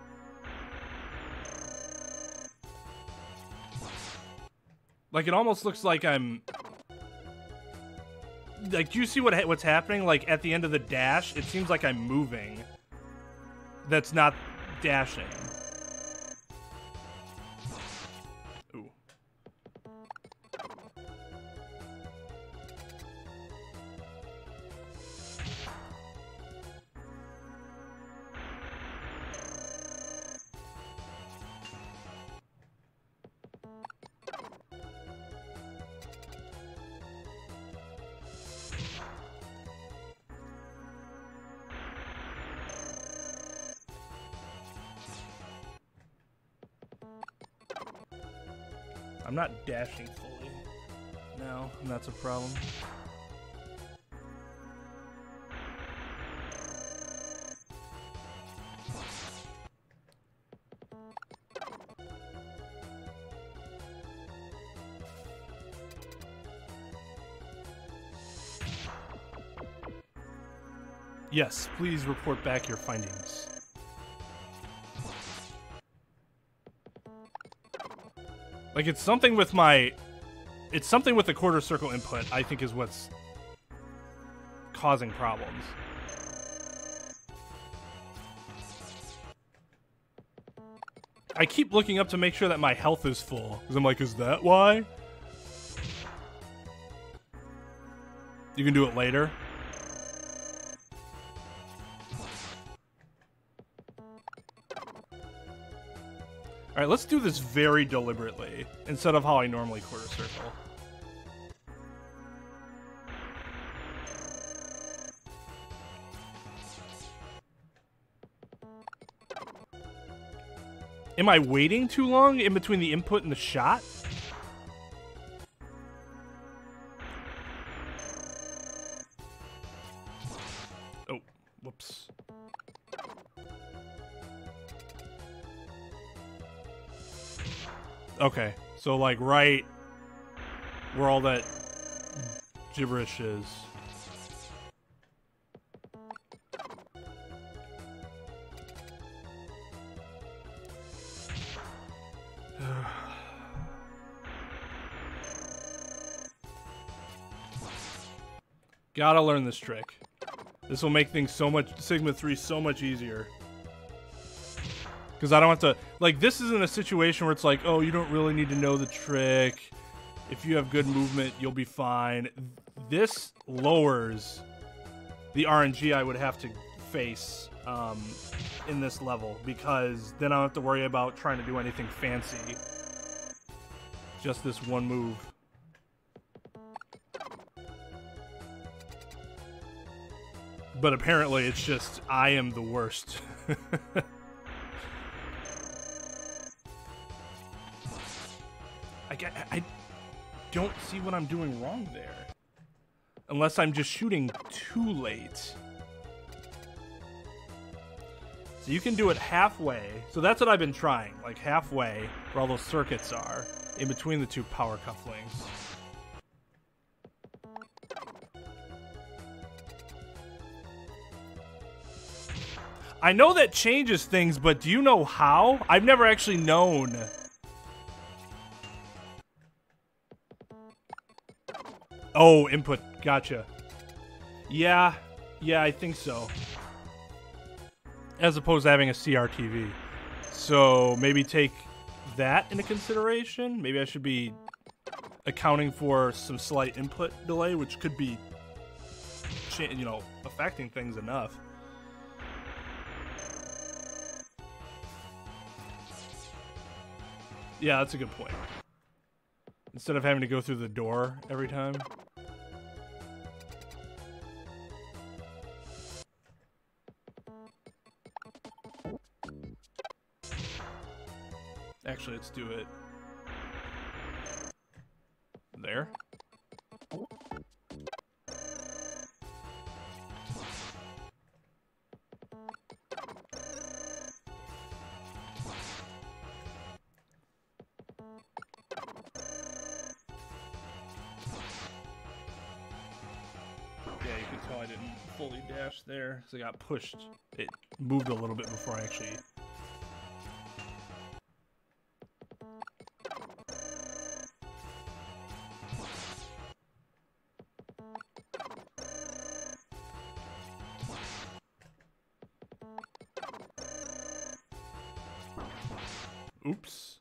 Like, it almost looks like I'm... Like, do you see what's happening? Like, at the end of the dash, it seems like I'm moving. That's not dashing. Ooh. I'm not dashing fully. No, and that's a problem. Yes, please report back your findings. Like, it's something with my... It's something with the quarter circle input, I think, is what's causing problems. I keep looking up to make sure that my health is full. Because I'm like, is that why? You can do it later. Alright, let's do this very deliberately, instead of how I normally quarter circle. Am I waiting too long in between the input and the shot? Oh, whoops. Okay, so like right where all that gibberish is. Gotta learn this trick. This will make things so much, Sigma 3 so much easier. Because I don't have to, like, this isn't a situation where it's like, oh, you don't really need to know the trick. If you have good movement, you'll be fine. This lowers the RNG I would have to face in this level, because then I don't have to worry about trying to do anything fancy. Just this one move. But apparently it's just, I am the worst. I don't see what I'm doing wrong there. Unless I'm just shooting too late. So you can do it halfway. So that's what I've been trying. Like halfway, where all those circuits are. In between the two power cufflinks. I know that changes things, but do you know how? I've never actually known. Oh, input. Gotcha. Yeah, I think so. As opposed to having a CRTV. So maybe take that into consideration. Maybe I should be accounting for some slight input delay, which could be, you know, affecting things enough. Yeah, that's a good point. Instead of having to go through the door every time. Actually, let's do it there. Yeah, you can tell I didn't fully dash there because I got pushed. It moved a little bit before I actually... Oops.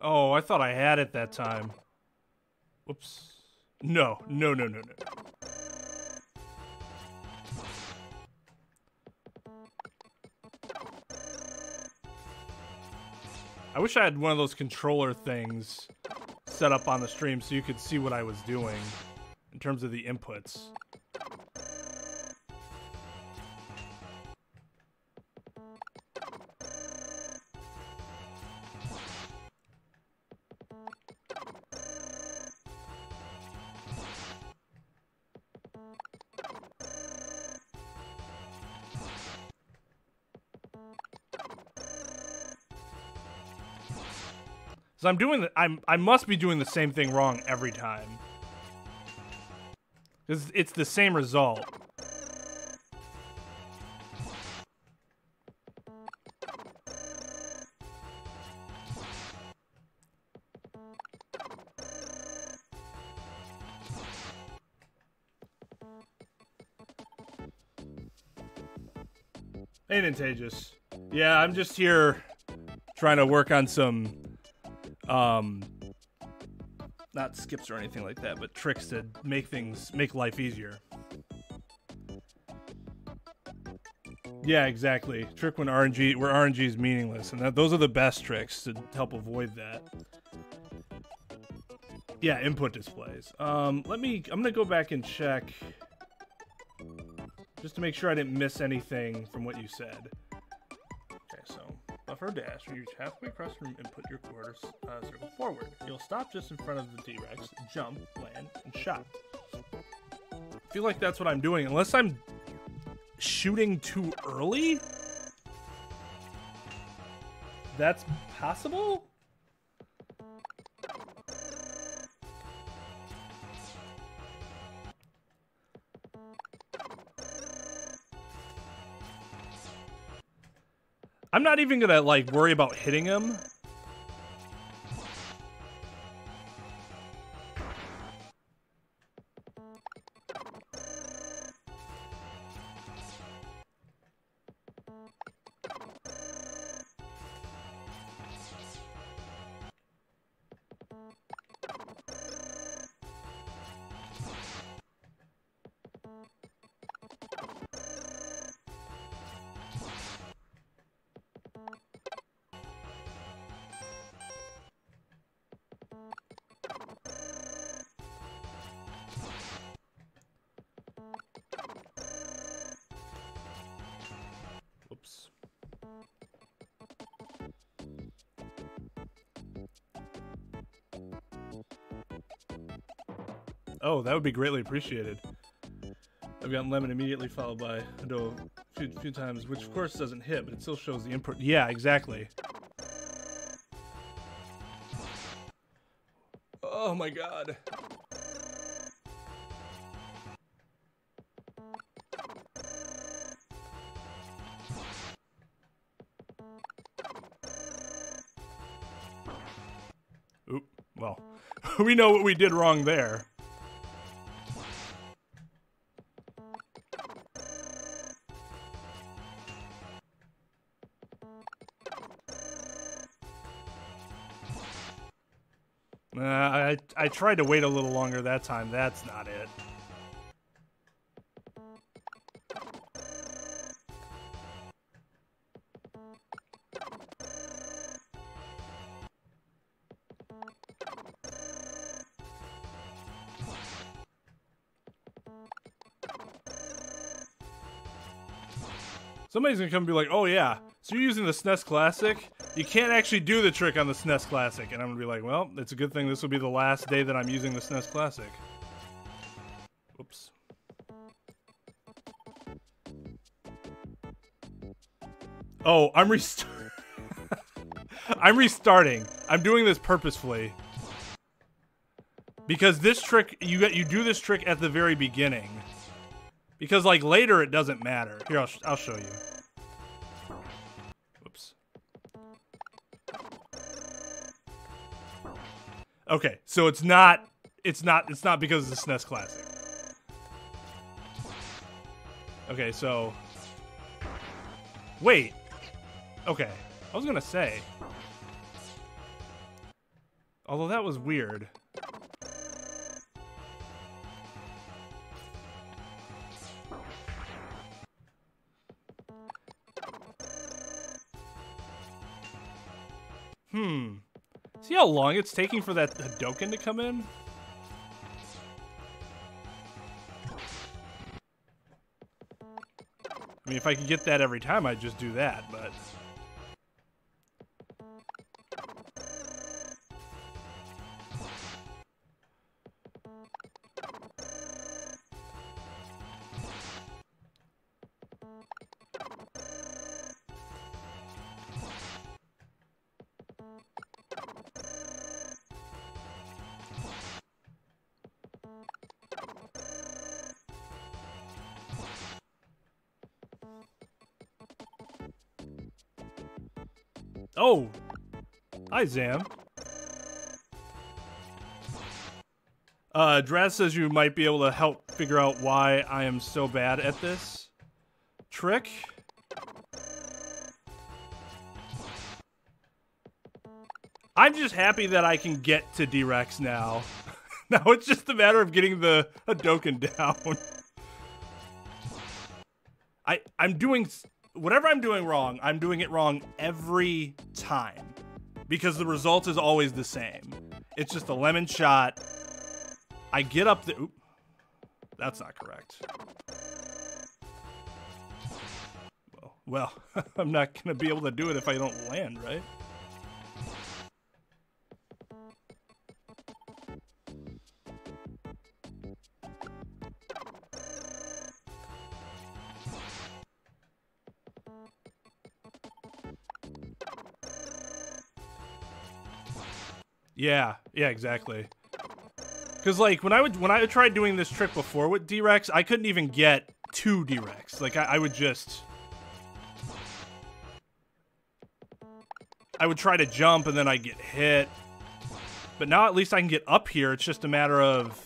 Oh, I thought I had it that time. Whoops. No. I wish I had one of those controller things set up on the stream so you could see what I was doing in terms of the inputs. So I must be doing the same thing wrong every time. It's the same result. Hey, Nintagious. Yeah, I'm just here trying to work on some not skips or anything like that, but tricks to make life easier. Yeah, exactly. Trick where RNG is meaningless, and those are the best tricks to help avoid that. Yeah, input displays. I'm gonna go back and check just to make sure I didn't miss anything from what you said. Okay, so buffer dash, when you reach halfway across the room and put your quarter circle forward. You'll stop just in front of the T-Rex, jump, land, and shot. I feel like that's what I'm doing, unless I'm shooting too early? That's possible? I'm not even gonna, like, worry about hitting him. Oh, that would be greatly appreciated. I've gotten lemon immediately followed by Hado a few times, which of course doesn't hit, but it still shows the input. Yeah, exactly. Oh my god. Oop, well, we know what we did wrong there. I tried to wait a little longer that time. That's not it. Somebody's gonna come and be like, oh yeah, so you're using the SNES Classic? You can't actually do the trick on the SNES Classic. And I'm gonna be like, well, it's a good thing this will be the last day that I'm using the SNES Classic. Oops. Oh, I'm restarting. I'm doing this purposefully. Because this trick, you do this trick at the very beginning. Because, like, later it doesn't matter. Here, I'll show you. Whoops. Okay, so it's not because of the SNES Classic. Okay, so... Wait. Okay, I was gonna say. Although that was weird. See how long it's taking for that Hadoken to come in? I mean, if I could get that every time, I'd just do that, but... Oh! Hi, Zam. Draz says you might be able to help figure out why I am so bad at this trick. I'm just happy that I can get to D-Rex now. Now it's just a matter of getting the Hadoken down. I'm doing... Whatever I'm doing wrong, I'm doing it wrong every time. Because the result is always the same. It's just a lemon shot. I get up the... Oop. That's not correct. Well, I'm not going to be able to do it if I don't land, right? Yeah, exactly. Because like when I tried doing this trick before with D-Rex, I couldn't even get to D-Rex. Like I would try to jump and then I'd get hit. But now at least I can get up here. It's just a matter of...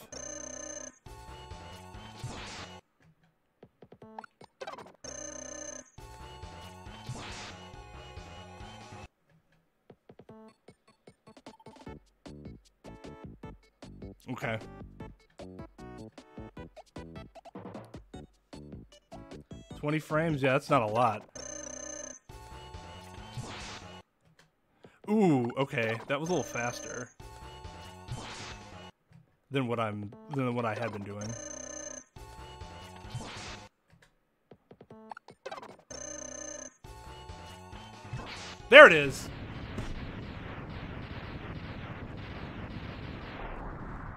Okay. $20 frames? Yeah, that's not a lot. Ooh, okay. That was a little faster than what I had been doing. There it is.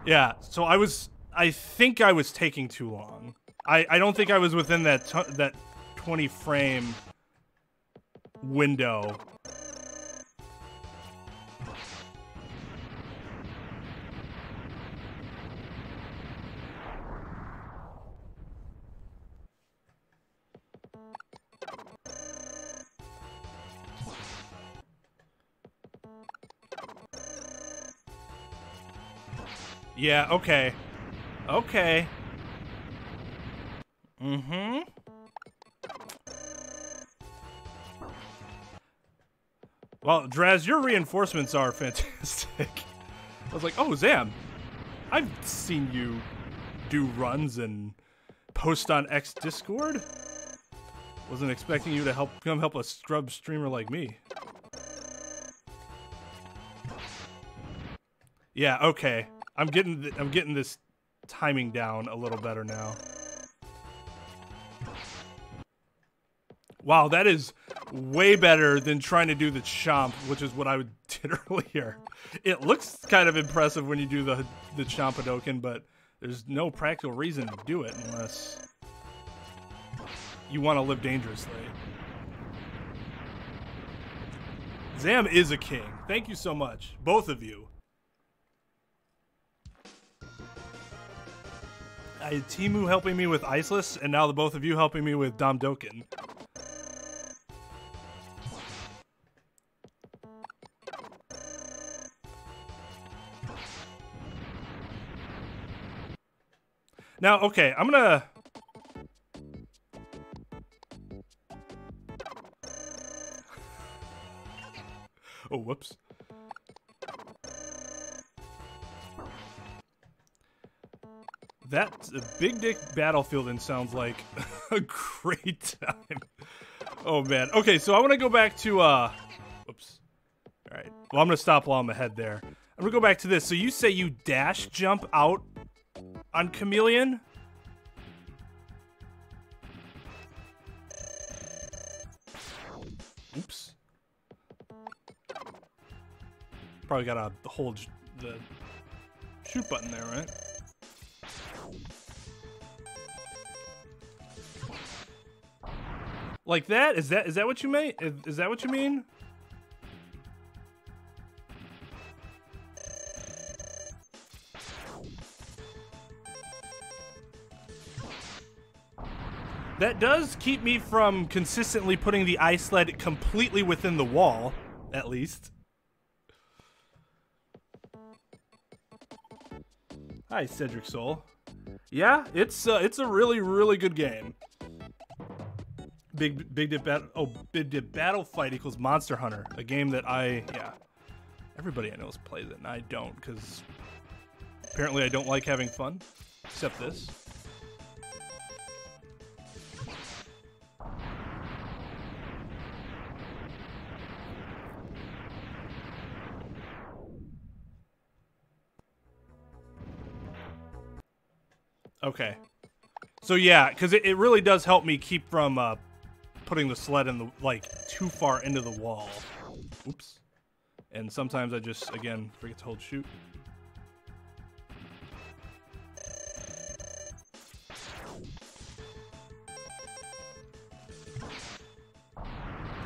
Yeah, so I was I think I was taking too long. I don't think I was within that 20 frame window. Yeah, okay. Okay. Mm-hmm. Well, Draz, your reinforcements are fantastic. I was like, oh, Zam, I've seen you do runs and post on X Discord. Wasn't expecting you to come help a scrub streamer like me. Yeah, okay. I'm getting this timing down a little better now. Wow, that is way better than trying to do the chomp, which is what I did earlier. It looks kind of impressive when you do the Chompadoken, but there's no practical reason to do it unless you want to live dangerously. Zam is a king. Thank you so much, both of you. I had Timu helping me with Iceless, and now the both of you helping me with Domdoken. Now, okay, I'm gonna... Oh, whoops. That Big Dick Battlefielding sounds like a great time. Oh, man. Okay, so I want to go back to, whoops. All right. Well, I'm going to stop while I'm ahead there. I'm going to go back to this. So you say you dash jump out on Chameleon? Oops. Probably got to hold the shoot button there, right? Like that? Is that what you mean? Is that what you mean? That does keep me from consistently putting the ice sled completely within the wall, at least. Hi, Cedric Soul. Yeah, it's a really, really good game. Big Dip Battle Fight equals Monster Hunter, a game that everybody I know plays it, and I don't, because apparently I don't like having fun, except this. Okay. So yeah, because it really does help me keep from putting the sled in the too far into the wall. Oops. And sometimes I just again forget to hold shoot.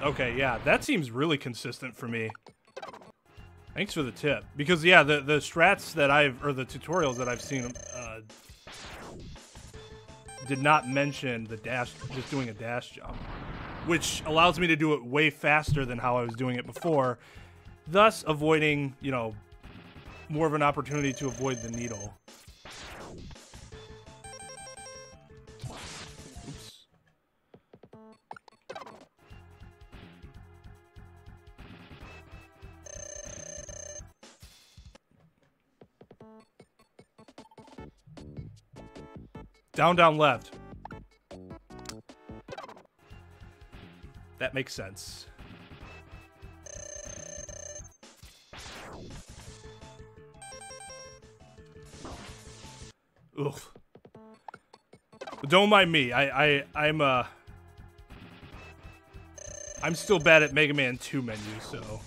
Okay, yeah, that seems really consistent for me. Thanks for the tip. Because yeah, the strats that the tutorials that I've seen did not mention the dash, just doing a dash jump, which allows me to do it way faster than how I was doing it before, thus avoiding, you know, more of an opportunity to avoid the needle. Oops. Down, down, left. That makes sense. Ugh. Don't mind me. I'm still bad at Mega Man 2 menus, so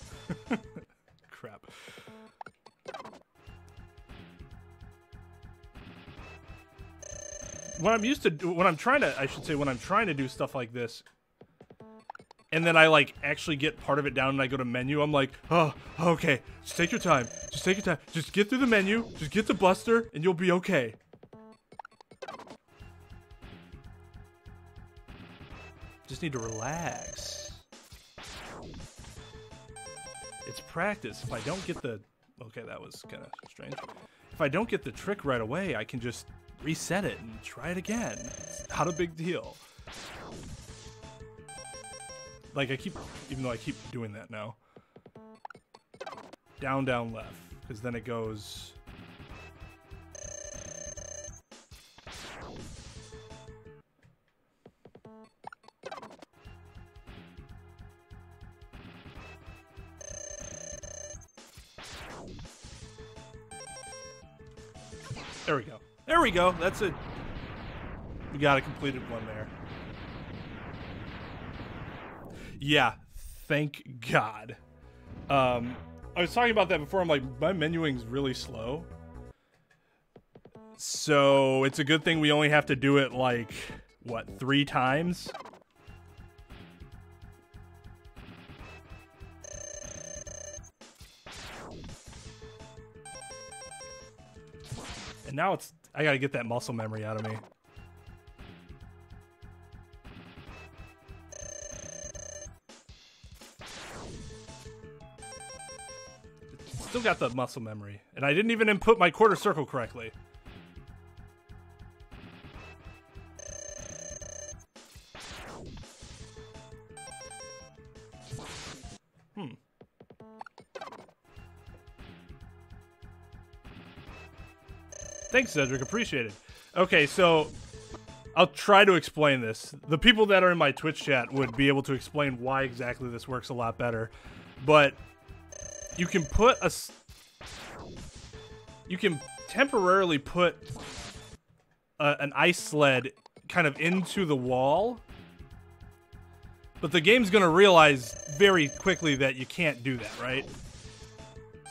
crap. when I'm used to, when I'm trying to, I should say, when I'm trying to do stuff like this, and then I like actually get part of it down and I go to menu, I'm like, oh, okay, just take your time. Just take your time. Just get through the menu. Just get to Buster and you'll be okay. Just need to relax. It's practice. If I don't get the, okay, that was kind of strange. If I don't get the trick right away, I can just reset it and try it again. It's not a big deal. Like I keep, even though I keep doing that now. Down, down, left. Because then it goes... There we go. There we go. That's it. We got a completed one there. Yeah, thank God. I was talking about that before. I'm like, my menuing's really slow. So it's a good thing we only have to do it like, what, 3 times? And now it's, I gotta get that muscle memory out of me. Still got the muscle memory. And I didn't even input my quarter circle correctly. Thanks, Cedric. Appreciate it. Okay, so I'll try to explain this. The people that are in my Twitch chat would be able to explain why exactly this works a lot better. But you can put a... You can temporarily put an ice sled kind of into the wall. But the game's going to realize very quickly that you can't do that, right?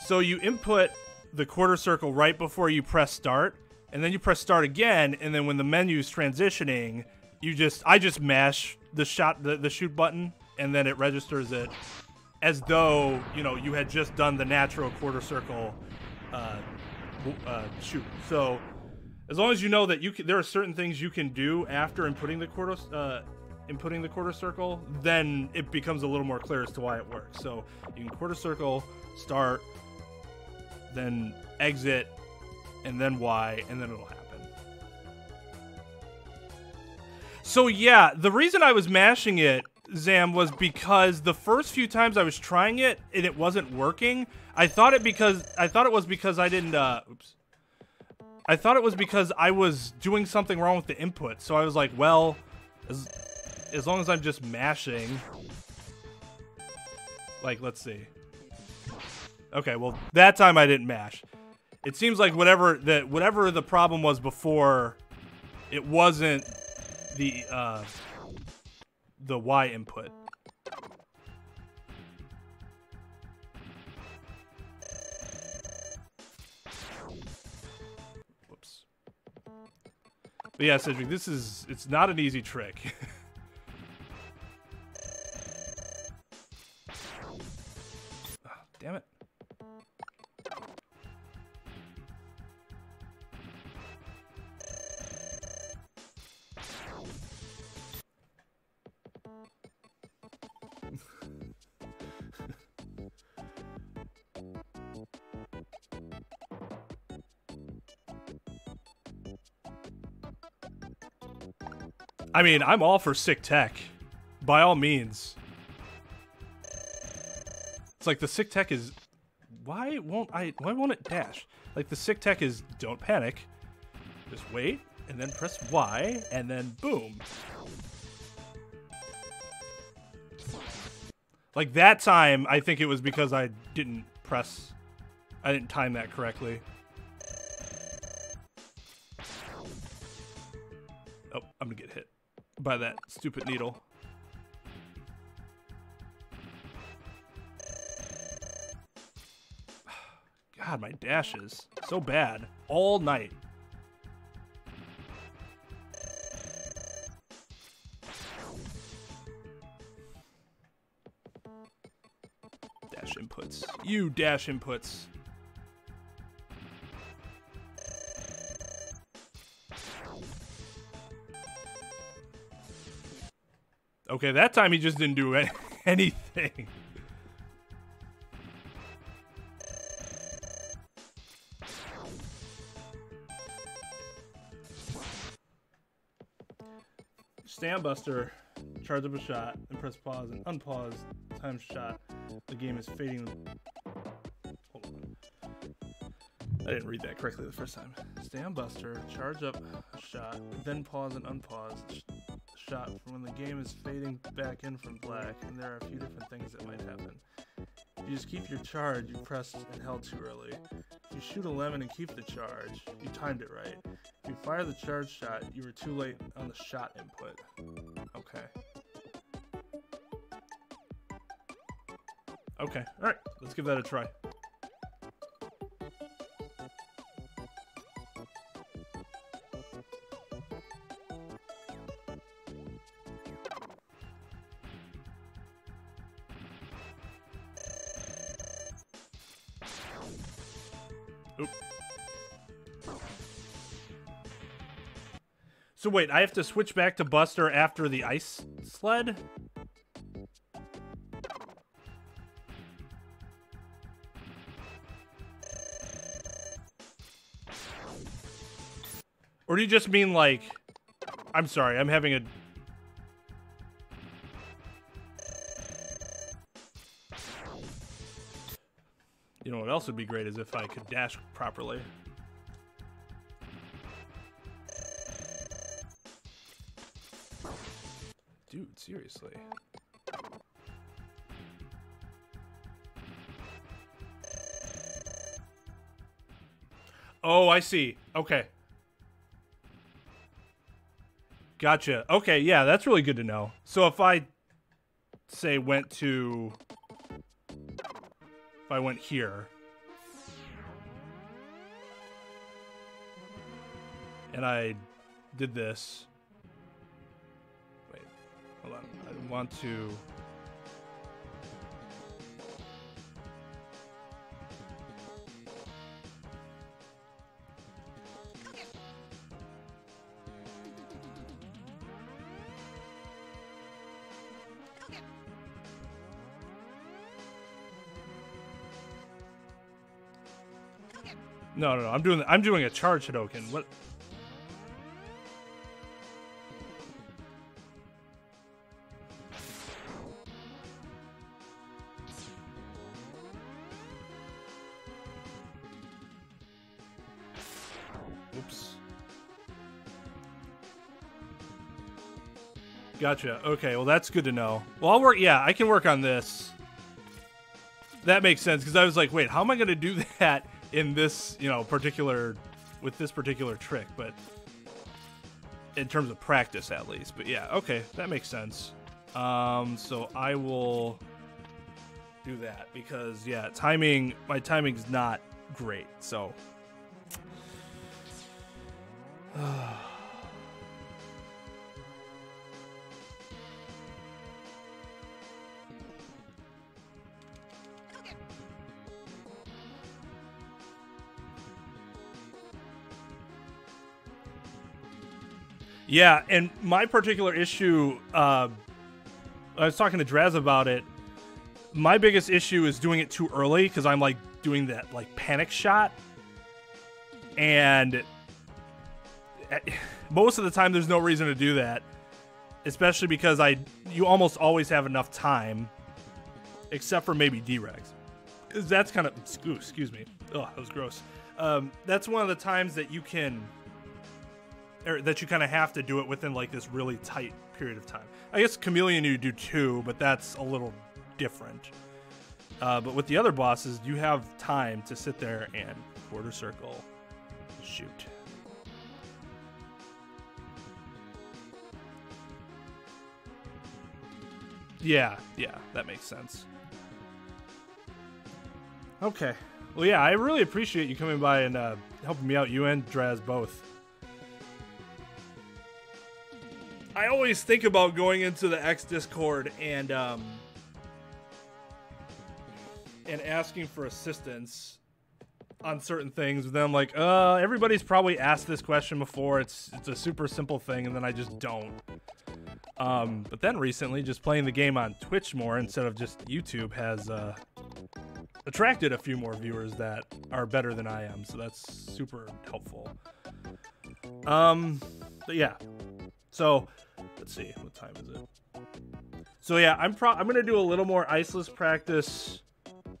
So you input the quarter circle right before you press start, and then you press start again, and then when the menu's transitioning, I just mash the shoot button, and then it registers it as though, you know, you had just done the natural quarter circle shoot. So as long as you know that there are certain things you can do after inputting the quarter circle, then it becomes a little more clear as to why it works. So you can quarter circle, start, then exit, and then Y, and then it'll happen. So yeah, the reason I was mashing it, Zam, was because the first few times I was trying it and it wasn't working. I thought it was because I didn't oops. I thought it was because I was doing something wrong with the input. So I was like, well, as long as I'm just mashing, like, let's see. Okay, well, that time I didn't mash. It seems like whatever the problem was before, it wasn't the Y input. Whoops. But yeah, Cedric, it's not an easy trick. Oh, damn it. I mean, I'm all for sick tech. By all means. It's like the sick tech is... Why won't it dash? Like the sick tech is, don't panic. Just wait, and then press Y, and then boom. Like that time, I think it was because I didn't time that correctly. Oh, I'm gonna get hit by that stupid needle. God, my dash is so bad all night. inputs. You dash inputs. Okay, that time he just didn't do anything. Stand Buster, charge up a shot, and press pause and unpause time shot. The game is fading. Hold on. I didn't read that correctly the first time. Stand Buster, charge up a shot, then pause and unpause shot for when the game is fading back in from black, and there are a few different things that might happen. If you just keep your charge, you pressed and held too early. If you shoot a lemon and keep the charge, you timed it right. If you fire the charge shot, you were too late on the shot input. Okay. Okay, alright, let's give that a try. Oop. So wait, I have to switch back to Buster after the ice sled? Or do you just mean like... I'm sorry, I'm having a... You know what else would be great is if I could dash properly. Dude, seriously. Oh, I see. Okay. Gotcha. Okay, yeah, that's really good to know. So if I, say, went to... If I went here... And I did this... Wait, hold on. I want to... No, I'm doing a charge Hadoken. What? Oops. Gotcha. Okay, well that's good to know. Well, I'll work. Yeah, I can work on this. That makes sense because I was like, wait, how am I going to do that in this, you know, with this particular trick? But in terms of practice, at least. But yeah, okay, that makes sense. So I will do that because yeah, my timing's not great. So. Yeah, and my particular issue, I was talking to Draz about it. My biggest issue is doing it too early because I'm like doing that like panic shot, and most of the time there's no reason to do that, especially because you almost always have enough time, except for maybe D-Regs. That's kind of excuse me. Oh, that was gross. That's one of the times that you can. Or that you kind of have to do it within like this really tight period of time. I guess Chameleon you do too, but that's a little different. But with the other bosses, you have time to sit there and quarter circle shoot. Yeah, that makes sense. Okay. Well, yeah, I really appreciate you coming by and helping me out, you and Draz both. I always think about going into the X Discord and and asking for assistance on certain things. Then I'm like, everybody's probably asked this question before. It's a super simple thing, and then I just don't. But then recently, just playing the game on Twitch more instead of just YouTube has attracted a few more viewers that are better than I am, so that's super helpful. But yeah, so let's see, what time is it? So yeah, I'm gonna do a little more iceless practice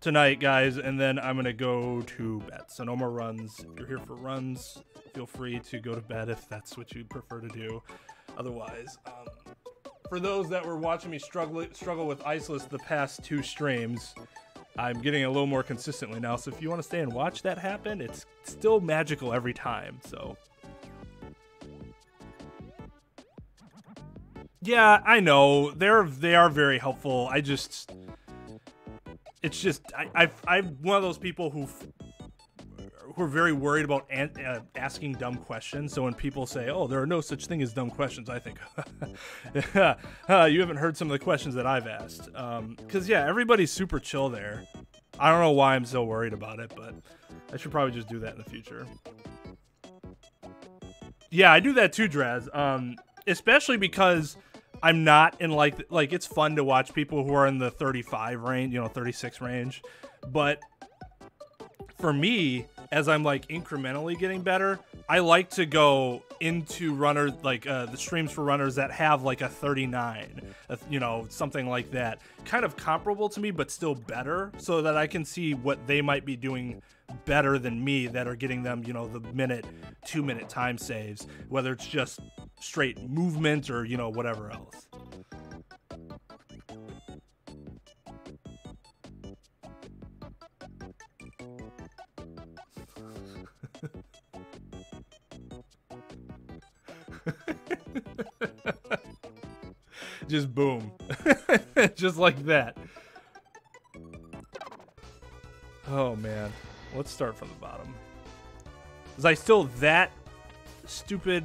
tonight, guys, and then I'm gonna go to bed. So no more runs. If you're here for runs, feel free to go to bed if that's what you prefer to do. Otherwise, for those that were watching me struggle with iceless the past 2 streams, I'm getting a little more consistently now. So if you want to stay and watch that happen, it's still magical every time. So yeah, I know they are very helpful. It's just I'm one of those people who are very worried about asking dumb questions. So when people say, "Oh, there are no such thing as dumb questions," I think, you haven't heard some of the questions that I've asked. Because yeah, everybody's super chill there. I don't know why I'm so worried about it, but I should probably just do that in the future. Yeah, I do that too, Draz. Especially because I'm not in like it's fun to watch people who are in the 35 range, 36 range. But for me, as I'm like incrementally getting better, I like to go into runners like the streams for runners that have like a 39, something like that, kind of comparable to me, but still better, so that I can see what they might be doing better than me that are getting them, the minute, 2-minute time saves, whether it's just straight movement or, whatever else. Just boom. Just like that. Oh man, let's start from the bottom. Was I still that stupid?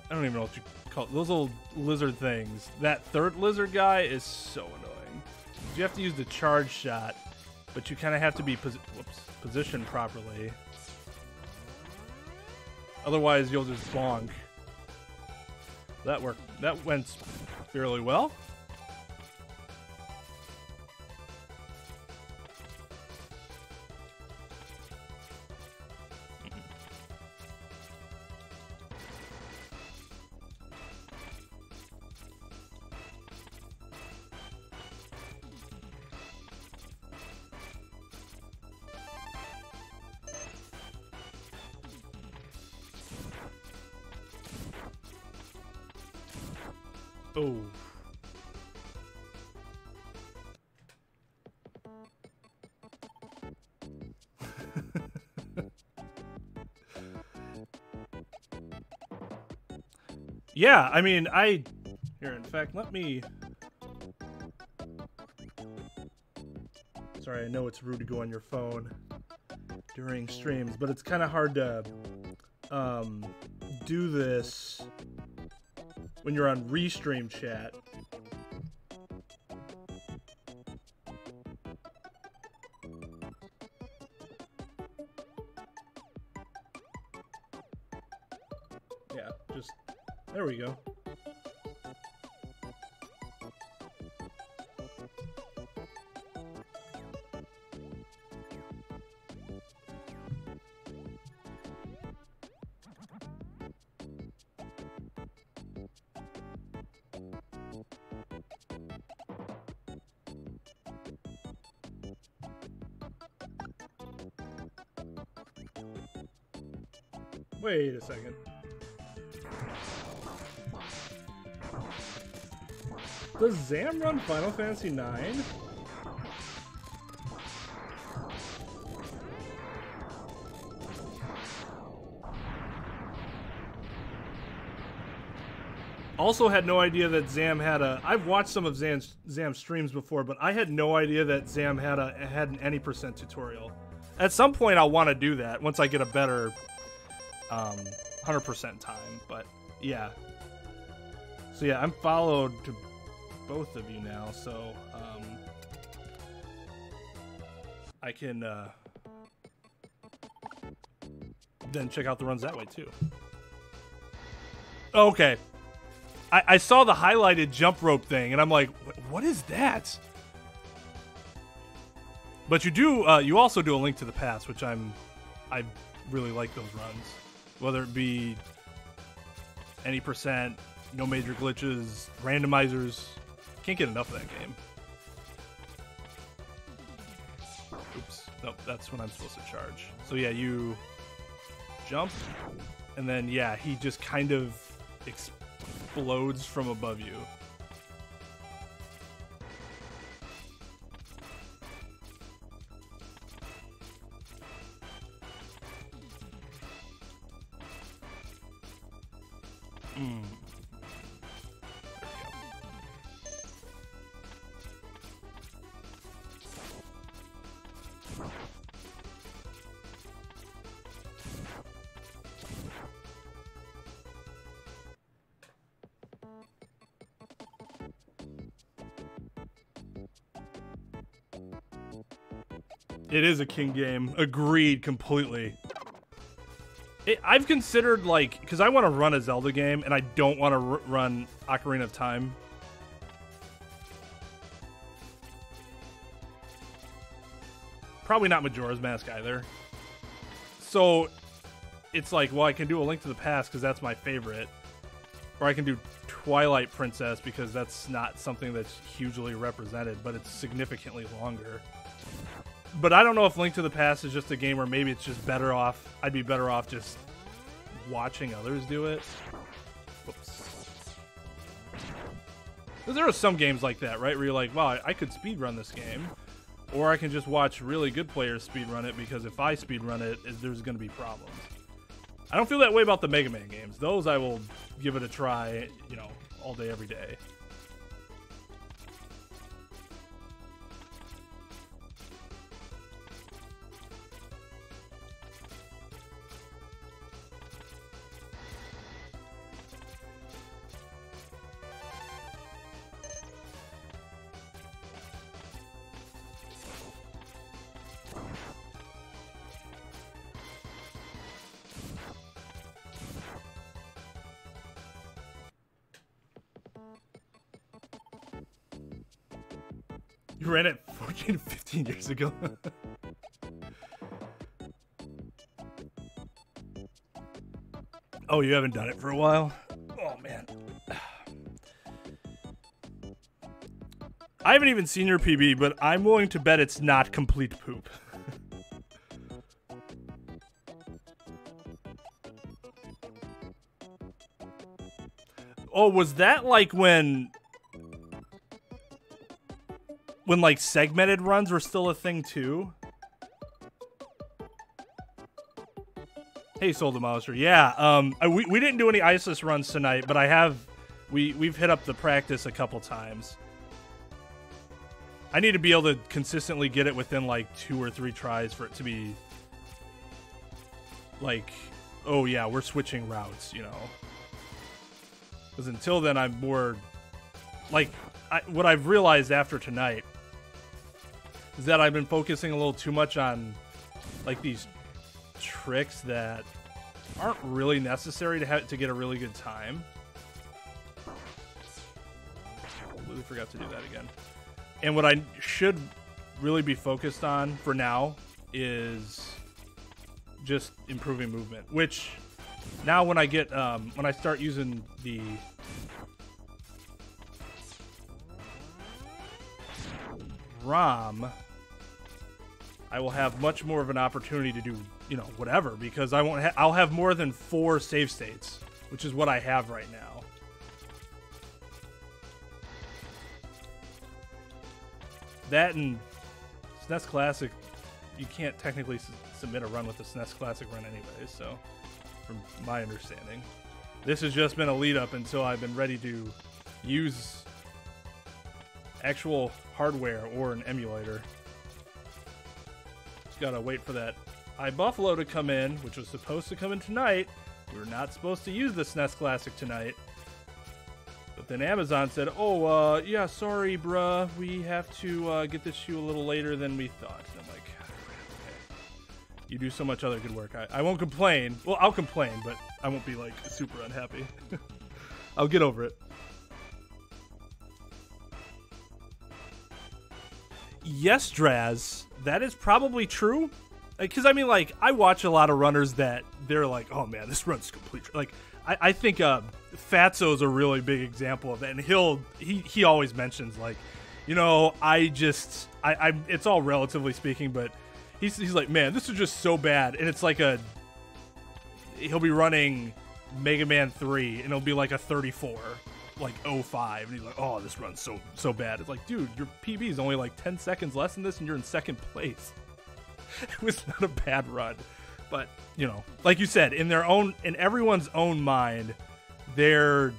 I don't even know what you call it. Those little lizard things. That third lizard guy is so annoying. You have to use the charge shot, but you kind of have to be positioned properly. Otherwise, you'll just bonk. That worked. That went fairly well. Oh. Yeah, I mean, here, in fact, let me... Sorry, I know it's rude to go on your phone during streams, but it's kind of hard to do this when you're on restream chat. Yeah, just, there we go. Wait a second. Does Zam run Final Fantasy IX? Also had no idea that Zam had a... I've watched some of Zam's streams before, but I had no idea that Zam had an any % tutorial. At some point, I'll want to do that once I get a better 100% time, but yeah. So yeah, I'm followed to both of you now, so I can then check out the runs that way too. Okay. I saw the highlighted jump rope thing, and I'm like, what is that? But you also do a Link to the Past, which I really like those runs. Whether it be any percent, no major glitches, randomizers. Can't get enough of that game. Oops. Nope, that's when I'm supposed to charge. So yeah, you jump, and then yeah, he just kind of explodes from above you. It is a king game. Agreed completely. I've considered, like, because I want to run a Zelda game, and I don't want to run Ocarina of Time. Probably not Majora's Mask either. So, it's like, well, I can do A Link to the Past because that's my favorite. Or I can do Twilight Princess because that's not something that's hugely represented, but it's significantly longer. But I don't know if Link to the Past is just a game where maybe it's just better off. I'd be better off just watching others do it. Whoops. There are some games like that, right? Where you're like, wow, I could speedrun this game. Or I can just watch really good players speedrun it, because if I speedrun it, there's going to be problems. I don't feel that way about the Mega Man games. Those I will give it a try, you know, all day, every day. You ran it 14 to 15 years ago. Oh, you haven't done it for a while? Oh, man. I haven't even seen your PB, but I'm willing to bet it's not complete poop. Oh, was that like when like segmented runs were still a thing too? Hey, Soul Demolisher. Yeah, we didn't do any ISIS runs tonight, but we've hit up the practice a couple times. I need to be able to consistently get it within like 2 or 3 tries for it to be like, oh yeah, we're switching routes, you know. Because until then, I'm more like, what I've realized after tonight is that I've been focusing a little too much on like these tricks that aren't really necessary to get a really good time. Completely forgot to do that again. And what I should really be focused on for now is just improving movement, which now when I get when I start using the ROM, I will have much more of an opportunity to do, you know, whatever, because I'll have more than 4 save states, which is what I have right now. That and SNES Classic, you can't technically submit a run with the SNES Classic run anyway, so from my understanding. This has just been a lead up until I've been ready to use actual hardware or an emulator. Just gotta wait for that iBuffalo to come in, which was supposed to come in tonight. We were not supposed to use the SNES Classic tonight. But then Amazon said, oh, yeah, sorry, bruh. We have to get this to you a little later than we thought. And I'm like, You do so much other good work. I won't complain. Well, I'll complain, but I won't be like super unhappy. I'll get over it. Yes, Draz, that is probably true. Because I mean, like, I watch a lot of runners that they're like, oh man, this run's complete. Like, I think Fatso's a really big example of that, and he always mentions like, you know, it's all relatively speaking, but he's like, man, this is just so bad, and it's like he'll be running Mega Man 3, and it'll be like a 34, like 05, and he's like, oh, this run's so bad. It's like, dude, your PB is only like 10 seconds less than this, and you're in second place. It was not a bad run, but you know, like you said, in everyone's own mind, their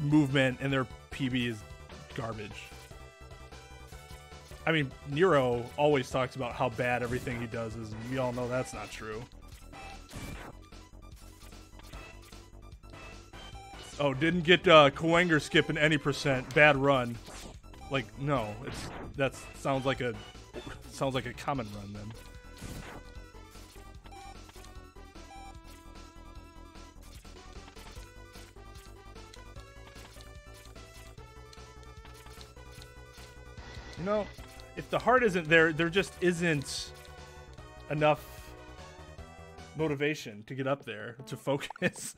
movement and their PB is garbage. I mean, Nero always talks about how bad everything he does is, and we all know that's not true. Oh, didn't get Koenger skipping any %. Bad run. Like, no, that sounds like a common run then. You know, if the heart isn't there just isn't enough motivation to get up there, to focus.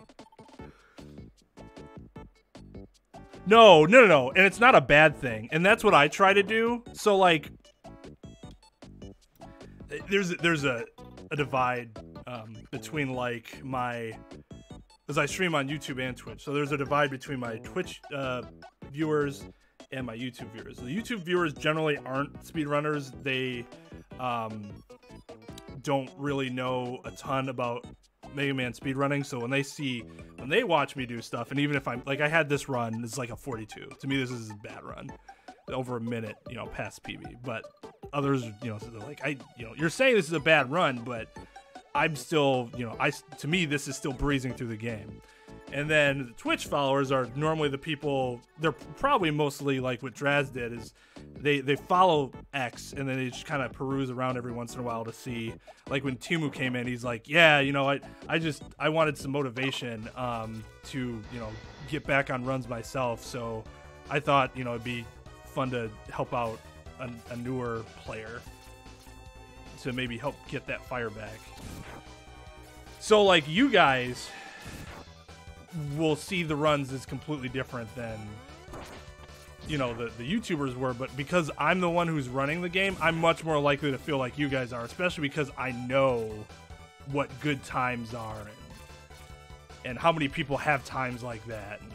No. And it's not a bad thing. And that's what I try to do. So, like, there's a divide between, like, as I stream on YouTube and Twitch. So there's a divide between my Twitch viewers and my YouTube viewers. The YouTube viewers generally aren't speedrunners. They don't really know a ton about Mega Man speedrunning, so when they watch me do stuff, and even if I'm like, I had this run, it's like a 42. To me, this is a bad run, over a minute, you know, past PB. But others, you know, they're like, you're saying this is a bad run, but I'm still, you know, to me, this is still breezing through the game. And then the Twitch followers are normally the people, they're probably mostly like what Draz did, is they follow X, and then they just kind of peruse around every once in a while to see, like when Timu came in, he's like, yeah, you know, I wanted some motivation to, you know, get back on runs myself, so I thought, you know, it'd be fun to help out a newer player to maybe help get that fire back. So, like, you guys will see the runs as completely different than, you know, the YouTubers were, but because I'm the one who's running the game, I'm much more likely to feel like you guys are, especially because I know what good times are and how many people have times like that, and,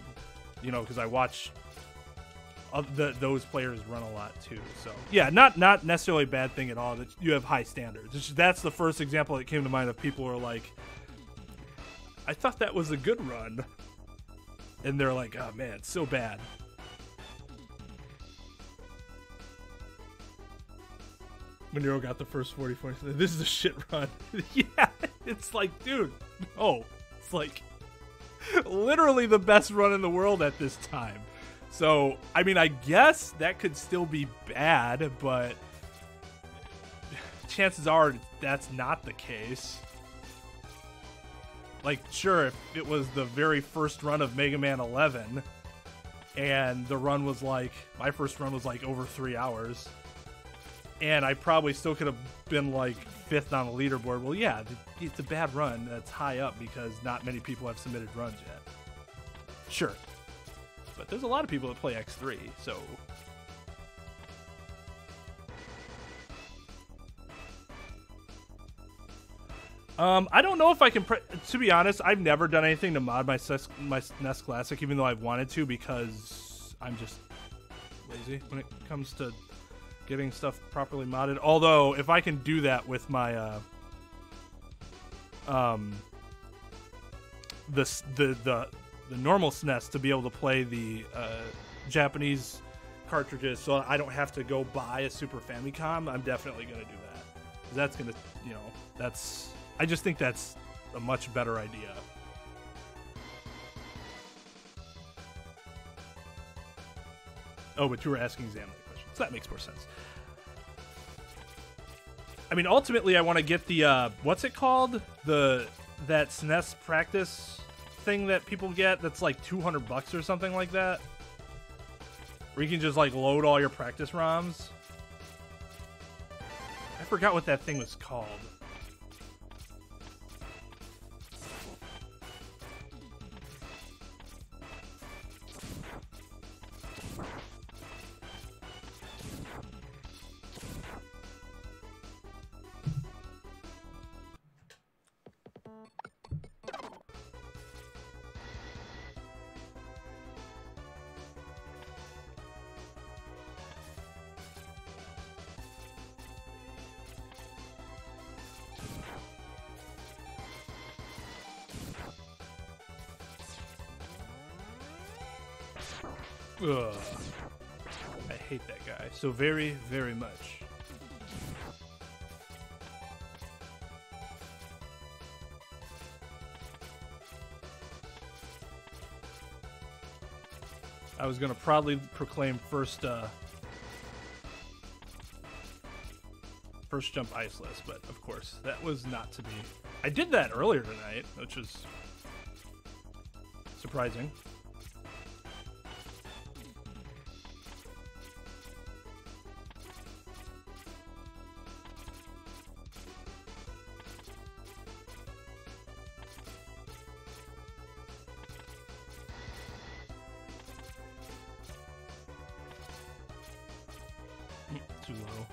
you know, because I watch those players run a lot too. So yeah, not necessarily a bad thing at all that you have high standards. That's the first example that came to mind of people who are like, I thought that was a good run, and they're like, oh man, it's so bad. Manero got the first 44. This is a shit run. Yeah, it's like, dude, no. It's like literally the best run in the world at this time. So, I mean, I guess that could still be bad, but chances are that's not the case. Like, sure, if it was the very first run of Mega Man 11, and the run was like, my first run was like over 3 hours, and I probably still could have been like 5th on the leaderboard. Well, yeah, it's a bad run that's high up because not many people have submitted runs yet. Sure. But there's a lot of people that play X3, so... I don't know if I can... to be honest, I've never done anything to mod my SNES Classic, even though I've wanted to, because I'm just lazy when it comes to getting stuff properly modded. Although, if I can do that with my... the normal SNES to be able to play the Japanese cartridges, so I don't have to go buy a Super Famicom, I'm definitely going to do that. 'Cause that's going to, you know, that's... I just think that's a much better idea. Oh, but you were asking Xamley questions. So that makes more sense. I mean, ultimately, I want to get the what's it called? That SNES practice thing that people get. That's like $200 or something like that. Where you can just like load all your practice ROMs. I forgot what that thing was called. Ugh. I hate that guy so very, very much. I was gonna proudly proclaim first jump iceless, but of course that was not to be. I did that earlier tonight, which is surprising. Too low.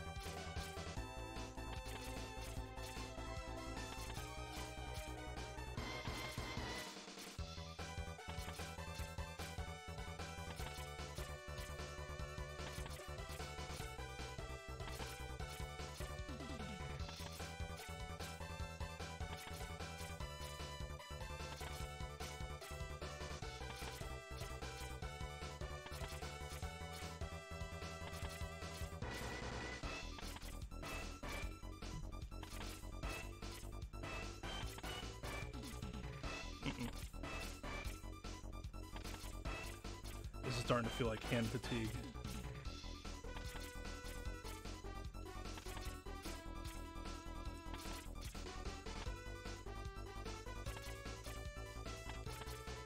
This is starting to feel like hand fatigue.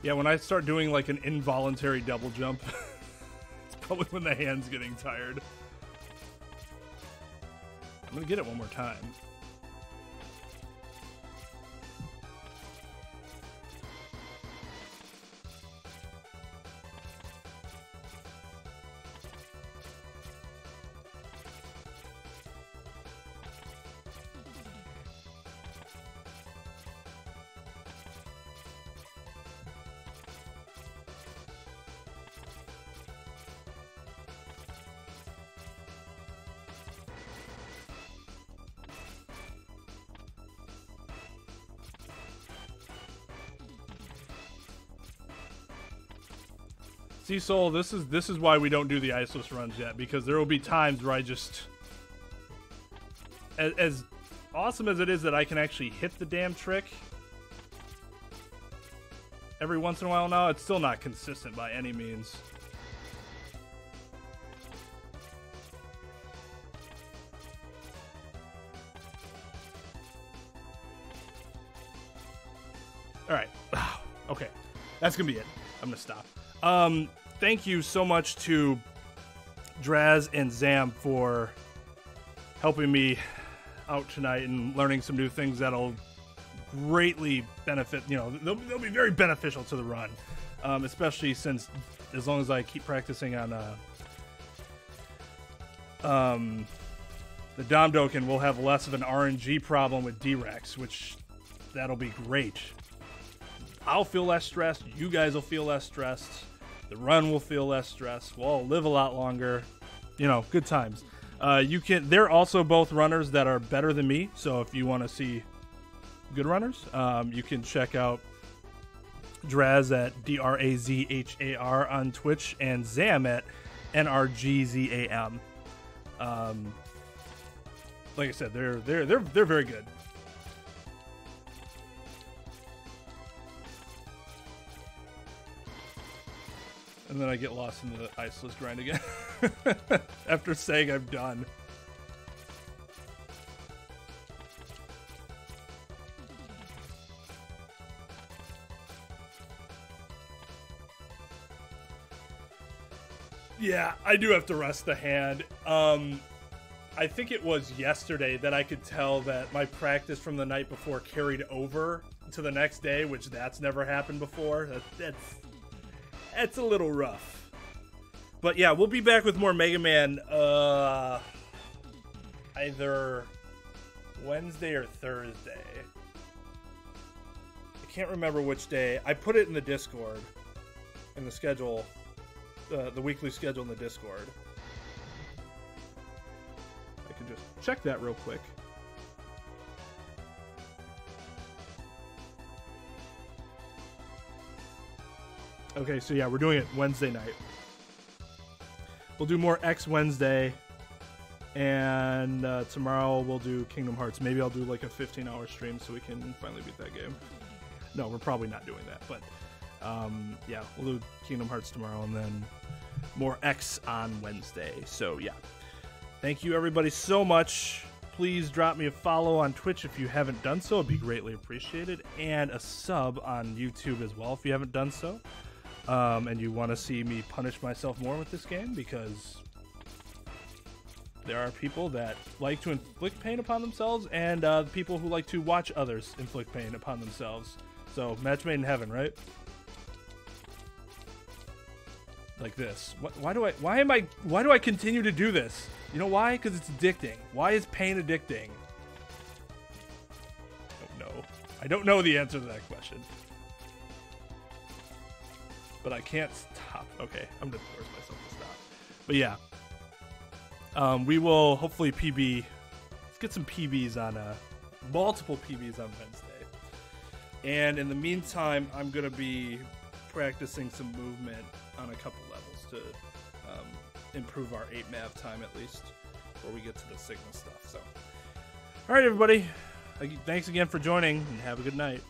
Yeah, when I start doing like an involuntary double jump, it's probably when the hand's getting tired. I'm gonna get it one more time. See, Soul, this is why we don't do the iceless runs yet, because there will be times where I just, as awesome as it is that I can actually hit the damn trick every once in a while now, it's still not consistent by any means. All right. Okay. That's going to be it. I'm going to stop. Thank you so much to Draz and Zam for helping me out tonight and learning some new things that'll greatly benefit, you know, they'll be very beneficial to the run, especially since as long as I keep practicing on the Domdoken, we'll have less of an RNG problem with D-Rex, which that'll be great. I'll feel less stressed. You guys will feel less stressed. The run will feel less stressed. We'll all live a lot longer. You know, good times. They're also both runners that are better than me. So if you want to see good runners, you can check out Draz at DRAZHAR on Twitch and Zam at NRGZAM. Like I said, they're very good. And then I get lost in the iceless grind again after saying I'm done. Yeah, I do have to rest the hand. I think it was yesterday that I could tell that my practice from the night before carried over to the next day, which that's never happened before. That's a little rough. But yeah, we'll be back with more Mega Man either Wednesday or Thursday. I can't remember which day. I put it in the Discord, in the schedule, the weekly schedule in the Discord. I can just check that real quick. Okay, so yeah, we're doing it Wednesday night. We'll do more X Wednesday, and tomorrow we'll do Kingdom Hearts. Maybe I'll do like a 15-hour stream so we can finally beat that game. No, we're probably not doing that, but yeah, we'll do Kingdom Hearts tomorrow and then more X on Wednesday. So yeah, thank you everybody so much. Please drop me a follow on Twitch if you haven't done so. It'd be greatly appreciated, and a sub on YouTube as well if you haven't done so. And you want to see me punish myself more with this game, because there are people that like to inflict pain upon themselves, and people who like to watch others inflict pain upon themselves. So, match made in heaven, right? Like this. Why do I continue to do this? You know why? Because it's addicting. Why is pain addicting? I don't know. I don't know the answer to that question. But I can't stop. Okay, I'm gonna force myself to stop. But yeah, we will hopefully PB. Let's get some PBs on multiple PBs on Wednesday. And in the meantime, I'm gonna be practicing some movement on a couple levels to improve our 8 mav time at least before we get to the signal stuff. So, all right, everybody. Thanks again for joining, and have a good night.